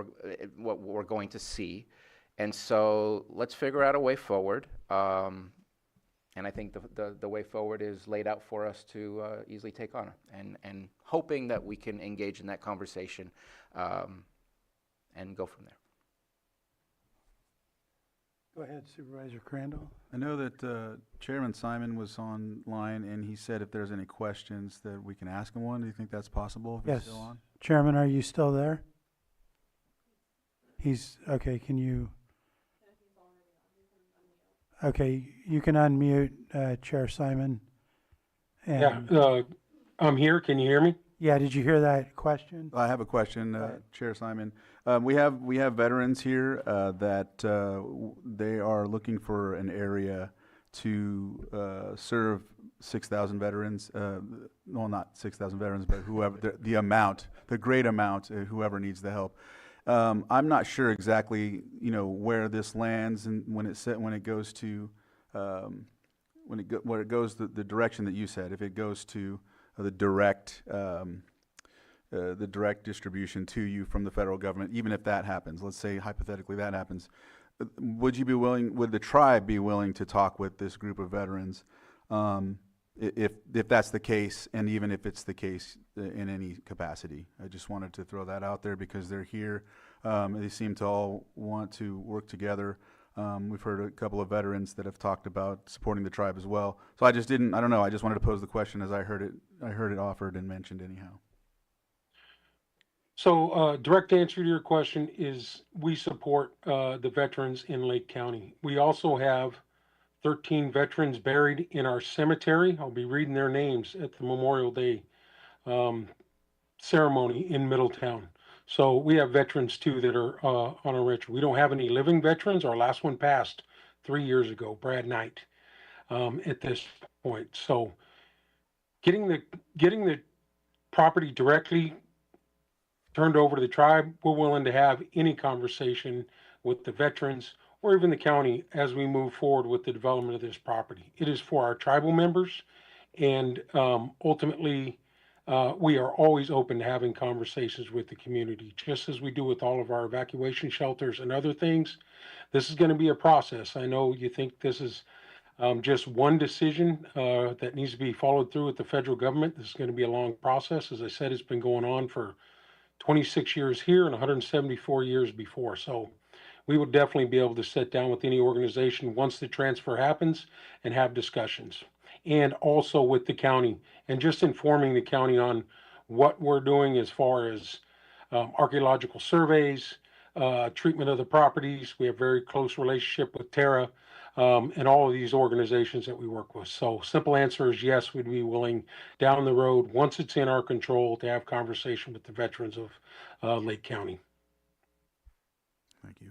we're going to see, and so let's figure out a way forward, and I think the way forward is laid out for us to easily take on, and hoping that we can engage in that conversation and go from there. Go ahead, Supervisor Crandall. I know that Chairman Simon was online, and he said if there's any questions that we can ask him one. Do you think that's possible if he's Yes. still on? Chairman, are you still there? He's, okay, can you? Okay, you can unmute Chair Simon. And Yeah, I'm here. Can you hear me? Yeah, did you hear that question? I have a question, Chair Simon. We have veterans here that they are looking for an area to serve 6,000 veterans. Well, not 6,000 veterans, but whoever the amount, the great amount, whoever needs the help. I'm not sure exactly, where this lands and when it goes to where it goes the direction that you said. If it goes to the direct distribution to you from the federal government, even if that happens, let's say hypothetically that happens, would the tribe be willing to talk with this group of veterans, if that's the case, and even if it's the case in any capacity? I just wanted to throw that out there because they're here. They seem to all want to work together. We've heard a couple of veterans that have talked about supporting the tribe as well. So I just wanted to pose the question as I heard it offered and mentioned anyhow. So, direct answer to your question is we support the veterans in Lake County. We also have 13 veterans buried in our cemetery. I'll be reading their names at the Memorial Day ceremony in Middletown. So we have veterans too that are on our ranch. We don't have any living veterans. Our last one passed 3 years ago, Brad Knight, at this point. So getting the property directly turned over to the tribe, we're willing to have any conversation with the veterans or even the county as we move forward with the development of this property. It is for our tribal members, and ultimately, we are always open to having conversations with the community, just as we do with all of our evacuation shelters and other things. This is going to be a process. I know you think this is just one decision that needs to be followed through with the federal government. This is going to be a long process. As I said, it's been going on for 26 years here and 174 years before. So we would definitely be able to sit down with any organization once the transfer happens and have discussions. And also with the county, and just informing the county on what we're doing as far as archaeological surveys, treatment of the properties. We have very close relationship with Terra and all of these organizations that we work with. So simple answer is yes, we'd be willing down the road, once it's in our control, to have conversation with the veterans of Lake County. Thank you.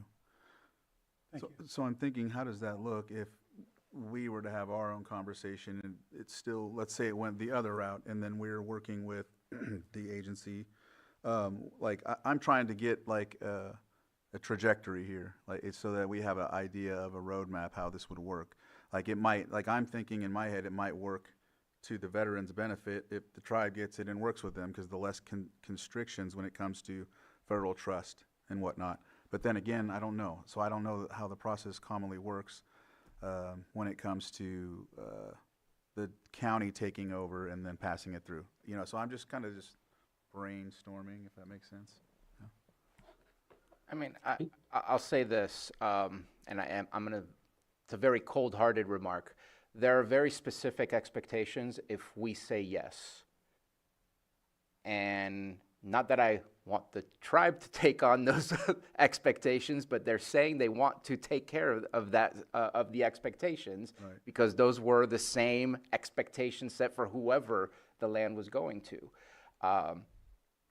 So I'm thinking, how does that look if we were to have our own conversation and it's still, let's say it went the other route, and then we're working with the agency? I'm trying to get a trajectory here, it's so that we have an idea of a roadmap how this would work. I'm thinking in my head it might work to the veterans' benefit if the tribe gets it and works with them, because the less constrictions when it comes to federal trust and whatnot. But then again, I don't know. So I don't know how the process commonly works when it comes to the county taking over and then passing it through. You know, so I'm just kind of just brainstorming, if that makes sense. Yeah. I mean, I'll say this, and I'm gonna, it's a very cold-hearted remark. There are very specific expectations if we say yes. And not that I want the tribe to take on those expectations, but they're saying they want to take care of that, of the expectations, Right. because those were the same expectations set for whoever the land was going to.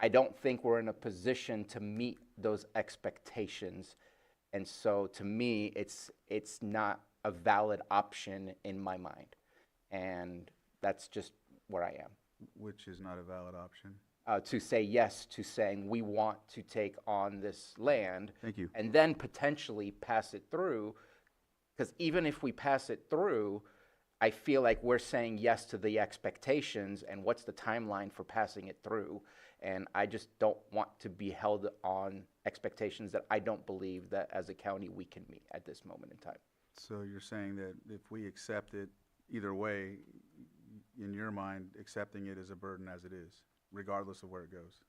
I don't think we're in a position to meet those expectations, and so to me, it's not a valid option in my mind, and that's just where I am. Which is not a valid option. To say yes to saying we want to take on this land. Thank you. And then potentially pass it through, because even if we pass it through, I feel like we're saying yes to the expectations, and what's the timeline for passing it through? And I just don't want to be held on expectations that I don't believe that as a county we can meet at this moment in time. So you're saying that if we accept it, either way, in your mind, accepting it is a burden as it is, regardless of where it goes?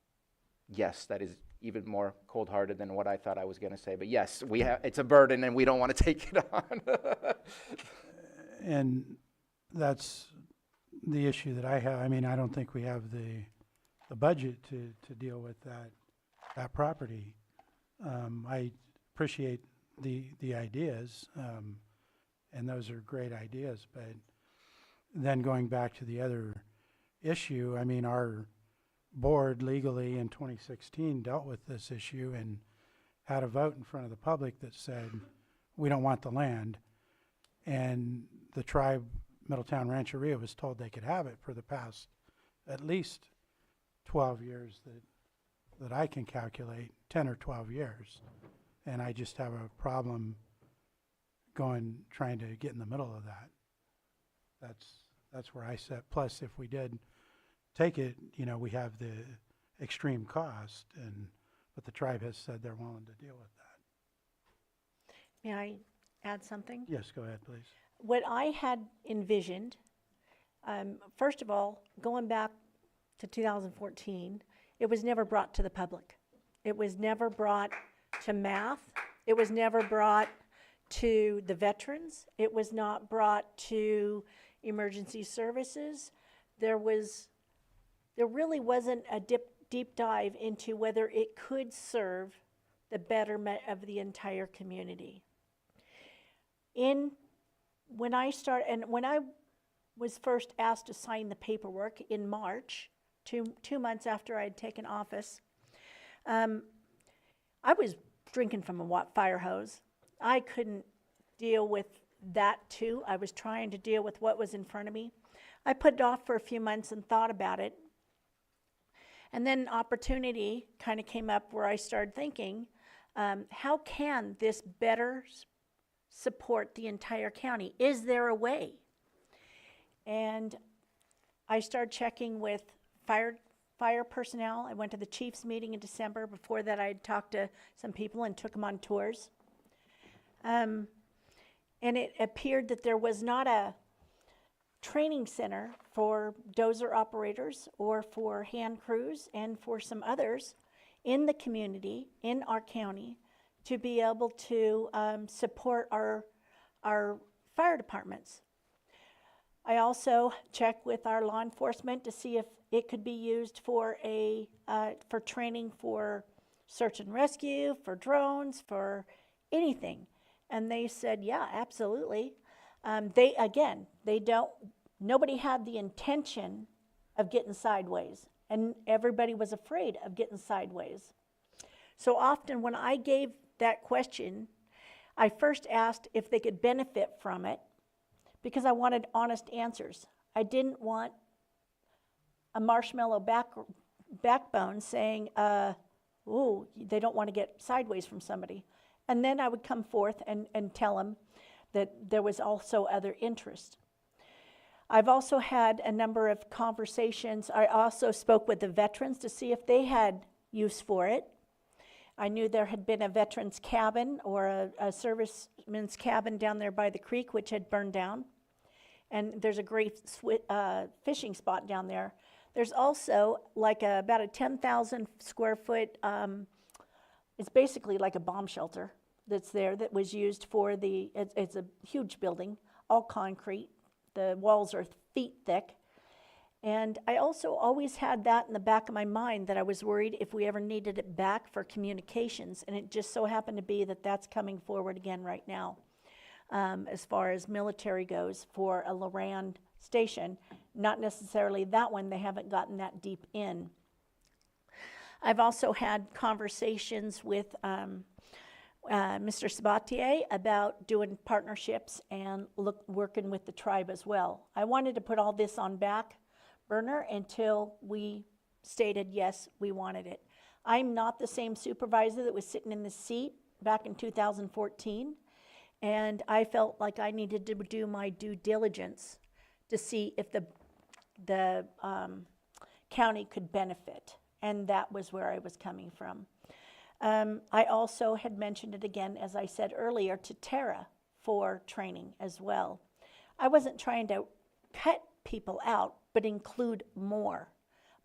Yes, that is even more cold-hearted than what I thought I was going to say. But yes, it's a burden, and we don't want to take it on. And that's the issue that I have. I mean, I don't think we have the budget to deal with that property. I appreciate the ideas, and those are great ideas, but then going back to the other issue, I mean, our board legally in 2016 dealt with this issue and had a vote in front of the public that said, we don't want the land. And the tribe, Middletown Rancheria, was told they could have it for the past at least 12 years that I can calculate, 10 or 12 years. And I just have a problem trying to get in the middle of that. That's where I sit. Plus, if we did take it, you know, we have the extreme cost, but the tribe has said they're willing to deal with that. May I add something? Yes, go ahead, please. What I had envisioned, first of all, going back to 2014, it was never brought to the public. It was never brought to math. It was never brought to the veterans. It was not brought to emergency services. There really wasn't a deep dive into whether it could serve the betterment of the entire community. When I was first asked to sign the paperwork in March, two months after I had taken office, I was drinking from a fire hose. I couldn't deal with that too. I was trying to deal with what was in front of me. I put it off for a few months and thought about it. And then opportunity kind of came up where I started thinking, how can this better support the entire county? Is there a way? And I started checking with fire personnel. I went to the chief's meeting in December. Before that, I had talked to some people and took them on tours. And it appeared that there was not a training center for dozer operators or for hand crews and for some others in the community, in our county, to be able to support our fire departments. I also checked with our law enforcement to see if it could be used for training for search and rescue, for drones, for anything. And they said, yeah, absolutely. Nobody had the intention of getting sideways, and everybody was afraid of getting sideways. So often when I gave that question, I first asked if they could benefit from it, because I wanted honest answers. I didn't want a marshmallow backbone saying, ooh, they don't want to get sideways from somebody. And then I would come forth and tell them that there was also other interest. I've also had a number of conversations. I also spoke with the veterans to see if they had use for it. I knew there had been a veterans cabin or a serviceman's cabin down there by the creek, which had burned down. and there's a great fishing spot down there. There's also like about a 10,000 square foot, it's basically like a bomb shelter that's there that was used for it's a huge building, all concrete. The walls are feet thick. And I also always had that in the back of my mind that I was worried if we ever needed it back for communications. And it just so happened to be that that's coming forward again right now. As far as military goes for a Loran station, not necessarily that one, they haven't gotten that deep in. I've also had conversations with Mr. Sabatier about doing partnerships and working with the tribe as well. I wanted to put all this on back burner until we stated yes, we wanted it. I'm not the same supervisor that was sitting in the seat back in 2014, and I felt like I needed to do my due diligence to see if the county could benefit, and that was where I was coming from. I also had mentioned it again, as I said earlier, to Tara for training as well. I wasn't trying to cut people out, but include more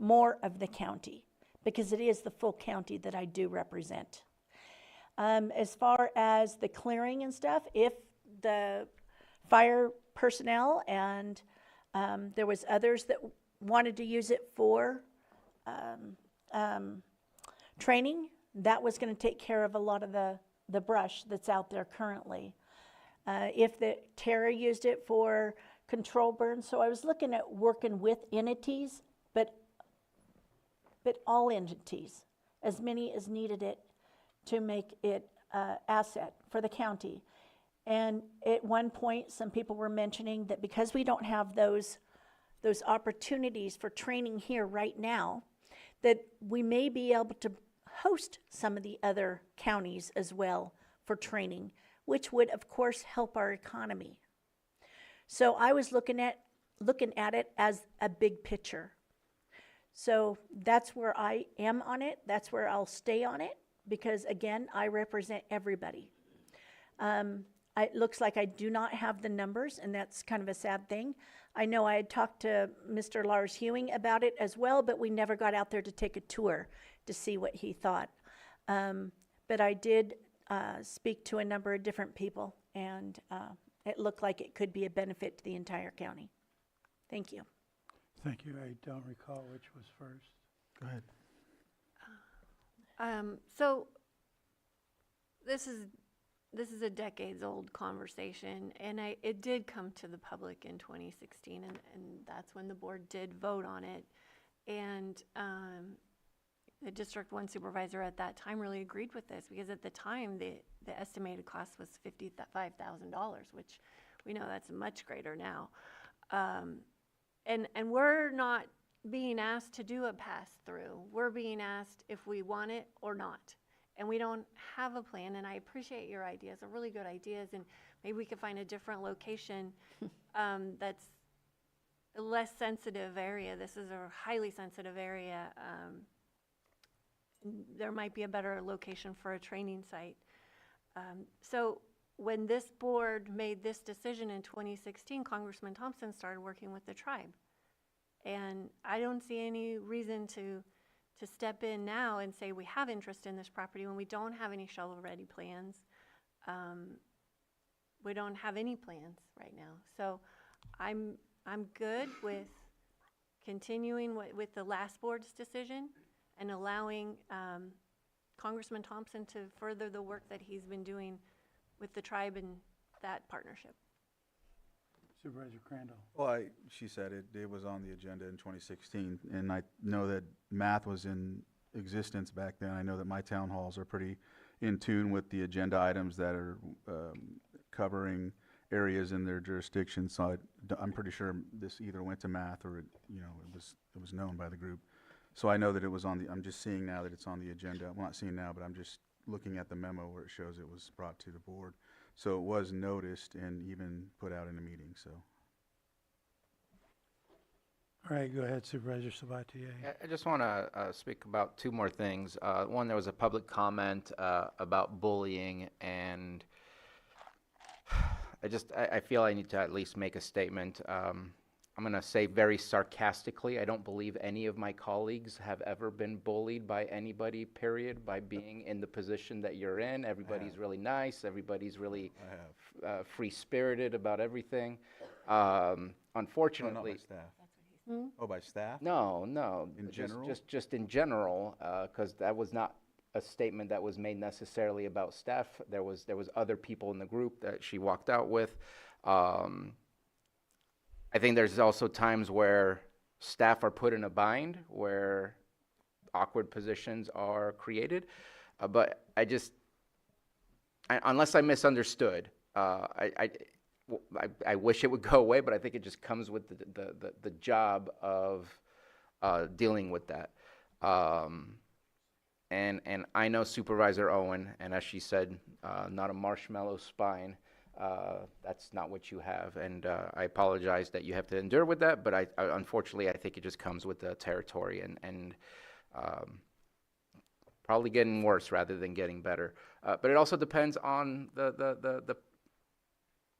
of the county, because it is the full county that I do represent. As far as the clearing and stuff, if the fire personnel and there was others that wanted to use it for training, that was going to take care of a lot of the brush that's out there currently. If Tara used it for control burns, so I was looking at working with entities, but all entities, as many as needed it to make it asset for the county. And at one point, some people were mentioning that because we don't have those opportunities for training here right now, that we may be able to host some of the other counties as well for training, which would of course help our economy. So I was looking at it as a big picture. So that's where I am on it. That's where I'll stay on it, because again, I represent everybody. It looks like I do not have the numbers, and that's kind of a sad thing. I know I had talked to Mr. Lars Hewing about it as well, but we never got out there to take a tour to see what he thought. But I did speak to a number of different people, and it looked like it could be a benefit to the entire county. Thank you. Thank you. I don't recall which was first. Go ahead. So this is a decades-old conversation, and it did come to the public in 2016, and that's when the board did vote on it. And the District 1 supervisor at that time really agreed with this, because at the time, the estimated cost was $55,000, which we know that's much greater now. And we're not being asked to do a pass-through. We're being asked if we want it or not. And we don't have a plan, and I appreciate your ideas, they're really good ideas, and maybe we could find a different location that's a less sensitive area. This is a highly sensitive area. There might be a better location for a training site. So when this board made this decision in 2016, Congressman Thompson started working with the tribe. And I don't see any reason to step in now and say we have interest in this property when we don't have any shovel-ready plans. We don't have any plans right now. So I'm good with continuing with the last board's decision and allowing Congressman Thompson to further the work that he's been doing with the tribe and that partnership. Supervisor Crandall. Well, she said it was on the agenda in 2016, and I know that math was in existence back then. I know that my town halls are pretty in tune with the agenda items that are covering areas in their jurisdiction, so I'm pretty sure this either went to math or it was known by the group. So I know that it was on the, I'm just seeing now that it's on the agenda. Well, not seeing now, but I'm just looking at the memo where it shows it was brought to the board. So it was noticed and even put out in a meeting, so. All right, go ahead, Supervisor Sabatier. I just want to speak about two more things. One, there was a public comment about bullying, and I feel I need to at least make a statement. I'm going to say very sarcastically, I don't believe any of my colleagues have ever been bullied by anybody, period, by being in the position that you're in. Everybody's really nice. Everybody's really free-spirited about everything. Unfortunately, Oh, by staff? no. In general? Just in general, because that was not a statement that was made necessarily about staff. There was other people in the group that she walked out with. I think there's also times where staff are put in a bind, where awkward positions are created. But unless I misunderstood, I wish it would go away, but I think it just comes with the job of dealing with that. And I know Supervisor Owen, and as she said, not a marshmallow spine. That's not what you have, and I apologize that you have to endure with that, but unfortunately, I think it just comes with the territory, and probably getting worse rather than getting better. But it also depends on the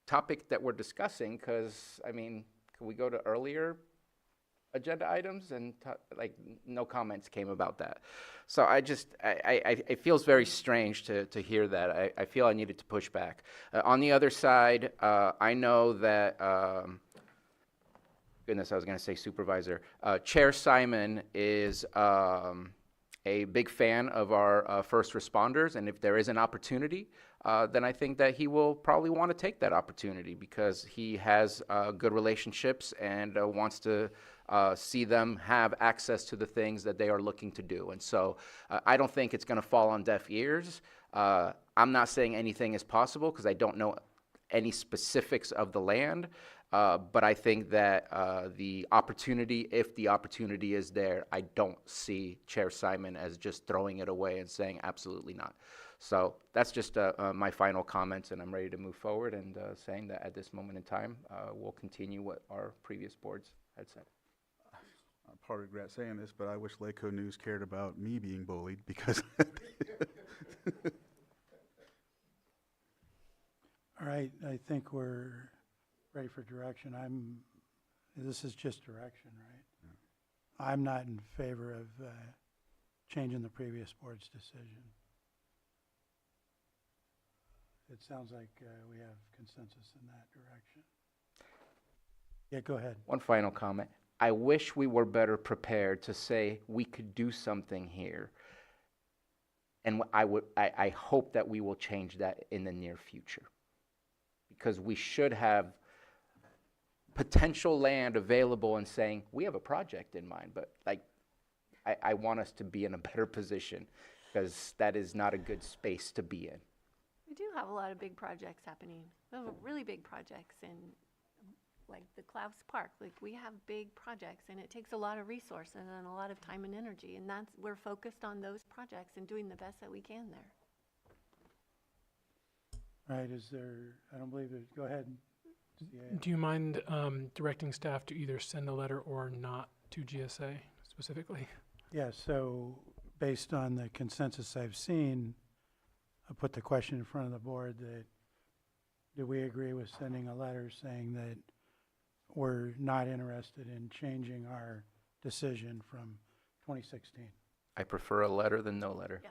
topic that we're discussing, because, I mean, can we go to earlier agenda items? And no comments came about that. So it feels very strange to hear that. I feel I needed to push back. On the other side, I know that, goodness, I was going to say supervisor. Chair Simon is a big fan of our first responders, and if there is an opportunity, then I think that he will probably want to take that opportunity because he has good relationships and wants to see them have access to the things that they are looking to do. And so I don't think it's going to fall on deaf ears. I'm not saying anything is possible because I don't know any specifics of the land, but I think that the opportunity, if the opportunity is there, I don't see Chair Simon as just throwing it away and saying absolutely not. So that's just my final comments, and I'm ready to move forward and saying that at this moment in time, we'll continue what our previous boards had said. I probably regret saying this, but I wish Laco News cared about me being bullied because. All right, I think we're ready for direction. This is just direction, right? Yeah. I'm not in favor of changing the previous board's decision. It sounds like we have consensus in that direction. Yeah, go ahead. One final comment. I wish we were better prepared to say we could do something here. And I hope that we will change that in the near future. Because we should have potential land available and saying, we have a project in mind, but I want us to be in a better position because that is not a good space to be in. We do have a lot of big projects happening. We have really big projects in, like the Klaus Park. Like we have big projects, and it takes a lot of resources and a lot of time and energy. And we're focused on those projects and doing the best that we can there. All right, I don't believe go ahead. Yeah. Do you mind directing staff to either send the letter or not to GSA specifically? Yeah, so based on the consensus I've seen, I put the question in front of the board that, do we agree with sending a letter saying that we're not interested in changing our decision from 2016? I prefer a letter than no letter. Yeah.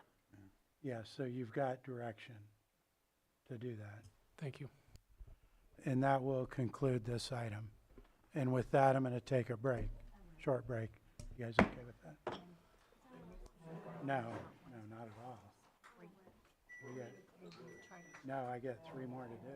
Yeah, so you've got direction to do that. Thank you. And that will conclude this item. And with that, I'm going to take a break, short break. You guys okay with that? No, not at all. I get 3 more to do.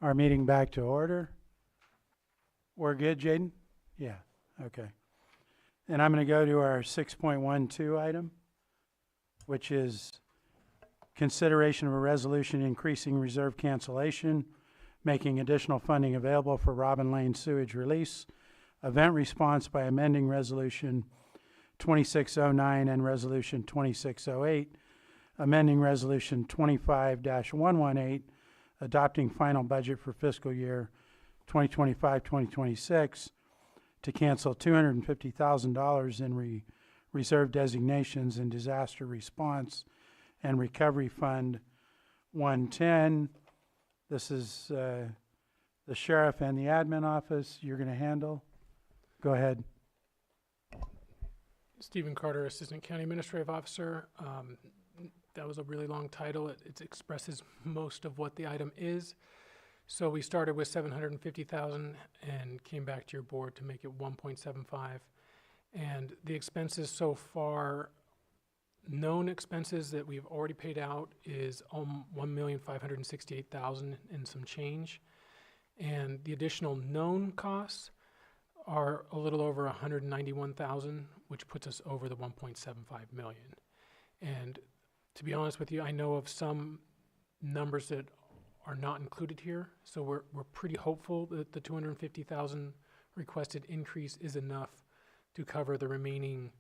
our meeting back to order. We're good, Jaden? Yeah, okay. And I'm going to go to our 6.12 item, which is consideration of a resolution increasing reserve cancellation, making additional funding available for Robin Lane sewage release, event response by amending Resolution 2609 and Resolution 2608, amending Resolution 25-118, adopting final budget for fiscal year 2025-2026 to cancel $250,000 in reserve designations in Disaster Response and Recovery Fund 110. This is the sheriff and the admin office you're going to handle. Go ahead. Stephen Carter, Assistant County Administrative Officer. That was a really long title. It expresses most of what the item is. So we started with $750,000 and came back to your board to make it 1.75. And the expenses so far, known expenses that we've already paid out is $1,568,000 and some change. And the additional known costs are a little over $191,000, which puts us over the $1.75 million. And to be honest with you, I know of some numbers that are not included here, so we're pretty hopeful that the $250,000 requested increase is enough to cover the remaining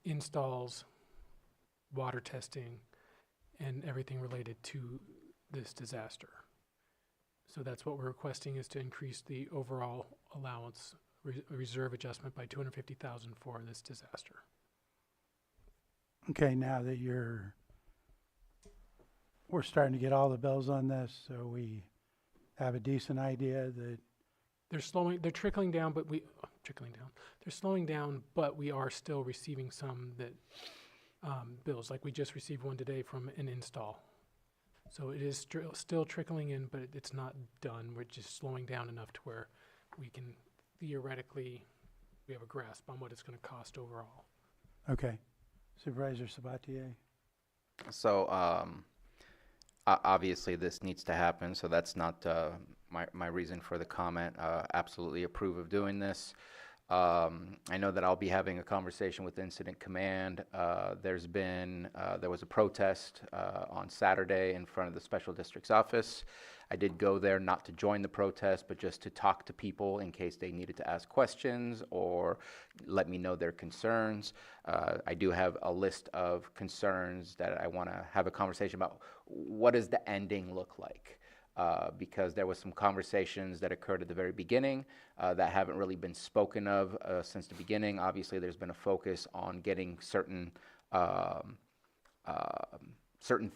installs, water testing, and everything related to this disaster. So that's what we're requesting, is to increase the overall allowance reserve adjustment by $250,000 for this disaster. Okay, now that we're starting to get all the bells on this, so we have a decent idea that they're trickling down, but they're slowing down, but we are still receiving some that bills. Like we just received one today from an install. So it is still trickling in, but it's not done. We're just slowing down enough to where we can theoretically, we have a grasp on what it's going to cost overall. okay. Supervisor Sabatier? So, obviously this needs to happen, so that's not my reason for the comment. Absolutely approve of doing this. I know that I'll be having a conversation with Incident Command. There was a protest on Saturday in front of the Special District's office. I did go there not to join the protest, but just to talk to people in case they needed to ask questions or let me know their concerns. I do have a list of concerns that I want to have a conversation about. What does the ending look like? Because there was some conversations that occurred at the very beginning that haven't really been spoken of since the beginning. Obviously, there's been a focus on getting certain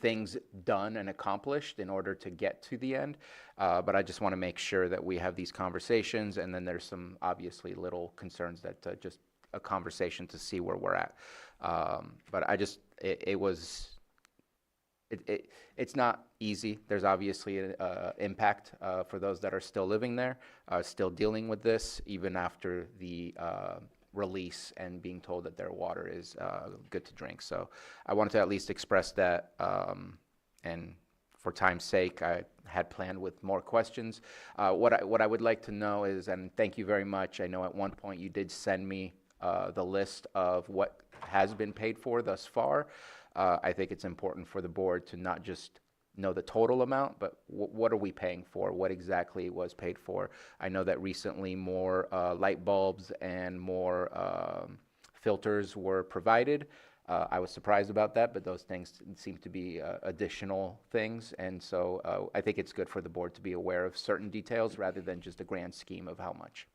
things done and accomplished in order to get to the end. But I just want to make sure that we have these conversations, and then there's some obviously little concerns that just a conversation to see where we're at. But it's not easy. There's obviously an impact for those that are still living there, still dealing with this, even after the release and being told that their water is good to drink. So I wanted to at least express that, and for time's sake, I had planned with more questions. What I would like to know is, and thank you very much, I know at one point you did send me the list of what has been paid for thus far. I think it's important for the board to not just know the total amount, but what are we paying for? What exactly was paid for? I know that recently more light bulbs and more filters were provided. I was surprised about that, but those things seem to be additional things. And so I think it's good for the board to be aware of certain details rather than just a grand scheme of how much.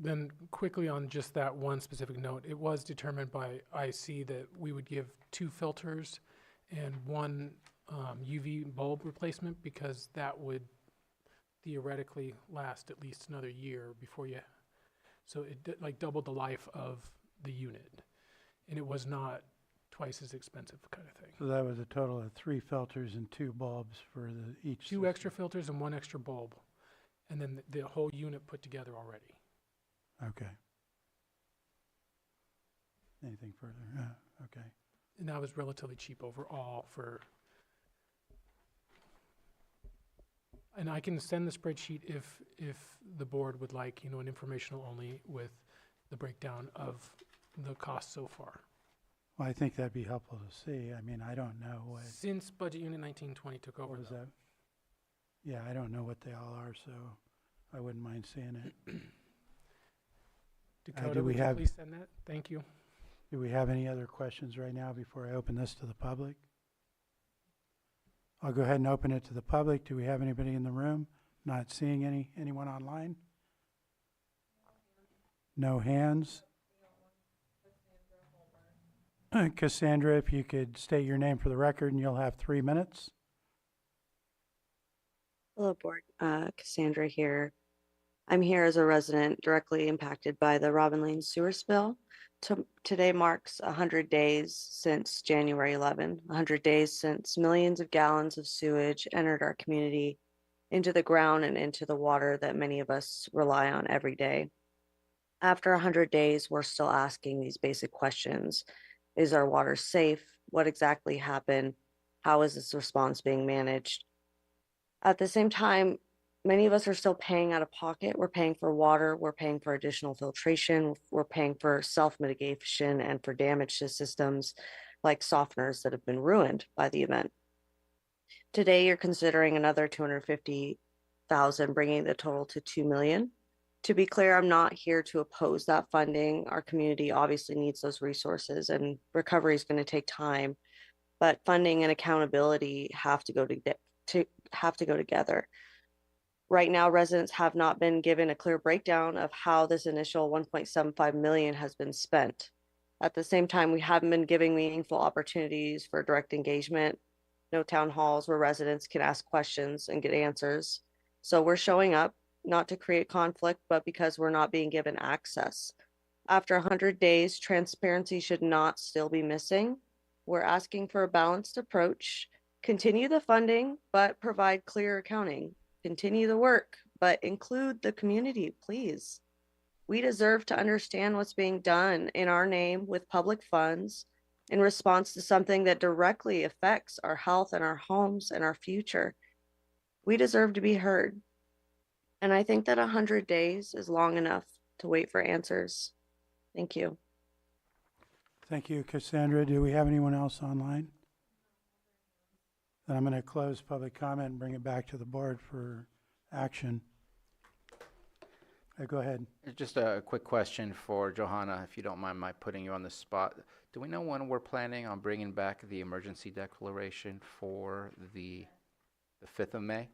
Then quickly on just that one specific note, it was determined by IC that we would give 2 filters and 1 UV bulb replacement, because that would theoretically last at least another year before you. So it like doubled the life of the unit, and it was not twice as expensive kind of thing. So that was a total of 3 filters and 2 bulbs for each. 2 extra filters and 1 extra bulb, and then the whole unit put together already. Okay. Anything further? Okay. And that was relatively cheap overall for And I can send the spreadsheet if the board would like, an informational only with the breakdown of the cost so far. Well, I think that'd be helpful to see. I mean, I don't know what, Since Budget Unit 1920 took over, what was though. that? Yeah, I don't know what they all are, so I wouldn't mind seeing it. Dakota, do we would you have- please send that? Thank you. Do we have any other questions right now before I open this to the public? I'll go ahead and open it to the public. Do we have anybody in the room? Not seeing anyone online? No hands? Cassandra, if you could state your name for the record, and you'll have 3 minutes. Hello, Board. Cassandra here. I'm here as a resident directly impacted by the Robin Lane sewer spill. Today marks 100 days since January 11, 100 days since millions of gallons of sewage entered our community into the ground and into the water that many of us rely on every day. After 100 days, we're still asking these basic questions. Is our water safe? What exactly happened? How is this response being managed? At the same time, many of us are still paying out of pocket. We're paying for water, we're paying for additional filtration, we're paying for self-mitigation and for damage to systems like softeners that have been ruined by the event. Today, you're considering another $250,000, bringing the total to $2 million. To be clear, I'm not here to oppose that funding. Our community obviously needs those resources, and recovery is going to take time, but funding and accountability have to go together. Right now, residents have not been given a clear breakdown of how this initial $1.75 million has been spent. At the same time, we haven't been giving meaningful opportunities for direct engagement, no town halls where residents can ask questions and get answers. So we're showing up, not to create conflict, but because we're not being given access. After 100 days, transparency should not still be missing. We're asking for a balanced approach, continue the funding, but provide clear accounting. Continue the work, but include the community, please. We deserve to understand what's being done in our name with public funds in response to something that directly affects our health and our homes and our future. We deserve to be heard. And I think that 100 days is long enough to wait for answers. Thank you. Thank you, Cassandra. Do we have anyone else online? Then I'm going to close public comment and bring it back to the board for action. Go ahead. Just a quick question for Johanna, if you don't mind my putting you on the spot. Do we know when we're planning on bringing back the emergency declaration for the 5th of May?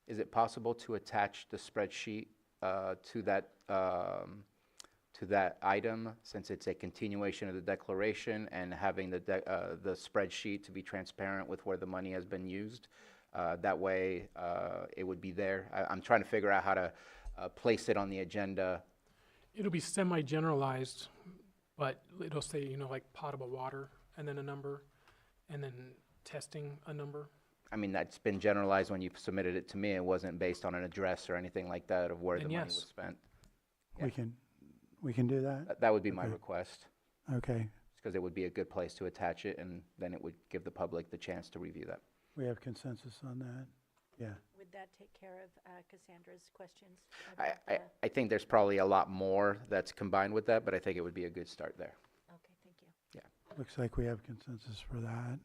Is it possible to attach the spreadsheet to that item, since it's a continuation of the declaration, and having the spreadsheet to be transparent with where the money has been used? That way, it would be there. I'm trying to figure out how to place it on the agenda. It'll be semi-generalized, but it'll say, like potable water, and then a number, and then testing a number. I mean, that's been generalized when you submitted it to me. It wasn't based on an address or anything like that of where the money was spent. We can do that? That would be my request. Okay. Because it would be a good place to attach it, and then it would give the public the chance to review that. We have consensus on that? Yeah. Would that take care of Cassandra's questions? I think there's probably a lot more that's combined with that, but I think it would be a good start there. Okay, thank you. Yeah. Looks like we have consensus for that.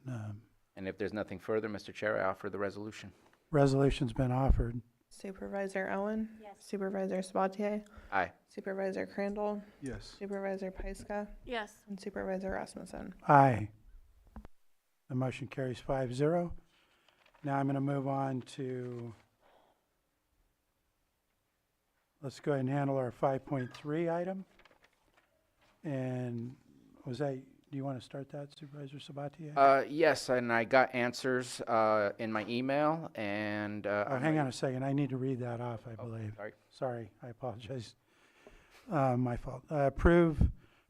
And if there's nothing further, Mr. Chair, I offer the resolution. Resolution's been offered. Supervisor Owen? Yes. Supervisor Sabatier? Aye. Supervisor Crandall? Yes. Supervisor Pyska? Yes. And Supervisor Rasmussen? Aye. The motion carries 5-0. Now I'm going to move on to, let's go ahead and handle our 5.3 item. And was that, do you want to start that, Supervisor Sabatier? Yes, and I got answers in my email, and... hang on a second. I need to read that off, I believe. Sorry. Sorry, I apologize. My fault. Approve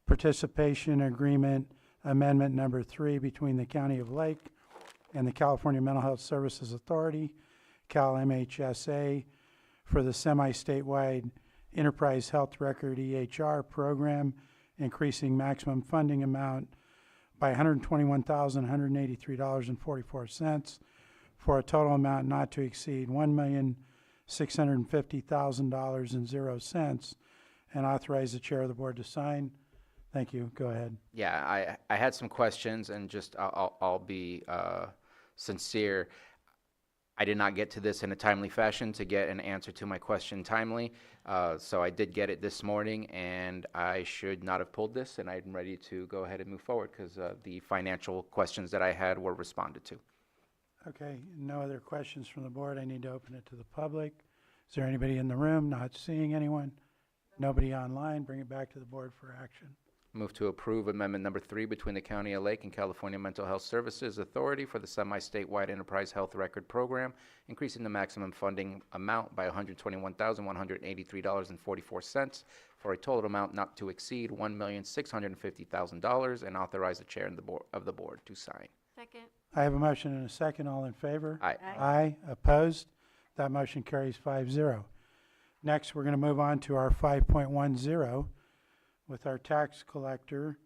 participation agreement amendment number 3 between the County of Lake and the California Mental Health Services Authority, Cal MHSA, for the semi-statewide Enterprise Health Record EHR program, increasing maximum funding amount by $121,183.44 for a total amount not to exceed $1,650,000.00, and authorize the chair of the board to sign. Thank you. Go ahead. Yeah, I had some questions, and just I'll be sincere. I did not get to this in a timely fashion to get an answer to my question timely. So I did get it this morning, and I should not have pulled this, and I'm ready to go ahead and move forward because the financial questions that I had were responded to. Okay, no other questions from the board. I need to open it to the public. Is there anybody in the room? Not seeing anyone. Nobody online. Bring it back to the board for action. Move to approve amendment number 3 between the County of Lake and California Mental Health Services Authority for the semi-statewide enterprise health record program, increasing the maximum funding amount by $121,183.44 for a total amount not to exceed $1,650,000, and authorize the chair and of the board to sign. Second. I have a motion and a second. All in favor? Aye. Aye. Opposed? That motion carries 5-0. Next, we're going to move on to our 5.10 with our tax collector,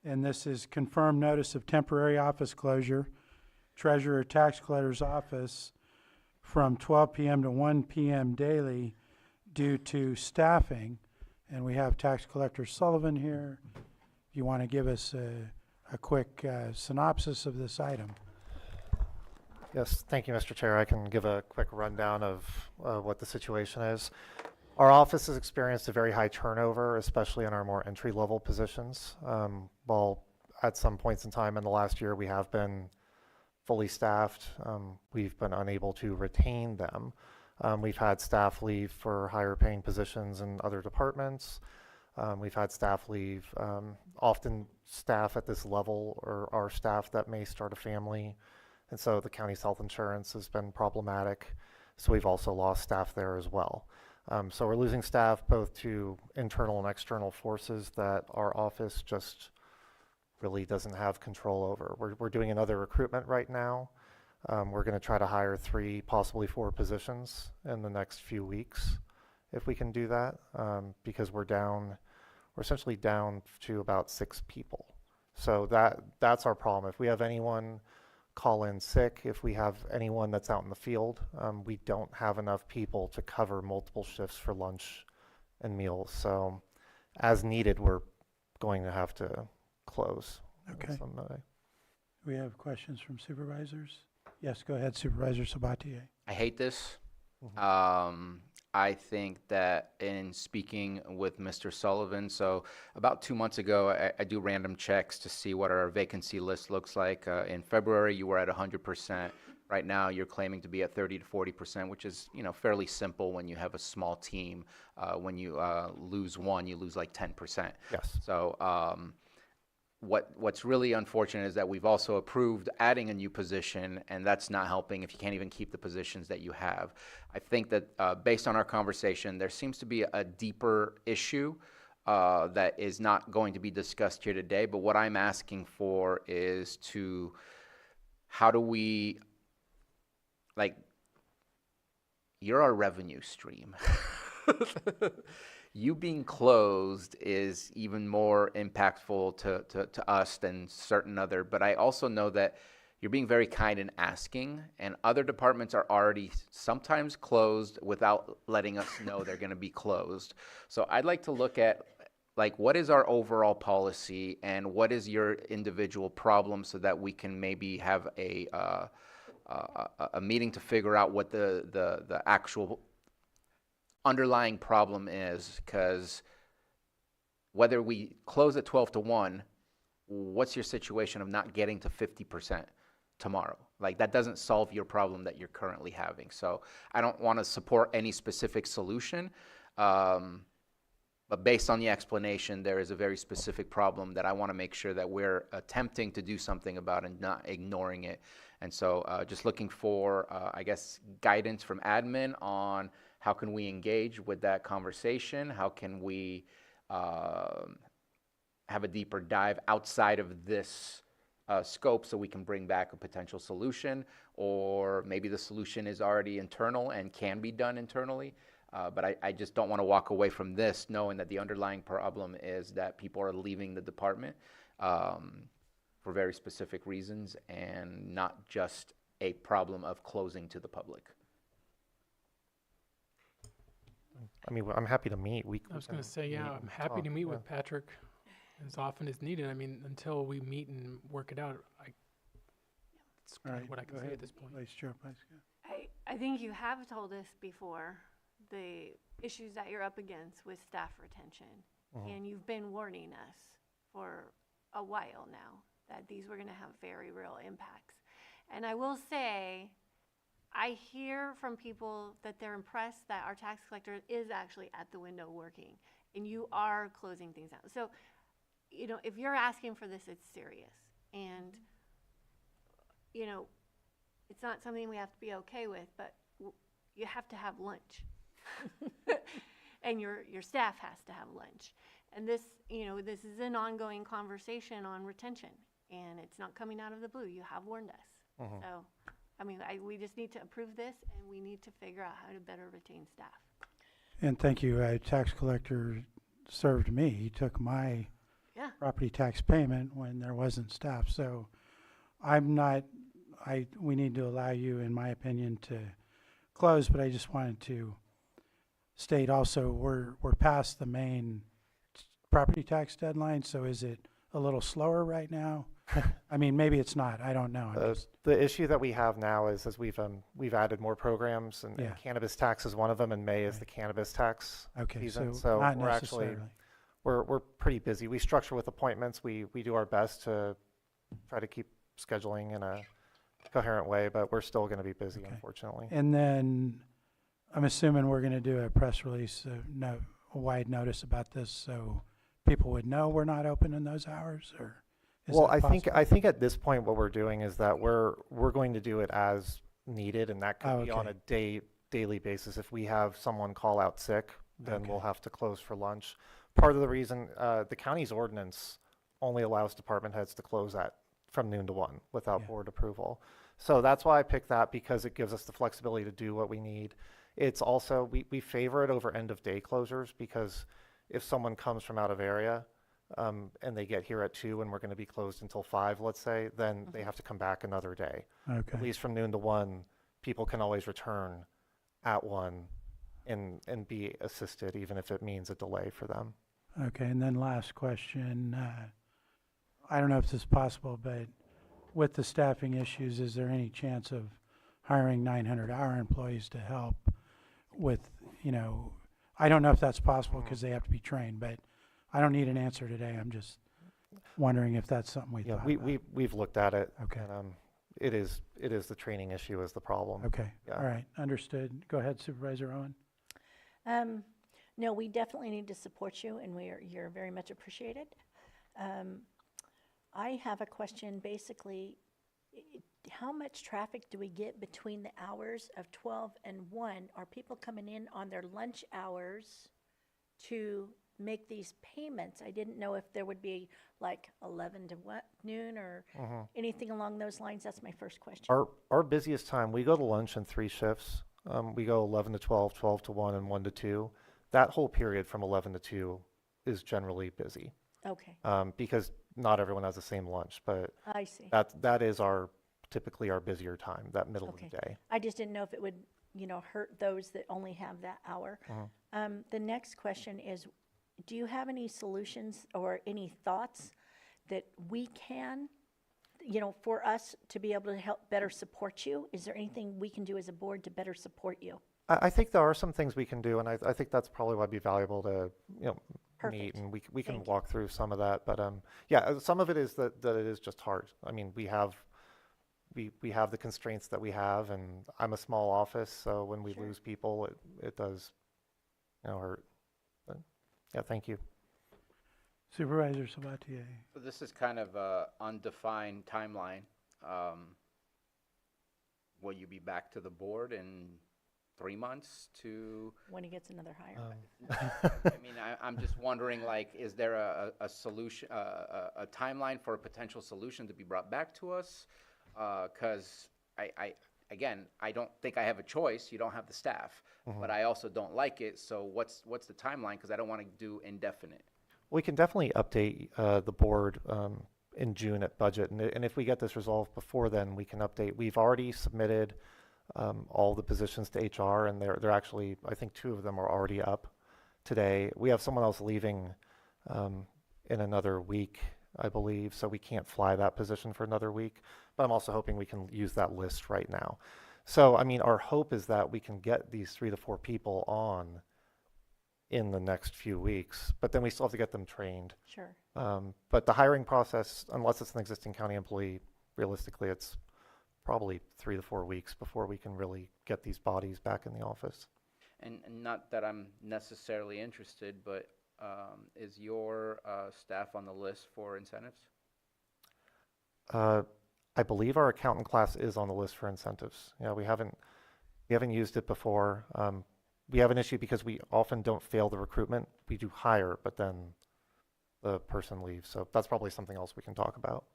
and this is confirmed notice of temporary office closure, treasurer tax collector's office from 12 p.m. to 1 p.m. daily due to staffing. And we have tax collector Sullivan here. If you want to give us a quick synopsis of this item. Yes, thank you, Mr. Chair. I can give a quick rundown of what the situation is. Our office has experienced a very high turnover, especially in our more entry-level positions. While at some points in time in the last year we have been fully staffed, we've been unable to retain them. We've had staff leave for higher paying positions in other departments. We've had staff leave. Often staff at this level are staff that may start a family, and so the county's health insurance has been problematic. So we've also lost staff there as well. So we're losing staff both to internal and external forces that our office just really doesn't have control over. We're doing another recruitment right now. We're going to try to hire 3, possibly 4 positions in the next few weeks, if we can do that, because we're essentially down to about 6 people. So that's our problem. If we have anyone call in sick, if we have anyone that's out in the field, we don't have enough people to cover multiple shifts for lunch and meals. So as needed, we're going to have to close. Okay. We have questions from supervisors? Yes, go ahead, Supervisor Sabatier. I hate this. I think that in speaking with Mr. Sullivan, so about 2 months ago, I do random checks to see what our vacancy list looks like. In February, you were at 100%. Right now, you're claiming to be at 30 to 40%, which is, fairly simple when you have a small team. When you lose one, you lose like 10%. Yes. So what's really unfortunate is that we've also approved adding a new position, and that's not helping if you can't even keep the positions that you have. I think that based on our conversation, there seems to be a deeper issue that is not going to be discussed here today, but what I'm asking for is how do we, you're our revenue stream. You being closed is even more impactful to us than certain other, but I also know that you're being very kind in asking, and other departments are already sometimes closed without letting us know they're going to be closed. So I'd like to look at what is our overall policy and what is your individual problem so that we can maybe have a meeting to figure out what the actual underlying problem is, because whether we close at 12 to 1, what's your situation of not getting to 50% tomorrow? That doesn't solve your problem that you're currently having. So I don't want to support any specific solution, but based on the explanation, there is a very specific problem that I want to make sure that we're attempting to do something about and not ignoring it. And so just looking for, guidance from admin on how can we engage with that conversation? How can we have a deeper dive outside of this scope so we can bring back a potential solution? Or maybe the solution is already internal and can be done internally. But I just don't want to walk away from this knowing that the underlying problem is that people are leaving the department for very specific reasons and not just a problem of closing to the public. I mean, I'm happy to meet. I was gonna say, yeah, I'm happy to meet with Patrick as often as needed. I mean, until we meet and work it out, that's All kind right, of what I can go say ahead, at this point. Vice Chair Pyska. I think you have told us before the issues that you're up against with staff retention. And you've been warning us for a while now that these were gonna have very real impacts. And I will say, I hear from people that they're impressed that our tax collector is actually at the window working, and you are closing things out. So, you know, if you're asking for this, it's serious. And, you know, it's not something we have to be okay with, but you have to have lunch. And your staff has to have lunch. And this, you know, this is an ongoing conversation on retention, and it's not coming out of the blue. You have warned us. So, I mean, we just need to approve this, and we need to figure out how to better retain staff. And thank you, tax collector served me. He took my Yeah. property tax payment when there wasn't staff. So we need to allow you, in my opinion, to close, but I just wanted to state also, we're past the main property tax deadline, so is it a little slower right now? I mean, maybe it's not, I don't know. The issue that we have now is we've added more programs, and Yeah. cannabis tax is one of them, and May is the cannabis tax Okay, season. so not we're actually, necessarily. we're pretty busy. We structure with appointments. We do our best to try to keep scheduling in a coherent way, but we're still going to be busy, Okay. unfortunately. And then I'm assuming we're gonna do a press release, a wide notice about this, so people would know we're not open in those hours, or is Well, that possible? I think at this point what we're doing is that we're going to do it as needed, and that could be on a daily basis. If we have someone call out sick, then we'll have to close for lunch. Part of the reason the county's ordinance only allows department heads to close from noon to 1 without board approval. So that's why I picked that, because it gives us the flexibility to do what we need. It's also, we favor it over end of day closures, because if someone comes from out of area and they get here at 2 and we're going to be closed until 5, let's say, then they have to come back another day. Okay. At least from noon to 1, people can always return at 1 and be assisted, even if it means a delay for them. Okay, and then last question, I don't know if this is possible, but with the staffing issues, is there any chance of hiring 900-hour employees to help with, you know, I don't know if that's possible because they have to be trained, but I don't need an answer today. I'm just wondering if that's something we Yeah, thought about. we've looked at it. Okay. And, it is the training issue is the problem. Okay, Yeah. all right, understood. Go ahead, Supervisor Owen. No, we definitely need to support you, and you're very much appreciated. I have a question, basically, how much traffic do we get between the hours of 12 and 1? Are people coming in on their lunch hours to make these payments? I didn't know if there would be like 11 to noon or anything along those lines. That's my first question. Our busiest time, we go to lunch in 3 shifts. We go 11 to 12, 12 to 1, and 1 to 2. That whole period from 11 to 2 is generally busy. Okay. Because not everyone has the same lunch, but I see. that is typically our busier time, that middle of the day. I just didn't know if it would, hurt those that only have that hour. The next question is, do you have any solutions or any thoughts that we can, for us to be able to help better support you? Is there anything we can do as a board to better support you? I think there are some things we can do, and I think that's probably why it'd be valuable to, meet, and we can walk through some of that. But yeah, some of it is that it is just hard. I mean, we have the constraints that we have, and I'm a small office, so when we lose people, it does, hurt. But yeah, thank you. Supervisor Sabatier. So this is kind of a undefined timeline. Will you be back to the board in 3 months to? When he gets another hire. I mean, I'm just wondering, like, is there a solution, a timeline for a potential solution to be brought back to us? Because again, I don't think I have a choice. You don't have the staff, but I also don't like it. So what's the timeline? Because I don't want to do indefinite. We can definitely update the board in June at budget. And if we get this resolved before then, we can update. We've already submitted all the positions to HR, and they're actually, I think 2 of them are already up today. We have someone else leaving in another week, I believe, so we can't fly that position for another week. But I'm also hoping we can use that list right now. So, I mean, our hope is that we can get these 3 to 4 people on in the next few weeks, but then we still have to get them trained. Sure. But the hiring process, unless it's an existing county employee, realistically, it's probably 3 to 4 weeks before we can really get these bodies back in the office. And not that I'm necessarily interested, but is your staff on the list for incentives? I believe our accountant class is on the list for incentives. Yeah, we haven't used it before. We have an issue because we often don't fail the recruitment. We do hire, but then the person leaves. So that's probably something else we can talk about.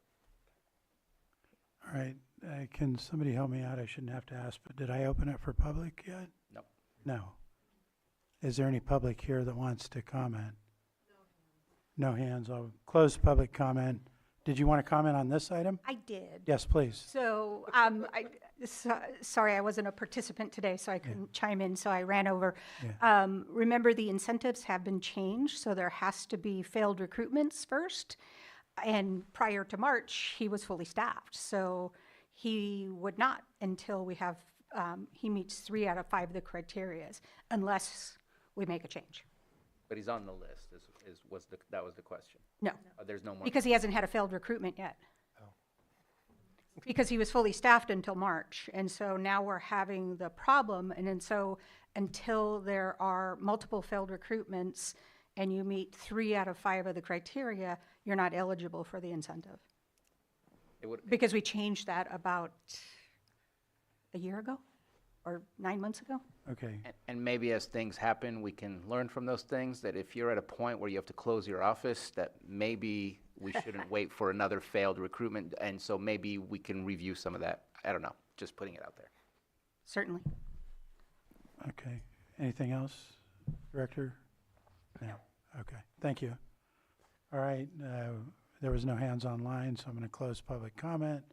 All right, can somebody help me out? I shouldn't have to ask, but did I open it for public yet? No. No. Is there any public here that wants to comment? No hands. I'll close public comment. Did you want to comment on this item? I did. Yes, please. So, sorry, I wasn't a participant today, so I couldn't chime in, so I ran over. Yeah. Remember, the incentives have been changed, so there has to be failed recruitments first. And prior to March, he was fully staffed, so he would not until we have, he meets 3 out of 5 of the criterias, unless we make a change. But he's on the list, that was the question. No. There's no more. Because he hasn't had a failed recruitment yet. Because he was fully staffed until March, and so now we're having the problem, and then so until there are multiple failed recruitments and you meet 3 out of 5 of the criteria, you're not eligible for the incentive. Because we changed that about a year ago or 9 months ago. Okay. And maybe as things happen, we can learn from those things, that if you're at a point where you have to close your office, that maybe we shouldn't wait for another failed recruitment, and so maybe we can review some of that. I don't know, just putting it out there. Certainly. Okay. Anything else, Director? No. Okay. Thank you. All right. There was no hands online, so I'm going to close public comment,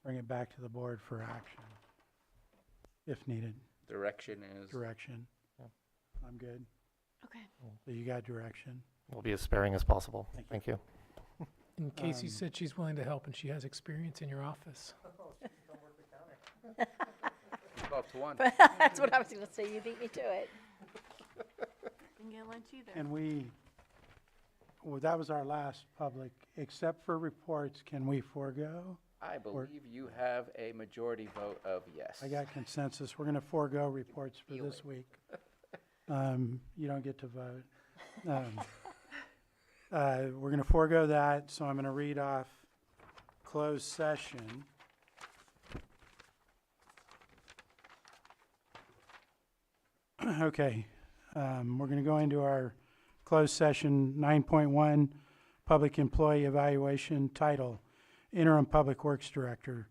bring it back to the board for action, if needed. Direction is? Direction. I'm good. Okay. So you got direction. We'll be as sparing as possible. Thank you. And Casey said she's willing to help and she has experience in your office. 12-1. That's what I was gonna say, you beat me to it. Didn't get lunch either. And well, that was our last public, except for reports, can we forego? I believe you have a majority vote of yes. I got consensus. We're going to forego reports for this week. You don't get to vote. We're going to forego that, so I'm going to read off closed session. Okay. We're going to go into our closed session 9.1, Public Employee Evaluation, title, Interim Public Works Director.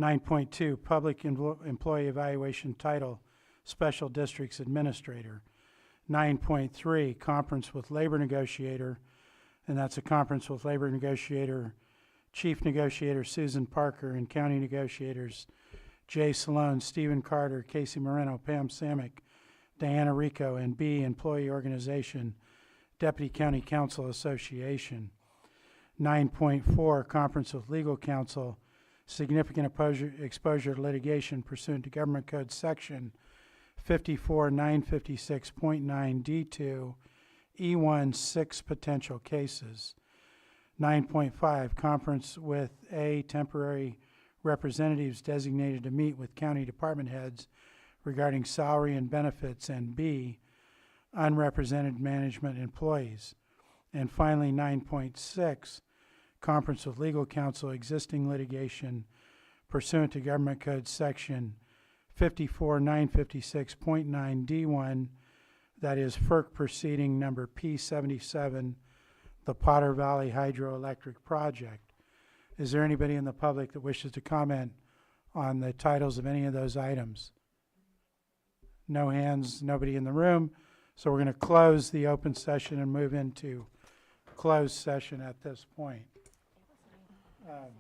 9.2, Public Employee Evaluation, title, Special Districts Administrator. 9.3, Conference with Labor Negotiator, and that's a conference with Labor Negotiator, Chief Negotiator Susan Parker, and County Negotiators Jay Salone, Stephen Carter, Casey Moreno, Pam Samick, Diana Rico, and B, Employee Organization, Deputy County Council Association. 9.4, Conference with Legal Counsel, Significant Exposure to Litigation pursuant to Government Code Section 54956.9 D2 E1 6 potential cases. 9.5, Conference with A, temporary representatives designated to meet with county department heads regarding salary and benefits, and B, unrepresented management employees. And finally, 9.6, Conference with legal counsel, existing litigation pursuant to Government Code Section 54956.9 D1, that is FERC proceeding number P77, the Potter Valley Hydroelectric Project. Is there anybody in the public that wishes to comment on the titles of any of those items? No hands, nobody in the room. So we're going to close the open session and move into closed session at this point. Um,